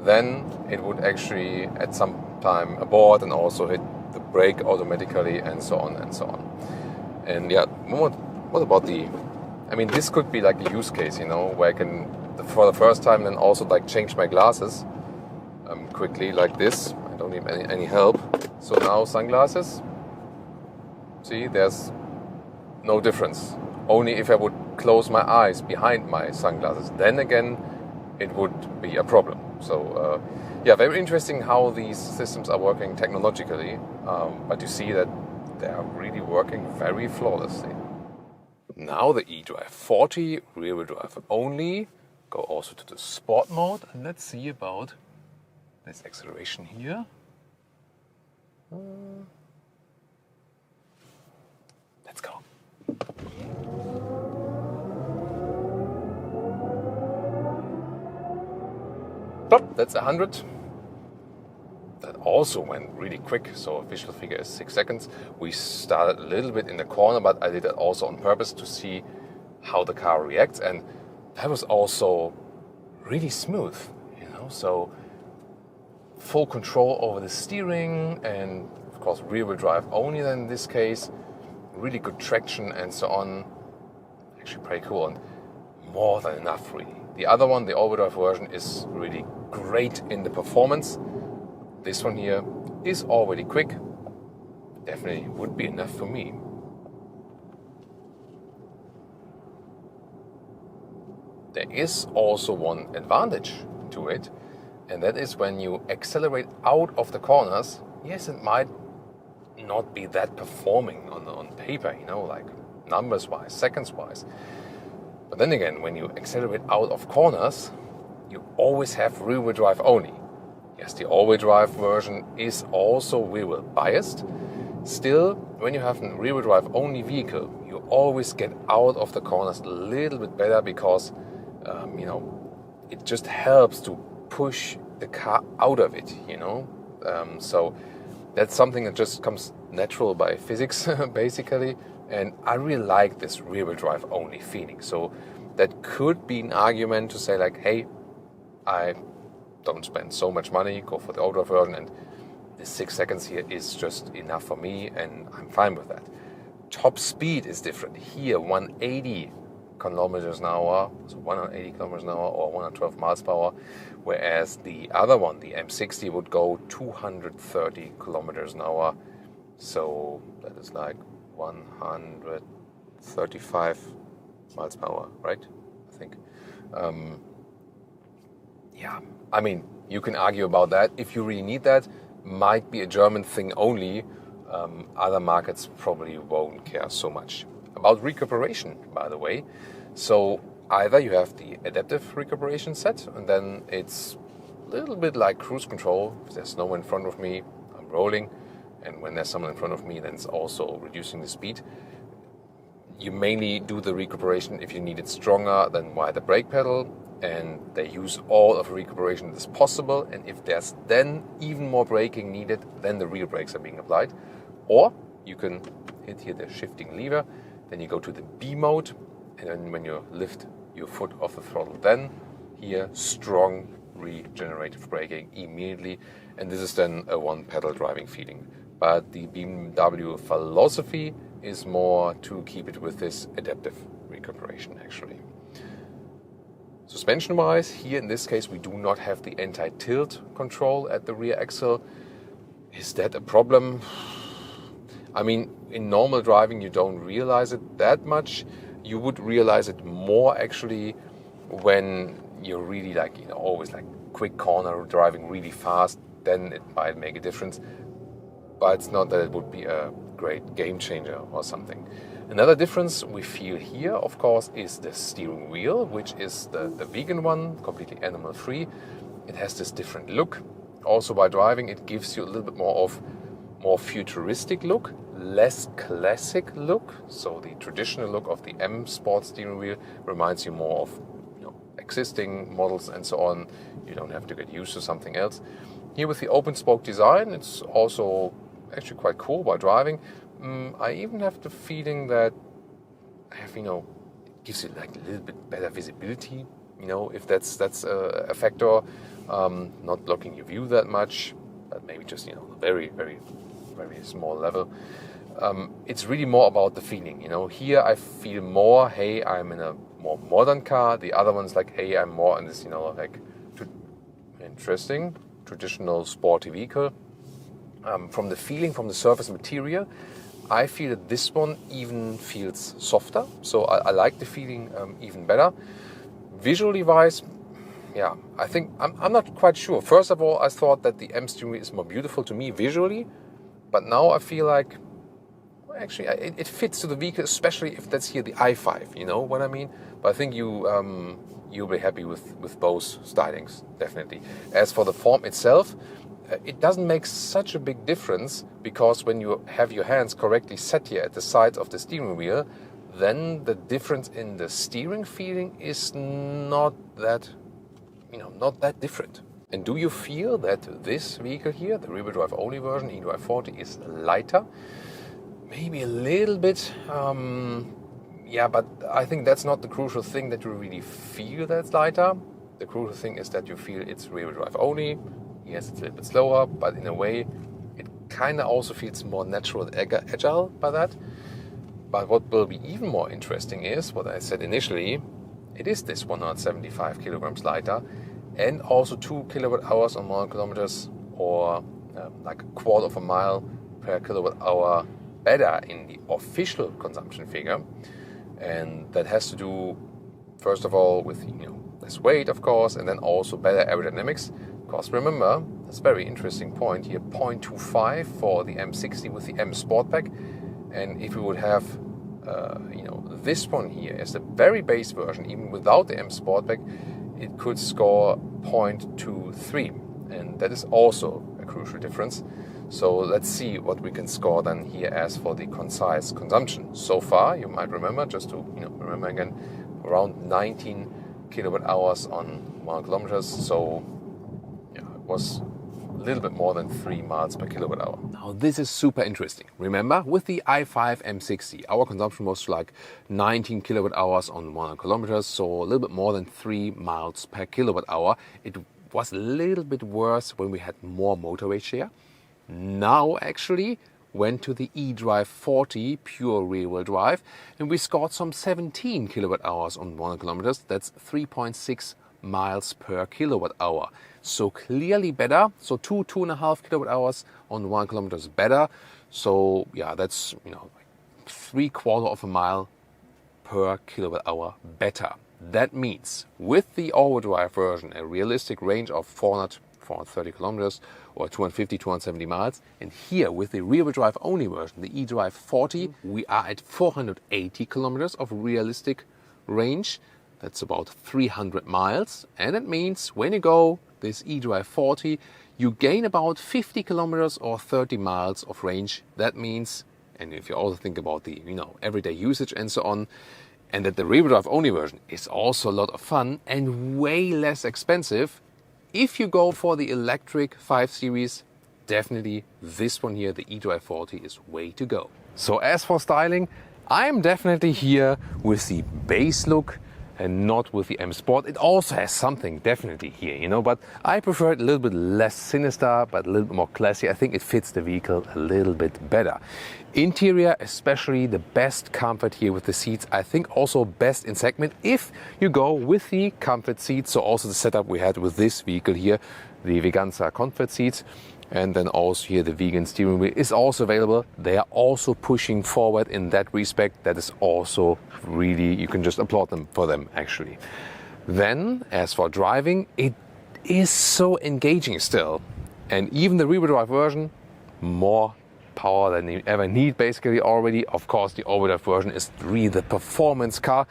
then it would actually at some time abort and also hit the brake automatically and so on and so on. And yeah, what about this could be like a use case, where I can, for the first time, then also like change my glasses quickly like this. I don't need any help. So now sunglasses. See, there's no difference. Only if I would close my eyes behind my sunglasses, then again, it would be a problem. So very interesting how these systems are working technologically. But you see that they are really working very flawlessly. Now the eDrive 40 rear-wheel drive only. Go also to the sport mode, and let's see about this acceleration here. Let's go. But that's 100. That also went really quick, so official figure is 6 seconds. We started a little bit in the corner, but I did that also on purpose to see how the car reacts, and that was also really smooth, so full control over the steering, and of course rear-wheel drive only then in this case, really good traction and so on. Actually pretty cool, and more than enough really. The other one, the all-wheel drive version, is really great in the performance. This one here is already quick. Definitely would be enough for me. There is also one advantage to it, and that is when you accelerate out of the corners. Yes, it might not be that performing on paper, like numbers-wise, seconds-wise. But then again, when you accelerate out of corners, you always have rear-wheel drive only. Yes, the all-wheel drive version is also rear-wheel biased. Still, when you have a rear-wheel drive only vehicle, you always get out of the corners a little bit better because, it just helps to push the car out of it, So that's something that just comes natural by physics, basically. And I really like this rear-wheel drive only feeling. So that could be an argument to say like, hey, I don't spend so much money, go for the all-wheel drive version, and the 6 seconds here is just enough for me, and I'm fine with that. Top speed is different. Here, 180 kilometers an hour, so 180 kilometers an hour or 112 miles per hour, whereas the other one, the M60, would go 230 kilometers an hour. So that is like 135 miles per hour, right? I think. You can argue about that. If you really need that, might be a German thing only. Other markets probably won't care so much. About recuperation, by the way. So either you have the adaptive recuperation set, and then it's a little bit like cruise control. If there's no one in front of me, I'm rolling. And when there's someone in front of me, then it's also reducing the speed. You mainly do the recuperation if you need it stronger than via the brake pedal. And they use all of the recuperation that's possible. And if there's then even more braking needed, then the rear brakes are being applied. Or you can hit here the shifting lever, then you go to the B mode, and then when you lift your foot off the throttle, then here strong regenerative braking immediately. And this is then a one pedal driving feeling. But the BMW philosophy is more to keep it with this adaptive recuperation actually. Suspension-wise, here in this case we do not have the anti-tilt control at the rear axle. Is that a problem? I mean, in normal driving you don't realize it that much. You would realize it more actually when you're really like, always like quick corner driving really fast, then it might make a difference. But it's not that it would be a great game changer or something. Another difference we feel here, of course, is the steering wheel, which is the vegan one, completely animal-free. It has this different look. Also by driving, it gives you a little bit more futuristic look, less classic look. So the traditional look of the M Sport steering wheel reminds you more of existing models and so on. You don't have to get used to something else. Here with the open spoke design, it's also actually quite cool by driving. I even have the feeling that it gives you like a little bit better visibility, if that's a factor, not blocking your view that much, but maybe just a very, very, very small level. It's really more about the feeling, Here I feel more, hey, I'm in a more modern car. The other one's like, hey, I'm more in this, interesting, traditional sporty vehicle. From the feeling, from the surface material, I feel that this one even feels softer. So I like the feeling even better. Visually wise, I think I'm not quite sure. First of all, I thought that the M steering wheel is more beautiful to me visually, but now I feel like actually it fits to the vehicle, especially if that's here the i5. You know what I mean? But I think you'll be happy with both stylings, definitely. As for the form itself, it doesn't make such a big difference, because when you have your hands correctly set here at the sides of the steering wheel, then the difference in the steering feeling is not that different. And do you feel that this vehicle here, the rear-wheel drive only version, eDrive 40, is lighter? Maybe a little bit, but I think that's not the crucial thing, that you really feel that it's lighter. The crucial thing is that you feel it's rear-wheel drive only. Yes, it's a little bit slower, but in a way, it kind of also feels more natural and agile by that. But what will be even more interesting is, what I said initially, it is this 175 kilograms lighter, and also 2 kilowatt hours on 1 kilometers, or like a quarter of a mile per kilowatt hour better in the official consumption figure. And that has to do, first of all, with less weight, of course, and then also better aerodynamics. Because remember, that's a very interesting point here, 0.25 for the M60 with the M Sportback. And if we would have this one here as the very base version, even without the M Sportback, it could score 0.23, and that is also a crucial difference. So let's see what we can score then here as for the concise consumption. So far, you might remember, just to remember again, around 19 kilowatt hours on 1 kilometers. So it was a little bit more than 3 miles per kilowatt hour. Now this is super interesting. Remember, with the i5 M60, our consumption was like 19 kilowatt hours on 100 kilometers, so a little bit more than 3 miles per kilowatt hour. It was a little bit worse when we had more motorway share. Now actually went to the eDrive 40 pure rear-wheel drive, and we scored some 17 kilowatt hours on 100 kilometers. That's 3.6 miles per kilowatt hour. So clearly better. So 2.5 kilowatt hours on 1 kilometer is better. So yeah, that's 3/4 of a mile per kilowatt hour better. That means with the all-wheel drive version, a realistic range of 430 kilometers or 250, 270 miles. And here with the rear-wheel drive only version, the eDrive 40, we are at 480 kilometers of realistic range. That's about 300 miles. And it means when you go this eDrive 40, you gain about 50 kilometers or 30 miles of range. That means, and if you also think about the everyday usage and so on, and that the rear-wheel drive only version is also a lot of fun and way less expensive, if you go for the electric 5 Series, definitely this one here, the eDrive 40, is way to go. So as for styling, I'm definitely here with the base look, and not with the M Sport. It also has something definitely here, you know, but I prefer it a little bit less sinister, but a little bit more classy. I think it fits the vehicle a little bit better. Interior, especially the best comfort here with the seats. I think also best in segment if you go with the comfort seats. So also the setup we had with this vehicle here, the Veganza comfort seats. And then also here the vegan steering wheel is also available. They are also pushing forward in that respect. That is also really, you can just applaud them for them actually. Then as for driving, it is so engaging still. And even the rear-wheel drive version, more power than you ever need basically already. Of course the all-wheel drive version is really the performance car.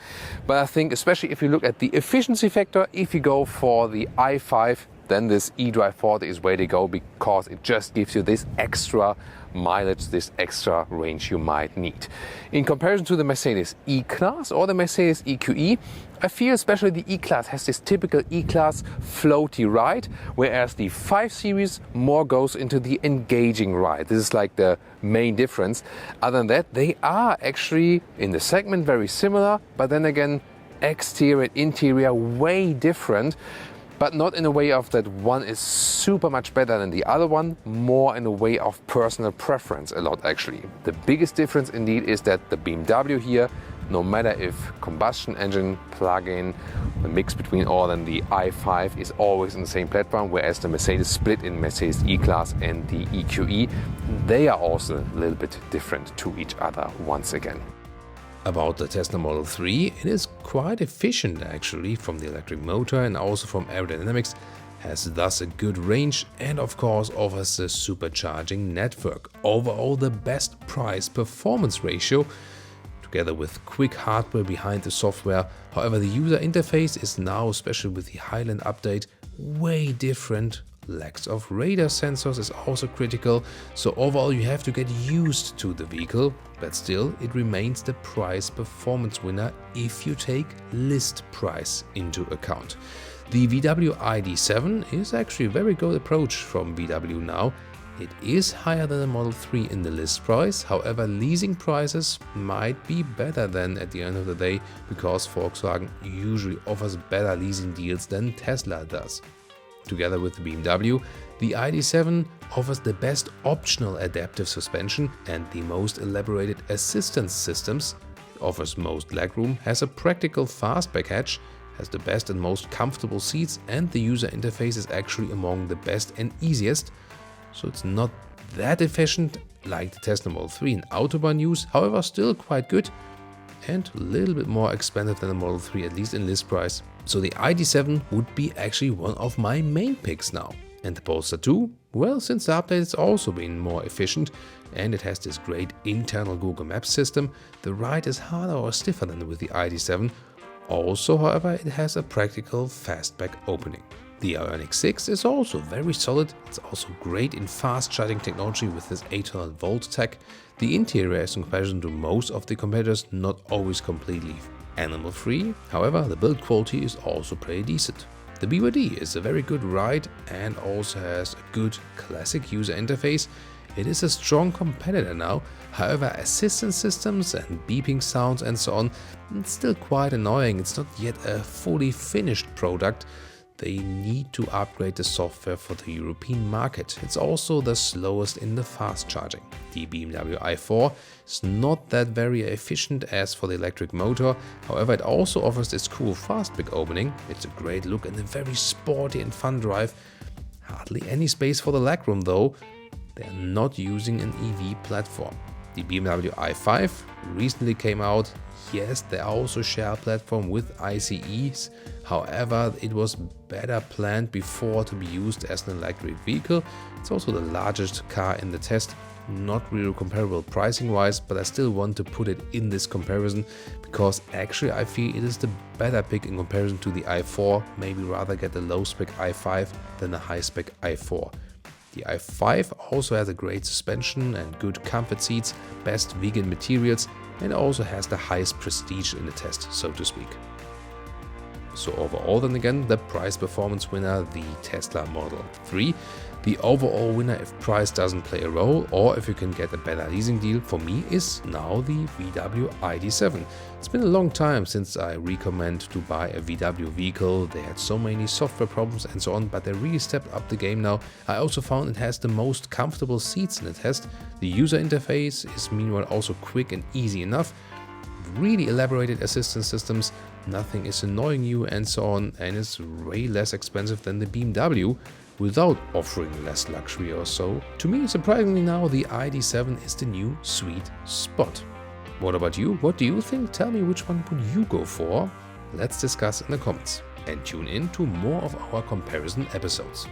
But I think especially if you look at the efficiency factor, if you go for the i5, then this eDrive 40 is way to go because it just gives you this extra mileage, this extra range you might need. In comparison to the Mercedes E-Class or the Mercedes EQE, I feel especially the E-Class has this typical E-Class floaty ride, whereas the 5 Series more goes into the engaging ride. This is like the main difference. Other than that, they are actually in the segment very similar, but then again, exterior and interior way different. But not in a way of that one is super much better than the other one, more in a way of personal preference a lot actually. The biggest difference indeed is that the BMW here, no matter if combustion engine, plug-in, the mix between all and the i5 is always on the same platform, whereas the Mercedes split in Mercedes E-Class and the EQE, they are also a little bit different to each other once again. About the Tesla Model 3, it is quite efficient actually from the electric motor and also from aerodynamics, has thus a good range and of course offers a supercharging network. Overall the best price-performance ratio, together with quick hardware behind the software. However, the user interface is now, especially with the Highland update, way different. Lacks of radar sensors is also critical, so overall you have to get used to the vehicle, but still it remains the price-performance winner if you take list price into account. The VW ID7 is actually a very good approach from VW now. It is higher than the Model 3 in the list price, however leasing prices might be better than at the end of the day, because Volkswagen usually offers better leasing deals than Tesla does. Together with the BMW, the ID7 offers the best optional adaptive suspension and the most elaborated assistance systems. It offers most legroom, has a practical fastback hatch, has the best and most comfortable seats, and the user interface is actually among the best and easiest. So it's not that efficient like the Tesla Model 3 in Autobahn use, however still quite good and a little bit more expensive than the Model 3, at least in list price. So the ID7 would be actually one of my main picks now. And the Polestar 2? Well, since the update it's also been more efficient and it has this great internal Google Maps system. The ride is harder or stiffer than with the ID7. Also, however, it has a practical fastback opening. The Ioniq 6 is also very solid. It's also great in fast charging technology with this 800 volt tech. The interior is, in comparison to most of the competitors, not always completely animal free. However, the build quality is also pretty decent. The BYD is a very good ride and also has a good classic user interface. It is a strong competitor now. However, assistance systems and beeping sounds and so on, it's still quite annoying. It's not yet a fully finished product. They need to upgrade the software for the European market. It's also the slowest in the fast charging. The BMW i4 is not that very efficient as for the electric motor. However, it also offers this cool fastback opening. It's a great look and a very sporty and fun drive. Hardly any space for the legroom though. They're not using an EV platform. The BMW i5 recently came out. Yes, they also share a platform with ICEs. However, it was better planned before to be used as an electric vehicle. It's also the largest car in the test. Not really comparable pricing wise, but I still want to put it in this comparison because actually I feel it is the better pick in comparison to the i4. Maybe rather get a low spec i5 than a high spec i4. The i5 also has a great suspension and good comfort seats, best vegan materials, and also has the highest prestige in the test, so to speak. So overall then again, the price performance winner, the Tesla Model 3. The overall winner, if price doesn't play a role or if you can get a better leasing deal, for me is now the VW ID7. It's been a long time since I recommend to buy a VW vehicle. They had so many software problems and so on, but they really stepped up the game now. I also found it has the most comfortable seats in the test. The user interface is meanwhile also quick and easy enough. Really elaborated assistance systems, nothing is annoying you and so on, and it's way less expensive than the BMW without offering less luxury or so. To me, surprisingly now, the ID7 is the new sweet spot. What about you? What do you think? Tell me, which one would you go for? Let's discuss in the comments and tune in to more of our comparison episodes.